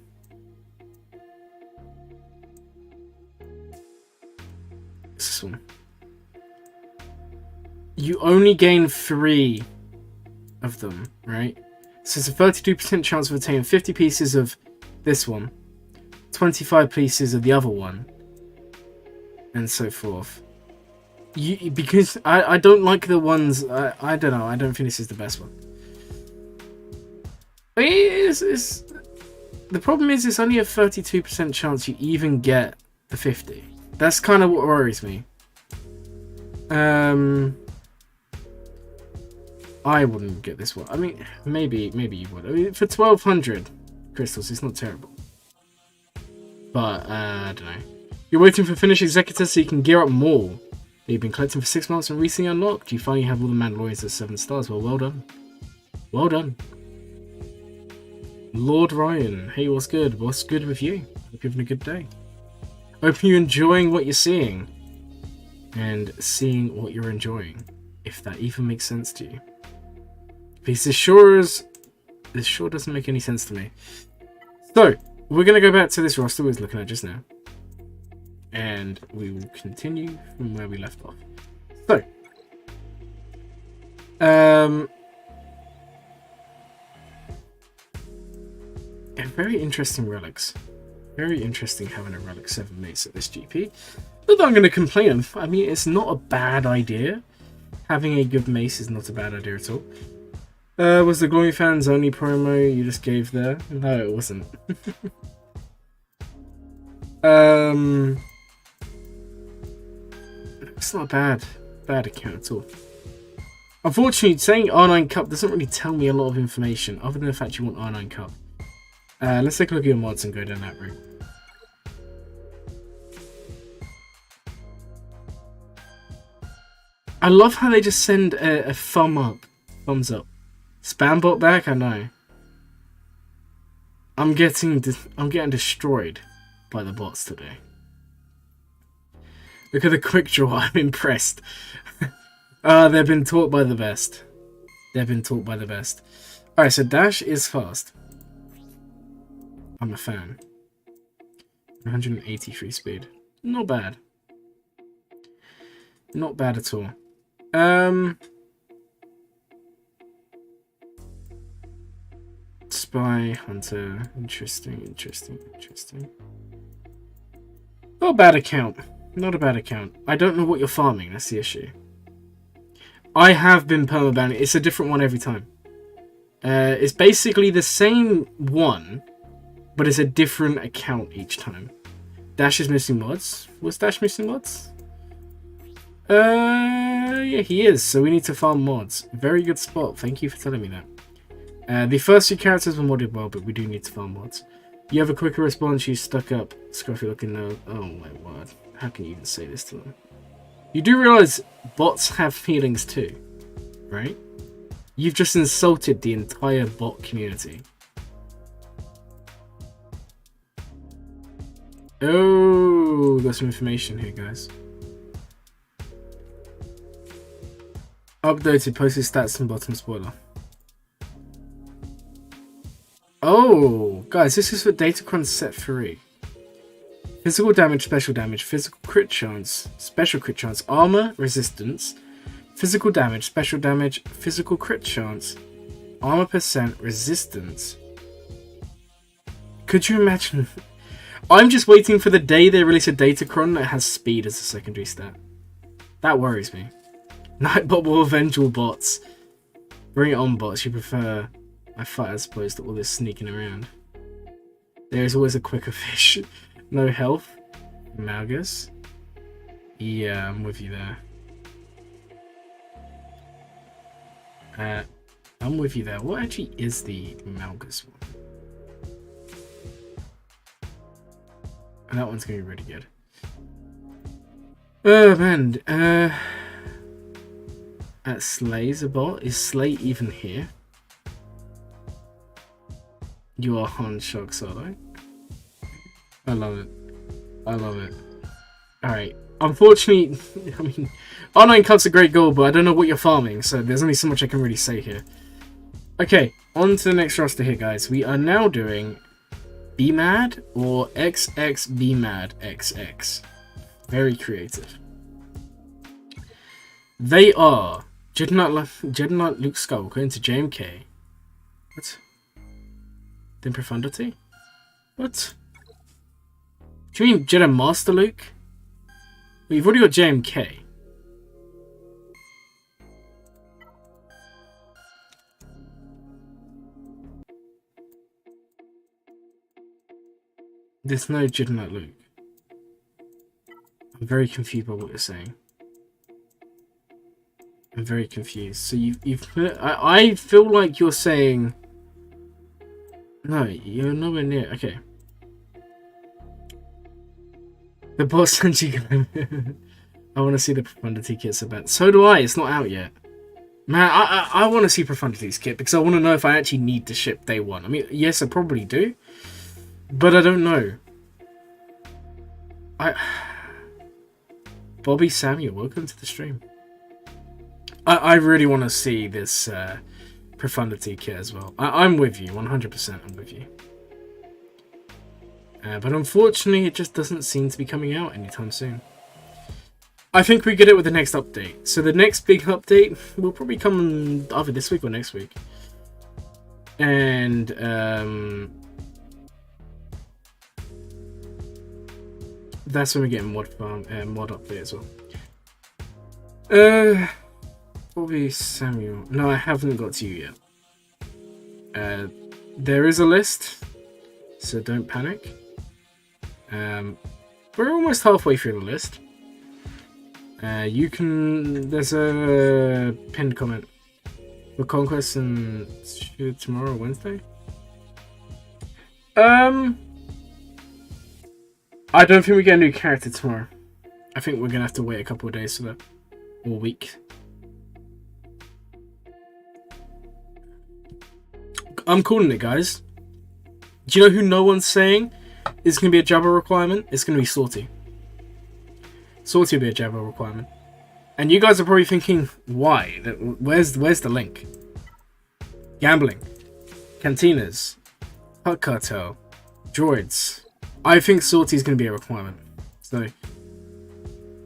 it's this one. You only gain 3 of them, right? So it's a 32% chance of attaining 50 pieces of this one, 25 pieces of the other one, and so forth. Because I don't like the ones, I don't know, I don't think this is the best one. The problem is it's only a 32% chance you even get the 50. That's kind of what worries me. I wouldn't get this one. I mean, maybe you would. I mean, for 1,200 crystals, it's not terrible. But, I don't know. You're waiting for Finish Executor so you can gear up more. You've been collecting for 6 months and recently unlocked. You finally have all the Mandalorians at 7 stars. Well done. Well done. Lord Ryan. Hey, what's good? What's good with you? Hope you're having a good day. Hope you're enjoying what you're seeing. And seeing what you're enjoying. If that even makes sense to you. Because this sure doesn't make any sense to me. So, we're going to go back to this roster we was looking at just now. And we will continue from where we left off. So, very interesting relics. Very interesting having a Relic 7 mace at this GP. Not that I'm going to complain. I mean, it's not a bad idea. Having a good mace is not a bad idea at all. Was the Glory Fans only promo you just gave there? No, it wasn't. It's not a bad account at all. Unfortunately, saying R9 Cup doesn't really tell me a lot of information, other than the fact you want R9 Cup. Let's take a look at your mods and go down that route. I love how they just send a thumbs up. Spam bot back? I know. I'm getting destroyed by the bots today. Look at the quick draw. I'm impressed. They've been taught by the best. They've been taught by the best. Alright, so dash is fast. I'm a fan. 183 speed. Not bad. Not bad at all. Spy, Hunter. Interesting, interesting, interesting. Not a bad account. Not a bad account. I don't know what you're farming, that's the issue. I have been permabanning. It's a different one every time. It's basically the same one, but it's a different account each time. Dash is missing mods. Was Dash missing mods? Yeah, he is. So we need to farm mods. Very good spot. Thank you for telling me that. The first 2 characters were modded well, but we do need to farm mods. You have a quicker response. You stuck up. Scruffy looking nose. Oh my word. How can you even say this to them? You do realize bots have feelings too, right? You've just insulted the entire bot community. Oh, got some information here, guys. Updated posted stats and bottom spoiler. Oh, guys, this is for Datacron set 3. Physical damage, special damage, physical crit chance, special crit chance, armor, resistance, physical damage, special damage, physical crit chance, armor percent, resistance. Could you imagine? I'm just waiting for the day they release a Datacron that has speed as a secondary stat. That worries me. Nightbot will avenge all bots. Bring it on, bots. You prefer I fight as opposed to all this sneaking around. There is always a quicker fish. No health. Malgus. Yeah, I'm with you there. I'm with you there. What actually is the Malgus one? That one's gonna be really good. Oh man. At Slay's a bot. Is Slay even here? You are Han Shock Solo. I love it. I love it. Alright. Unfortunately, I mean, R9 Cut's a great goal, but I don't know what you're farming, so there's only so much I can really say here. Okay, on to the next roster here, guys. We are now doing Be Mad or XX Be Mad XX. Very creative. They are Jednut Luke Skywalker into JMK. What? Then Profundity? What? Do you mean Jedi Master Luke? Well, you've already got JMK. There's no Jednut Luke. I'm very confused by what you're saying. I'm very confused. So I feel like you're saying... No, you're nowhere near. Okay. The boss sent you. I want to see the Profundity kit so bad. So do I. It's not out yet. Man, I want to see Profundity's kit because I want to know if I actually need to ship day one. I mean, yes, I probably do. But I don't know. Bobby Samuel, welcome to the stream. I really want to see this Profundity kit as well. I'm with you, 100% I'm with you. But unfortunately, it just doesn't seem to be coming out anytime soon. I think we get it with the next update. So the next big update will probably come either this week or next week. And that's when we get mod update as well. Bobby Samuel. No, I haven't got to you yet. There is a list, so don't panic. We're almost halfway through the list. There's a pinned comment for Conquest and tomorrow, Wednesday. I don't think we get a new character tomorrow. I think we're gonna have to wait a couple of days for that, or a week. I'm calling it, guys. Do you know who no one's saying is going to be a Jabba requirement? It's going to be Sorty. Sorty will be a Jabba requirement. And you guys are probably thinking, why? Where's the link? Gambling. Cantinas. Hut Cartel. Droids. I think Sorty is going to be a requirement. So,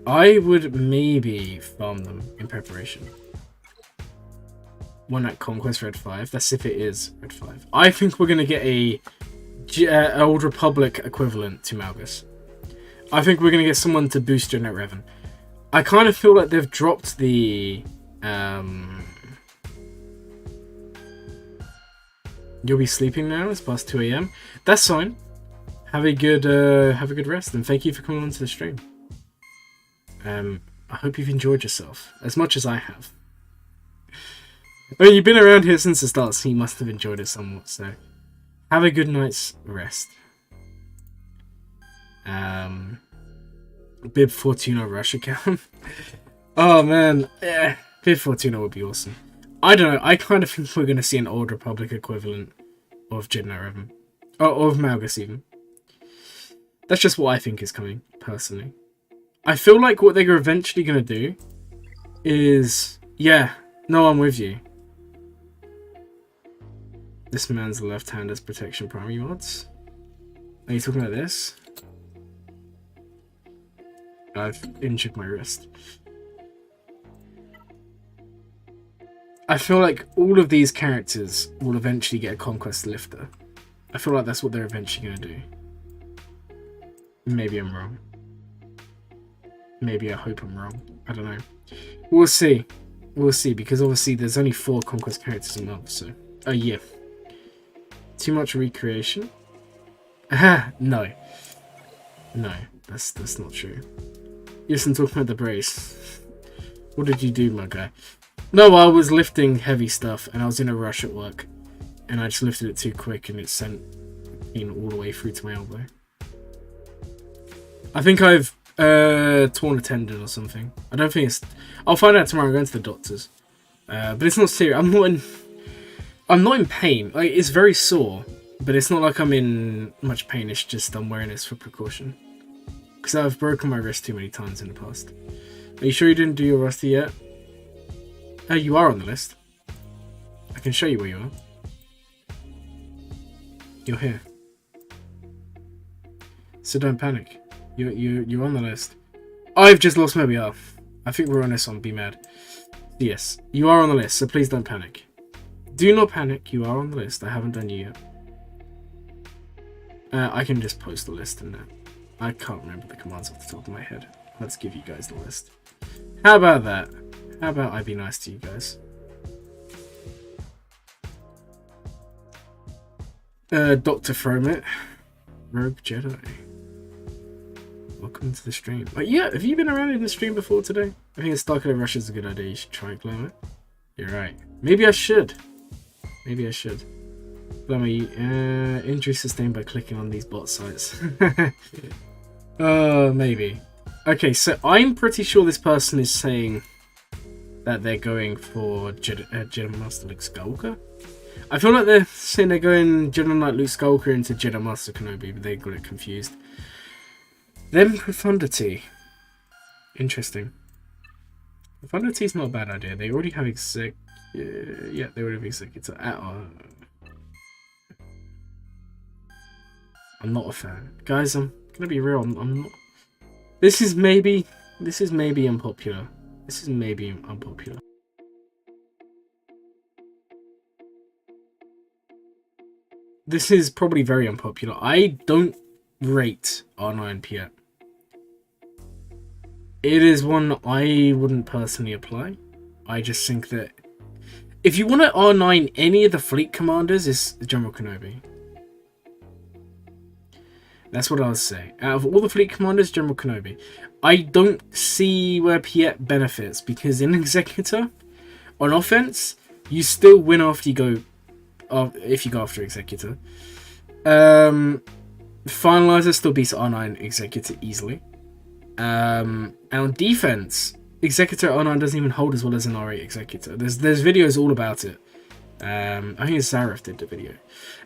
I would maybe farm them in preparation. one at Conquest Red 5. That's if it is Red 5. I think we're going to get a Old Republic equivalent to Malgus. I think we're going to get someone to boost Generate Revan. I kind of feel like they've dropped the... You'll be sleeping now. It's past 2 AM. That's fine. Have a good rest, and thank you for coming onto the stream. I hope you've enjoyed yourself as much as I have. I mean, you've been around here since the start, so you must have enjoyed it somewhat. So, have a good night's rest. Bib Fortuna rush account. Oh man, yeah, Bib Fortuna would be awesome. I don't know. I kind of think we're going to see an Old Republic equivalent of Jedi Revan, or of Malgus even. That's just what I think is coming, personally. I feel like what they're eventually going to do is... Yeah, no, I'm with you. This man's left hand has protection primary mods. Are you talking about this? I've injured my wrist. I feel like all of these characters will eventually get a Conquest Lifter. I feel like that's what they're eventually going to do. Maybe I'm wrong. Maybe I hope I'm wrong. I don't know. We'll see. We'll see, because obviously there's only 4 Conquest characters a month, so... Oh, yeah. Too much recreation? No. No, that's not true. Yes, I'm talking about the brace. What did you do, my guy? No, I was lifting heavy stuff, and I was in a rush at work. And I just lifted it too quick, and it sent all the way through to my elbow. I think I've torn a tendon or something. I don't think it's... I'll find out tomorrow. I'm going to the doctors. But it's not serious. I'm not in pain. Like, it's very sore, but it's not like I'm in much pain. It's just I'm wearing this for precaution. Because I've broken my wrist too many times in the past. Are you sure you didn't do your Rusty yet? Oh, you are on the list. I can show you where you are. You're here. So don't panic. You're on the list. I've just lost my VR. I think we're on this one. Be mad. Yes, you are on the list, so please don't panic. Do not panic. You are on the list. I haven't done you yet. I can just post the list in there. I can't remember the commands off the top of my head. Let's give you guys the list. How about that? How about I be nice to you guys? Dr. Fromit. Rogue Jedi. Welcome to the stream. Yeah, have you been around in the stream before today? I think a starkiller rush is a good idea. You should try Glurmit. You're right. Maybe I should. Maybe I should. Injury sustained by clicking on these bot sites. Maybe. Okay, so I'm pretty sure this person is saying that they're going for Jedi Master Luke Skywalker. I feel like they're saying they're going Jedi Knight Luke Skywalker into Jedi Master Kenobi, but they got it confused. Then Profundity. Interesting. Profundity's not a bad idea. They already have yeah, they already have Executor. I'm not a fan. Guys, I'm gonna be real, I'm not. This is maybe unpopular. This is maybe unpopular. This is probably very unpopular. I don't rate R9 Piet. It is one I wouldn't personally apply. I just think that if you want to R9 any of the fleet commanders, is General Kenobi. That's what I would say. Out of all the fleet commanders, General Kenobi. I don't see where Piet benefits, because in Executor, on offense, you still win after you go, if you go after Executor. Finalizer still beats R9 Executor easily. And on defense, Executor R9 doesn't even hold as well as an R8 Executor. There's videos all about it. I think Zareth did the video.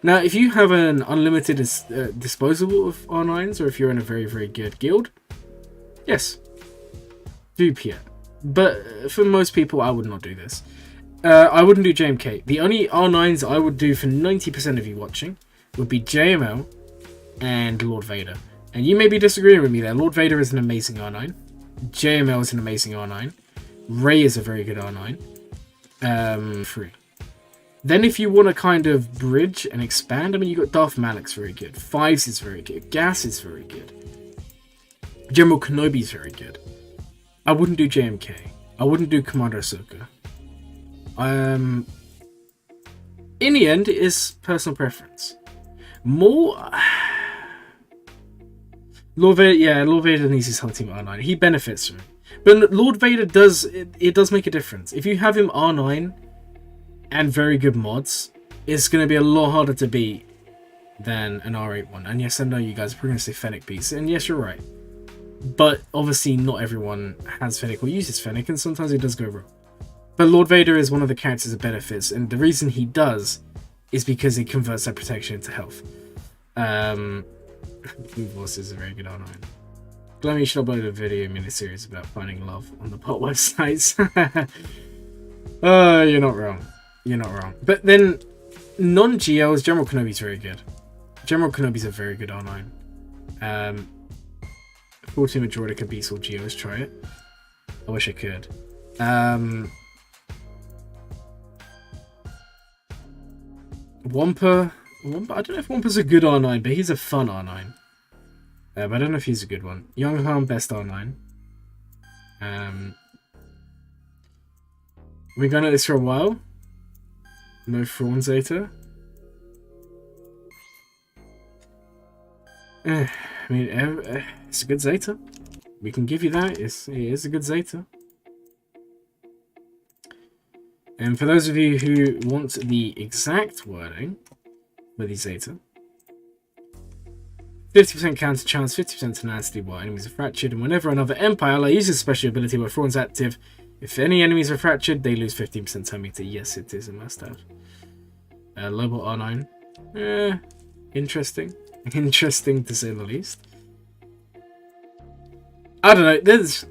Now, if you have an unlimited disposable of R9s, or if you're in a very, very good guild, yes, do Piet. But for most people, I would not do this. I wouldn't do JMK. The only R9s I would do for 90% of you watching would be JML and Lord Vader. And you may be disagreeing with me there. Lord Vader is an amazing R9. JML is an amazing R9. Rey is a very good R9. Free. Then if you want to kind of bridge and expand, I mean, you got Darth Malak's very good. Fives is very good. Gas is very good. General Kenobi's very good. I wouldn't do JMK. I wouldn't do Commander Ahsoka. In the end, it is personal preference. More... Lord Vader, yeah, Lord Vader needs his whole team at R9. He benefits from it. But Lord Vader does, it does make a difference. If you have him R9 and very good mods, it's going to be a lot harder to beat than an R8 one. And yes, I know you guys are probably going to say Fennec Beast. And yes, you're right. But obviously not everyone has Fennec or uses Fennec, and sometimes it does go wrong. But Lord Vader is one of the characters that benefits, and the reason he does is because it converts that protection into health. Blue Force is a very good R9. Glurmit, you should upload a video miniseries about finding love on the pot websites. You're not wrong. You're not wrong. But then, non-GLs, General Kenobi's very good. General Kenobi's a very good R9. 14 Majorca beats all GLs, try it. I wish I could. Wampa, I don't know if Wampa's a good R9, but he's a fun R9. But I don't know if he's a good one. Young Han, best R9. We're going at this for a while. No Thrawn Zeta. I mean, it's a good Zeta. We can give you that. It is a good Zeta. And for those of you who want the exact wording for the Zeta, 50% counter chance, 50% tenacity while enemies are fractured, and whenever another Empire ally uses a special ability where Thrawn's active, if any enemies are fractured, they lose 15% turn meter. Yes, it is a must-have. Lobot R9. Interesting. Interesting to say the least. I don't know, there's...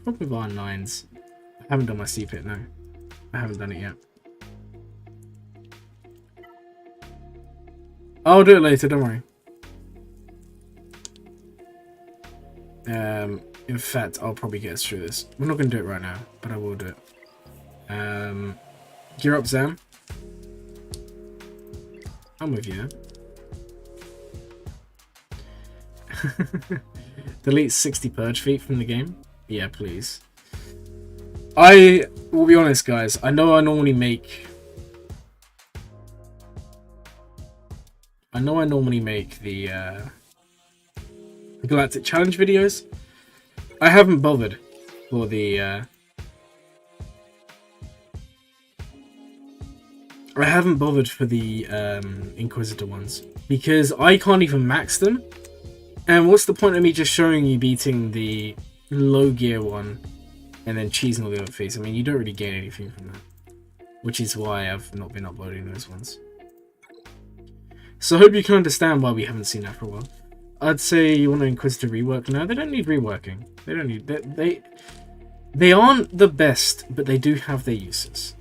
Probably R9s. I haven't done my CPIT, no. I haven't done it yet. I'll do it later, don't worry. In fact, I'll probably get us through this. We're not going to do it right now, but I will do it. Gear up, Zam. I'm with you. Delete 60 purge feet from the game. Yeah, please. I will be honest, guys. I know I normally make the Galactic Challenge videos. I haven't bothered for the Inquisitor ones because I can't even max them. And what's the point of me just showing you beating the low gear one and then cheesing all the other feats? I mean, you don't really gain anything from that, which is why I've not been uploading those ones. So I hope you can understand why we haven't seen that for a while. I'd say you want an Inquisitor rework. No, they don't need reworking. They don't need... They aren't the best, but they do have their uses.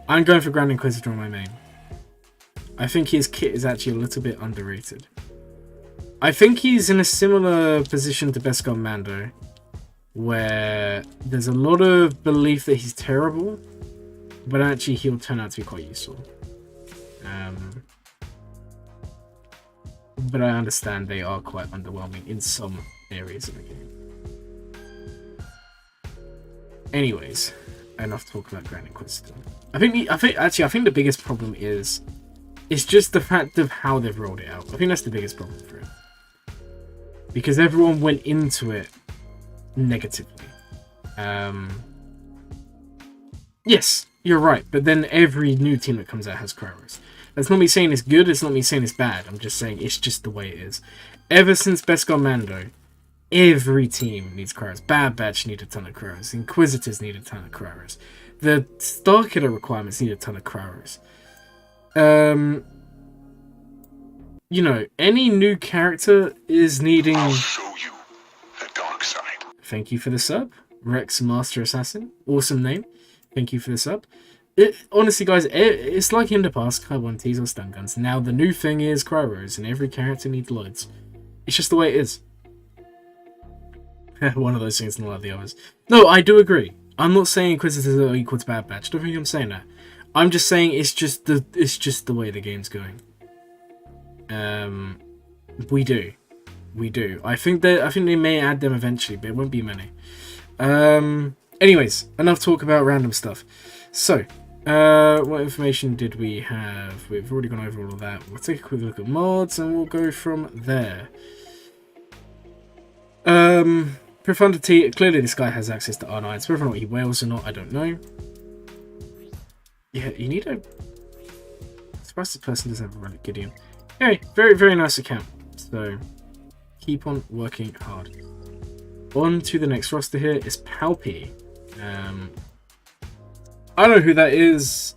I'm going for Grand Inquisitor on my main. I think his kit is actually a little bit underrated. I think he's in a similar position to Beskar Mando, where there's a lot of belief that he's terrible, but actually he'll turn out to be quite useful. But I understand they are quite underwhelming in some areas of the game. Anyways, enough talk about Grand Inquisitor. I think the biggest problem is it's just the fact of how they've rolled it out. I think that's the biggest problem for it. Because everyone went into it negatively. Yes, you're right, but then every new team that comes out has Kryros. That's not me saying it's good, it's not me saying it's bad. I'm just saying it's just the way it is. Ever since Beskar Mando, every team needs Kryros. Bad Batch need a ton of Kryros. Inquisitors need a ton of Kryros. The Starkiller requirements need a ton of Kryros. You know, any new character is needing... I'll show you the dark side. Thank you for the sub. Rex Master Assassin. Awesome name. Thank you for the sub. Honestly, guys, it's like in the past, Carbon Tees or stun guns. Now the new thing is Kryros, and every character needs loads. It's just the way it is. One of those things, not like the others. No, I do agree. I'm not saying Inquisitors are equal to Bad Batch. Don't think I'm saying that. I'm just saying it's just the way the game's going. We do. I think they may add them eventually, but it won't be many. Anyways, enough talk about random stuff. So, what information did we have? We've already gone over all of that. We'll take a quick look at mods and we'll go from there. Profundity. Clearly, this guy has access to R9s. Whether or not he whales or not, I don't know. Yeah, you need a. I'm surprised this person doesn't have a relic Gideon. Anyway, very, very nice account. So, keep on working hard. On to the next roster here is Palpy. I don't know who that is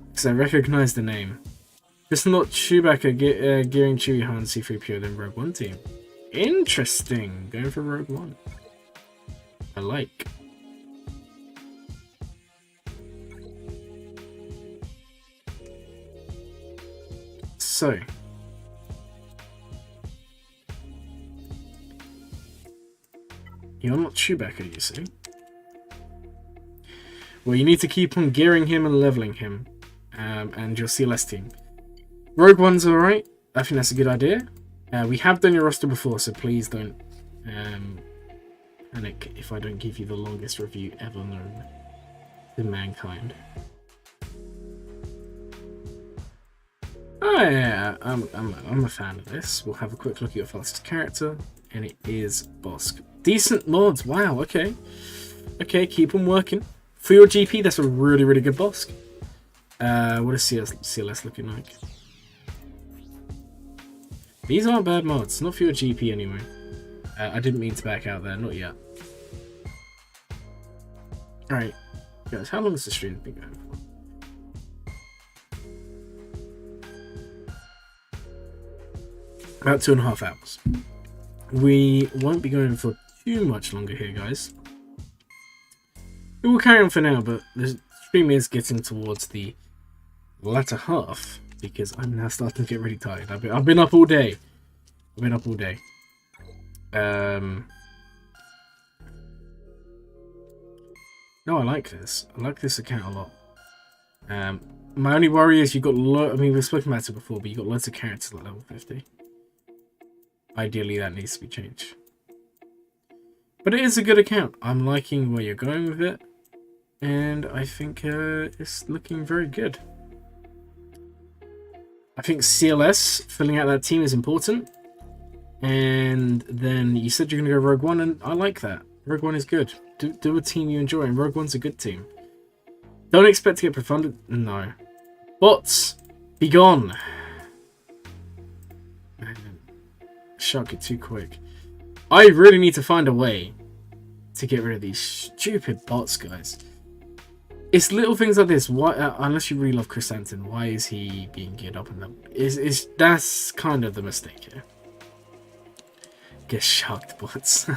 because I recognize the name. It's not Chewbacca gearing Chewie, Han, C-3PO, then Rogue One team. Interesting. Going for Rogue One. I like. So. You're not Chewbacca, you see. Well, you need to keep on gearing him and leveling him. And your CLS team. Rogue One's alright. I think that's a good idea. We have done your roster before, so please don't panic if I don't give you the longest review ever known to mankind. Oh yeah, I'm a fan of this. We'll have a quick look at your fastest character, and it is Bosk. Decent mods, wow, okay. Okay, keep on working. For your GP, that's a really, really good Bosk. What is CLS looking like? These aren't bad mods, not for your GP anyway. I didn't mean to back out there, not yet. Alright, guys, how long has the stream been going for? About 2.5 hours. We won't be going for too much longer here, guys. We will carry on for now, but the stream is getting towards the latter half because I'm now starting to get really tired. I've been up all day. No, I like this. I like this account a lot. My only worry is you've got I mean, we've spoken about it before, but you've got loads of characters at level 50. Ideally, that needs to be changed. But it is a good account. I'm liking where you're going with it. And I think it's looking very good. I think CLS, filling out that team is important. And then you said you're going to go Rogue One, and I like that. Rogue One is good. Do a team you enjoy, and Rogue One's a good team. Don't expect to get profunded. No. Bots, be gone. Shark it too quick. I really need to find a way to get rid of these stupid bots, guys. It's little things like this. Why, unless you really love Chris Anton, why is he being geared up in them? That's kind of the mistake here. Get sharked, bots.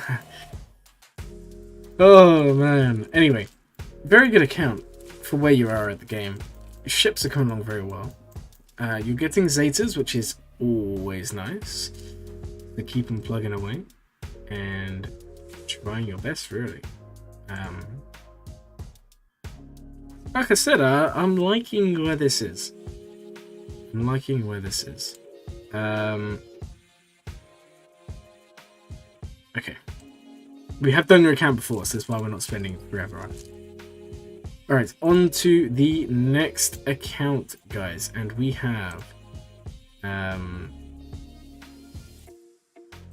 Oh man. Anyway, very good account for where you are at the game. Your ships are coming along very well. You're getting Zetas, which is always nice. To keep them plugging away and trying your best, really. Like I said, I'm liking where this is. Okay. We have done your account before, so that's why we're not spending forever on it. Alright, on to the next account, guys. And we have...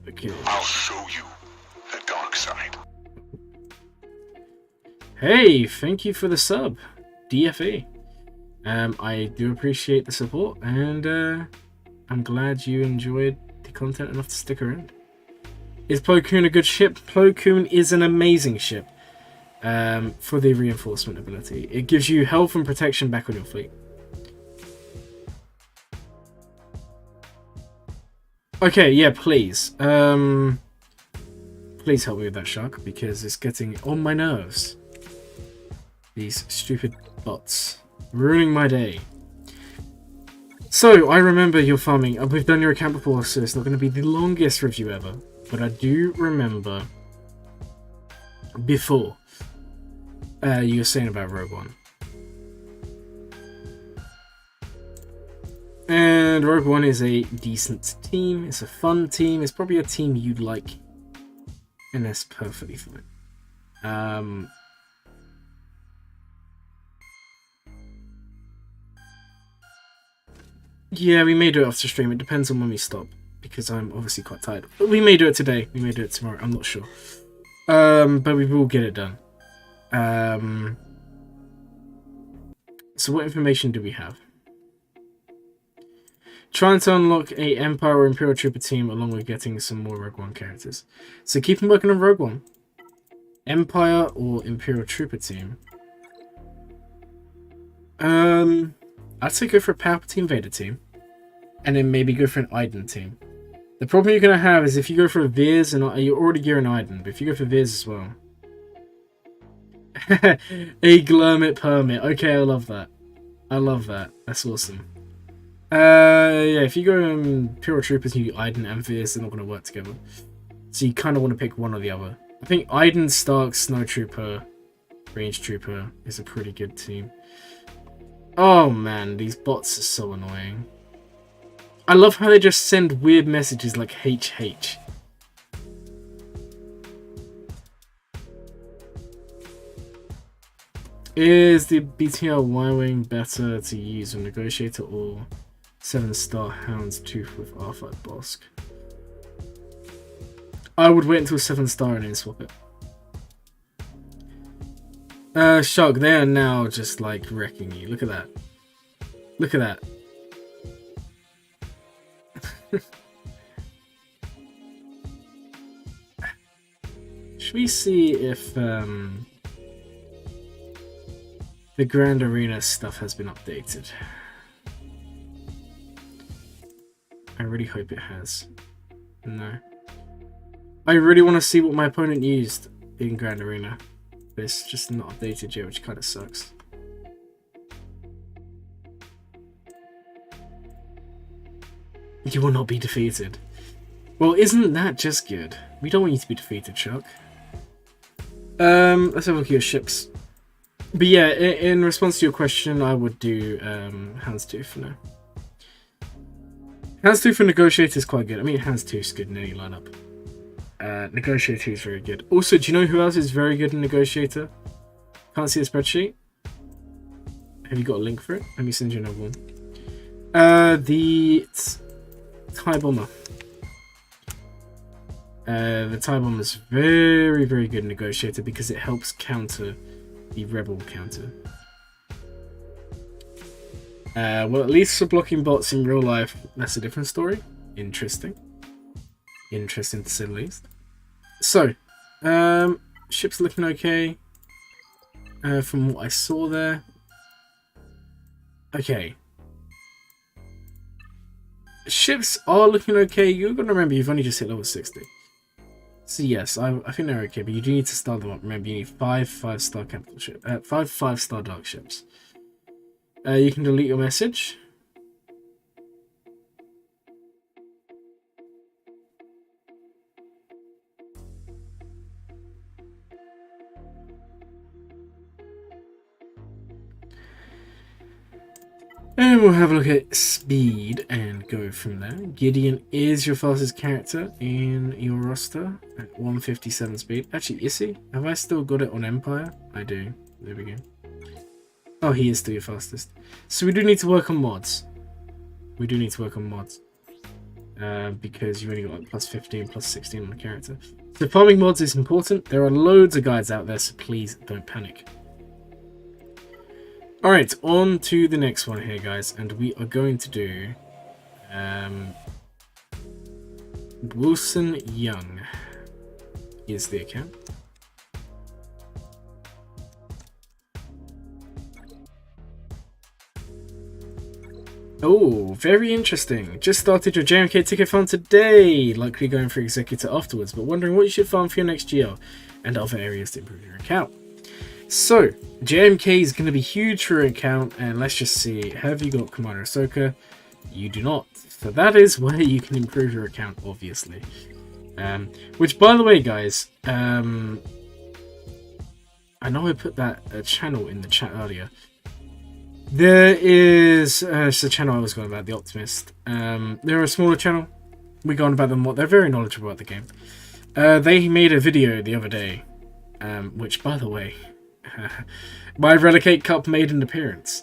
Okay. I'll show you the dark side. Hey, thank you for the sub, DFE. I do appreciate the support, and I'm glad you enjoyed the content enough to stick around. Is Plo Koon a good ship? Plo Koon is an amazing ship for the reinforcement ability. It gives you health and protection back on your fleet. Okay, yeah, please. Please help me with that, Shark, because it's getting on my nerves. These stupid bots. Ruining my day. So, I remember your farming. We've done your account before, so it's not going to be the longest review ever. But I do remember before You were saying about Rogue One. And Rogue One is a decent team. It's a fun team. It's probably a team you'd like. And that's perfectly fine. Yeah, we may do it after stream. It depends on when we stop. Because I'm obviously quite tired. But we may do it today. We may do it tomorrow. I'm not sure. But we will get it done. So what information do we have? Trying to unlock a Empire or Imperial Trooper team along with getting some more Rogue One characters. So keep on working on Rogue One. Empire or Imperial Trooper team. I'd say go for a Palpatine Vader team. And then maybe go for an Iden team. The problem you're going to have is if you go for a Veers, and you're already gearing Iden, but if you go for Veers as well. A Glurmit permit. Okay, I love that. I love that. That's awesome. Yeah, if you go Imperial Troopers and you do Iden and Veers, they're not going to work together. So you kind of want to pick one or the other. I think Iden, Stark, Snow Trooper, Range Trooper is a pretty good team. Oh man, these bots are so annoying. I love how they just send weird messages like HH. Is the BTL Y-Wing better to use a Negotiator or 7-star Houndstooth with R5 Bosk? I would wait until 7-star and then swap it. Shark, they are now just like wrecking you. Look at that. Look at that. Should we see if the Grand Arena stuff has been updated? I really hope it has. No. I really want to see what my opponent used in Grand Arena. But it's just not updated yet, which kind of sucks. You will not be defeated. Well, isn't that just good? We don't want you to be defeated, Chuck. Let's have a look at your ships. But yeah, in response to your question, I would do Houndstooth for now. Houndstooth for Negotiator is quite good. I mean, Houndstooth is good in any lineup. Negotiator is very good. Also, do you know who else is very good in Negotiator? Can't see the spreadsheet. Have you got a link for it? Let me send you another one. The TIE Bomber. The TIE Bomber is very, very good in Negotiator because it helps counter the Rebel counter. Well, at least for blocking bots in real life, that's a different story. Interesting. Interesting to say the least. So, ship's looking okay. From what I saw there. Okay. Ships are looking okay. You're going to remember you've only just hit level 60. So yes, I think they're okay, but you do need to start them up. Remember, you need 5 5-star capital ship, 5 5-star dark ships. You can delete your message. And we'll have a look at speed and go from there. Gideon is your fastest character in your roster at 157 speed. Actually, is he? Have I still got it on Empire? I do. There we go. Oh, he is still your fastest. So we do need to work on mods. We do need to work on mods. Because you only got like plus 15, plus 16 on the character. So farming mods is important. There are loads of guides out there, so please don't panic. Alright, on to the next one here, guys. And we are going to do Wilson Young is the account. Oh, very interesting. Just started your JMK ticket farm today. Likely going for Executor afterwards, but wondering what you should farm for your next GL and other areas to improve your account. So, JMK is going to be huge for your account, and let's just see. Have you got Commander Ahsoka? You do not. So that is where you can improve your account, obviously. Which, by the way, guys, I I know I put that channel in the chat earlier. There is it's a channel I was going about, The Optimist. They're a smaller channel. We go on about them more. They're very knowledgeable about the game. They made a video the other day, which, by the way, my Relegate Cup made an appearance.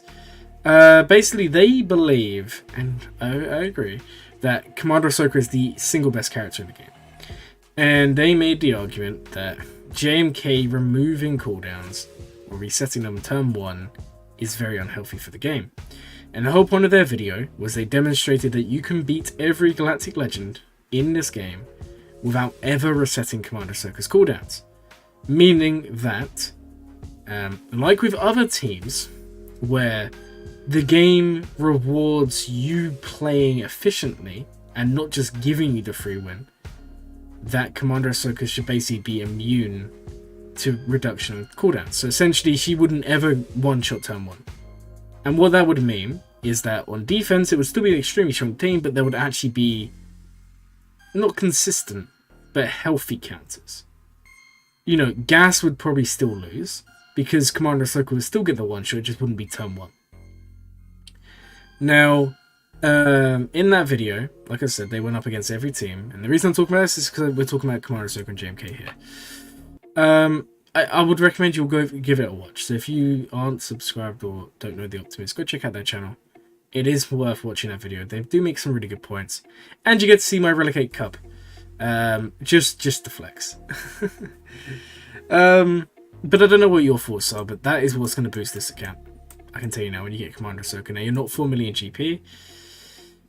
Basically, they believe, and I agree, that Commander Ahsoka is the single best character in the game. And they made the argument that JMK removing cooldowns or resetting them turn 1 is very unhealthy for the game. And the whole point of their video was they demonstrated that you can beat every Galactic Legend in this game without ever resetting Commander Ahsoka's cooldowns. Meaning that, like with other teams, where the game rewards you playing efficiently and not just giving you the free win, that Commander Ahsoka should basically be immune to reduction of cooldowns. So essentially, she wouldn't ever one-shot turn 1. And what that would mean is that on defense, it would still be an extremely strong team, but there would actually be not consistent, but healthy counters. You know, Gas would probably still lose, because Commander Ahsoka would still get the one-shot, it just wouldn't be turn 1. Now, in that video, like I said, they went up against every team, and the reason I'm talking about this is because we're talking about Commander Ahsoka and JMK here. I would recommend you go give it a watch. So if you aren't subscribed or don't know The Optimist, go check out their channel. It is worth watching that video. They do make some really good points, and you get to see my Relegate Cup. Just the flex. But I don't know what your thoughts are, but that is what's going to boost this account. I can tell you now, when you get Commander Ahsoka. Now, you're not 4 million GP,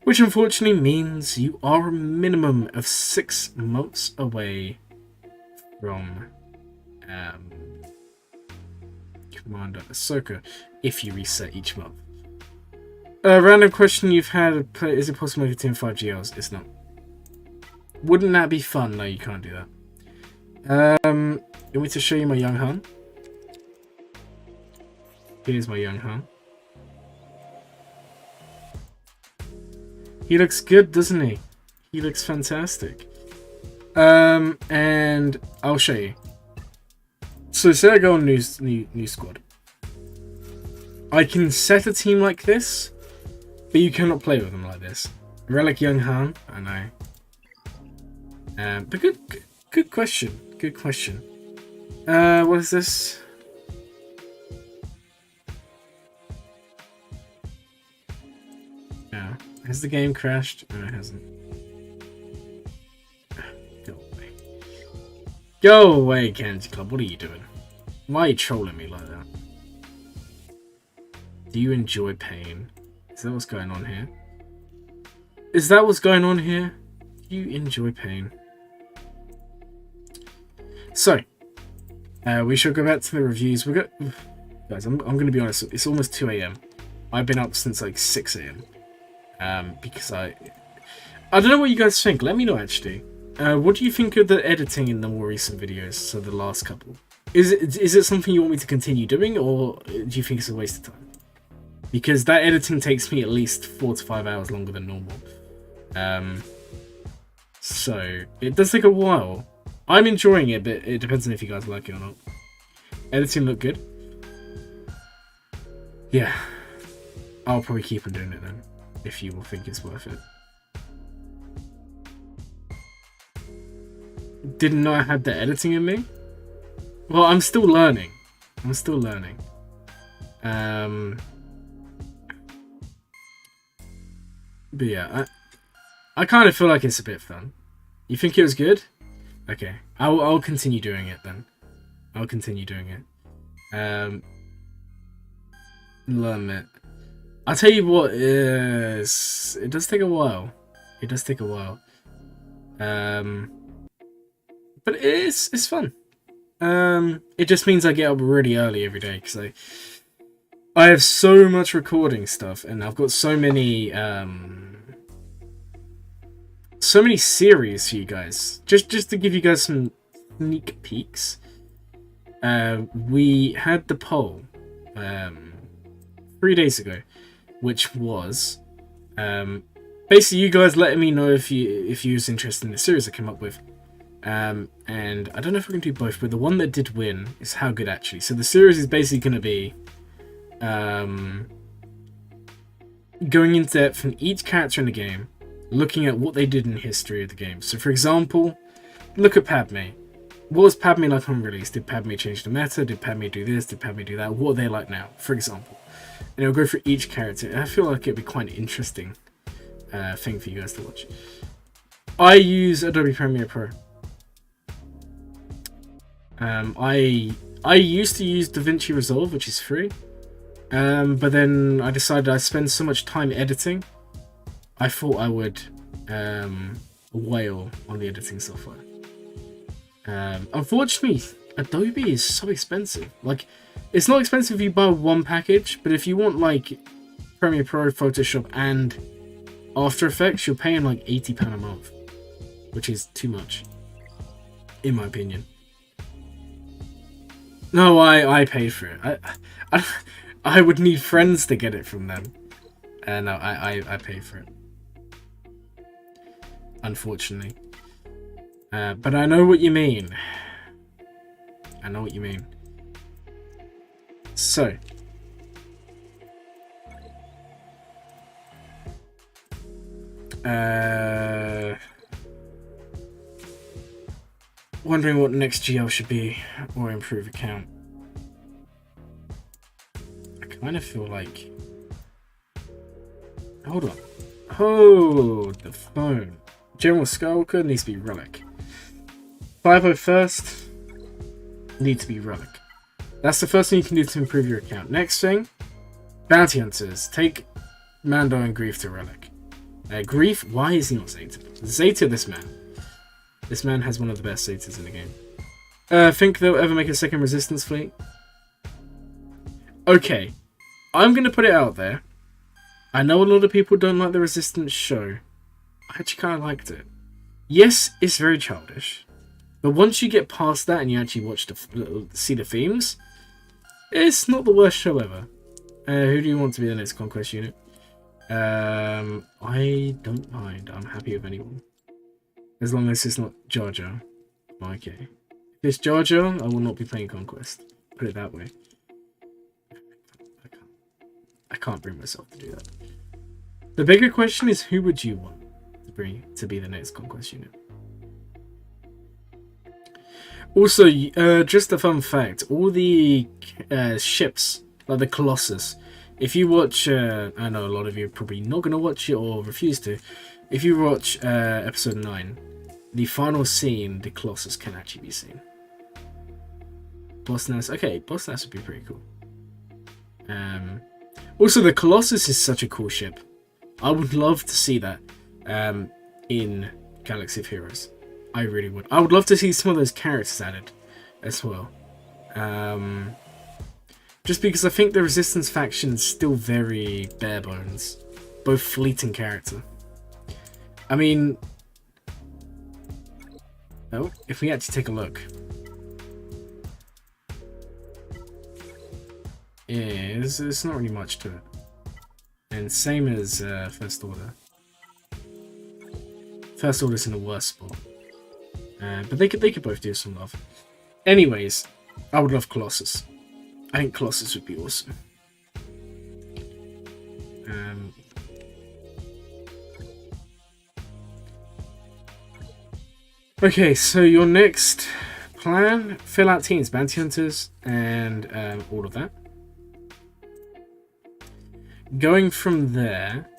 which unfortunately means you are a minimum of 6 months away from Commander Ahsoka, if you reset each month. Random question you've had, is it possible to make a team 5 GLs? It's not. Wouldn't that be fun? No, you can't do that. You want me to show you my young Han? Here's my young Han. He looks good, doesn't he? He looks fantastic. And I'll show you. So say I go on new squad. I can set a team like this, but you cannot play with them like this. Relic Young Han, I know. But good question. Good question. What is this? Yeah. Has the game crashed? No, it hasn't. Go away. Go away, Candy Club. What are you doing? Why are you trolling me like that? Do you enjoy pain? Is that what's going on here? Is that what's going on here? Do you enjoy pain? So, we should go back to the reviews. Guys, I'm going to be honest. It's almost 2 AM. I've been up since like 6 AM. Because I don't know what you guys think. Let me know, actually. What do you think of the editing in the more recent videos? So the last couple. Is it something you want me to continue doing, or do you think it's a waste of time? Because that editing takes me at least 4 to 5 hours longer than normal. So it does take a while. I'm enjoying it, but it depends on if you guys like it or not. Editing look good. Yeah. I'll probably keep on doing it then, if you will think it's worth it. Didn't know I had the editing in me? Well, I'm still learning. But yeah, I kind of feel like it's a bit fun. You think it was good? Okay, I'll continue doing it then. I'll continue doing it. Glurmit. I'll tell you what, it does take a while. But it's fun. It just means I get up really early every day, because I have so much recording stuff, and I've got so many series for you guys. Just to give you guys some sneak peeks. We had the poll 3 days ago, which was basically you guys letting me know if you was interested in the series I came up with. And I don't know if we can do both, but the one that did win is How Good Actually. So the series is basically going to be going into depth in each character in the game, looking at what they did in the history of the game. So for example, look at Padme. What was Padme like on release? Did Padme change the meta? Did Padme do this? Did Padme do that? What are they like now, for example? And it'll go through each character. And I feel like it'd be quite an interesting thing for you guys to watch. I use Adobe Premiere Pro. I used to use DaVinci Resolve, which is free. But then I decided I'd spend so much time editing, I thought I would whale on the editing software. Unfortunately, Adobe is so expensive. Like, it's not expensive if you buy one package, but if you want like Premiere Pro, Photoshop, and After Effects, you're paying like £80 a month, which is too much, in my opinion. No, I paid for it. I would need friends to get it from them. No, I paid for it. Unfortunately. But I know what you mean. I know what you mean. So. Wondering what next GL should be or improve account. I kind of feel like... Hold on. Hold the phone. General Skywalker needs to be Relic. 501st needs to be Relic. That's the first thing you can do to improve your account. Next thing, Bounty Hunters. Take Mando and Grief to Relic. Grief, why is he not Zeta? Zeta this man. This man has one of the best Zetas in the game. Think they'll ever make a second Resistance fleet? Okay. I'm going to put it out there. I know a lot of people don't like the Resistance show. I actually kind of liked it. Yes, it's very childish. But once you get past that and you actually watch see the themes, it's not the worst show ever. Who do you want to be the next Conquest unit? I don't mind. I'm happy with anyone. As long as it's not Jar Jar. Okay. If it's Jar Jar, I will not be playing Conquest. Put it that way. I can't bring myself to do that. The bigger question is, who would you want to be the next Conquest unit? Also, just a fun fact, all the ships, like the Colossus, if you watch, I know a lot of you are probably not going to watch it or refuse to, if you watch episode 9, the final scene, the Colossus can actually be seen. Boss Nass, okay, Boss Nass would be pretty cool. Also, the Colossus is such a cool ship. I would love to see that in Galaxy of Heroes. I really would. I would love to see some of those characters added as well. Just because I think the Resistance faction is still very bare bones. Both fleet and character. I mean... Oh, if we actually take a look. It's not really much to it. And same as First Order. First Order's in the worst spot. But they could both do some love. Anyways, I would love Colossus. I think Colossus would be awesome. Okay, so your next plan, fill out teams, Bounty Hunters, and all of that. Going from there,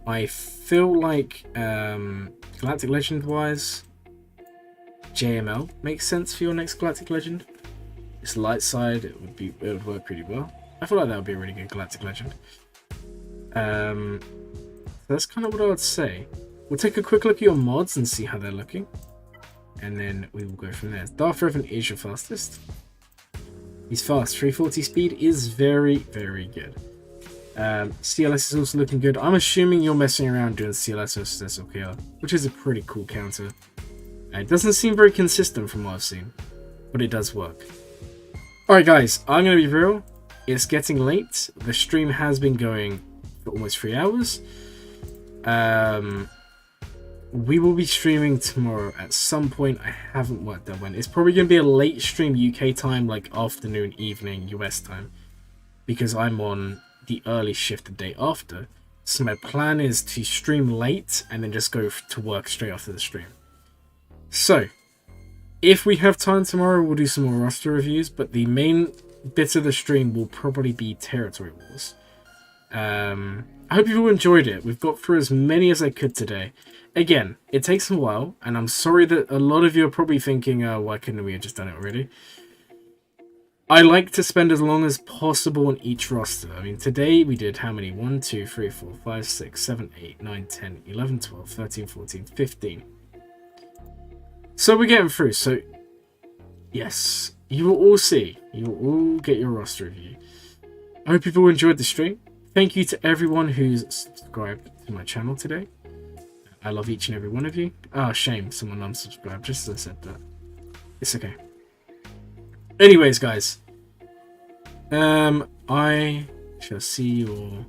I feel like Galactic Legend wise, JML makes sense for your next Galactic Legend. It's light side, it would work pretty well. I feel like that would be a really good Galactic Legend. So that's kind of what I would say. We'll take a quick look at your mods and see how they're looking. And then we will go from there. Darth Revan is your fastest. He's fast. 340 speed is very, very good. CLS is also looking good. I'm assuming you're messing around doing CLS versus SLKR, which is a pretty cool counter. It doesn't seem very consistent from what I've seen, but it does work. Alright guys, I'm going to be real. It's getting late. The stream has been going for almost 3 hours. we will be streaming tomorrow at some point. I haven't worked out when. It's probably going to be a late stream UK time, like afternoon, evening US time, because I'm on the early shift the day after. So my plan is to stream late and then just go to work straight after the stream. So, if we have time tomorrow, we'll do some more roster reviews, but the main bit of the stream will probably be Territory Wars. I hope you all enjoyed it. We've got through as many as I could today. Again, it takes a while, and I'm sorry that a lot of you are probably thinking, why couldn't we have just done it already? I like to spend as long as possible on each roster. I mean, today we did how many? 1, 2, 3, 4, 5, 6, 7, 8, 9, 10, 11, 12, 13, 14, 15. So we're getting through. So, yes, you will all see. You will all get your roster review. I hope you've all enjoyed the stream. Thank you to everyone who's subscribed to my channel today. I love each and every one of you. Oh, shame someone unsubscribed just as I said that. It's okay. Anyways, guys. I shall see you all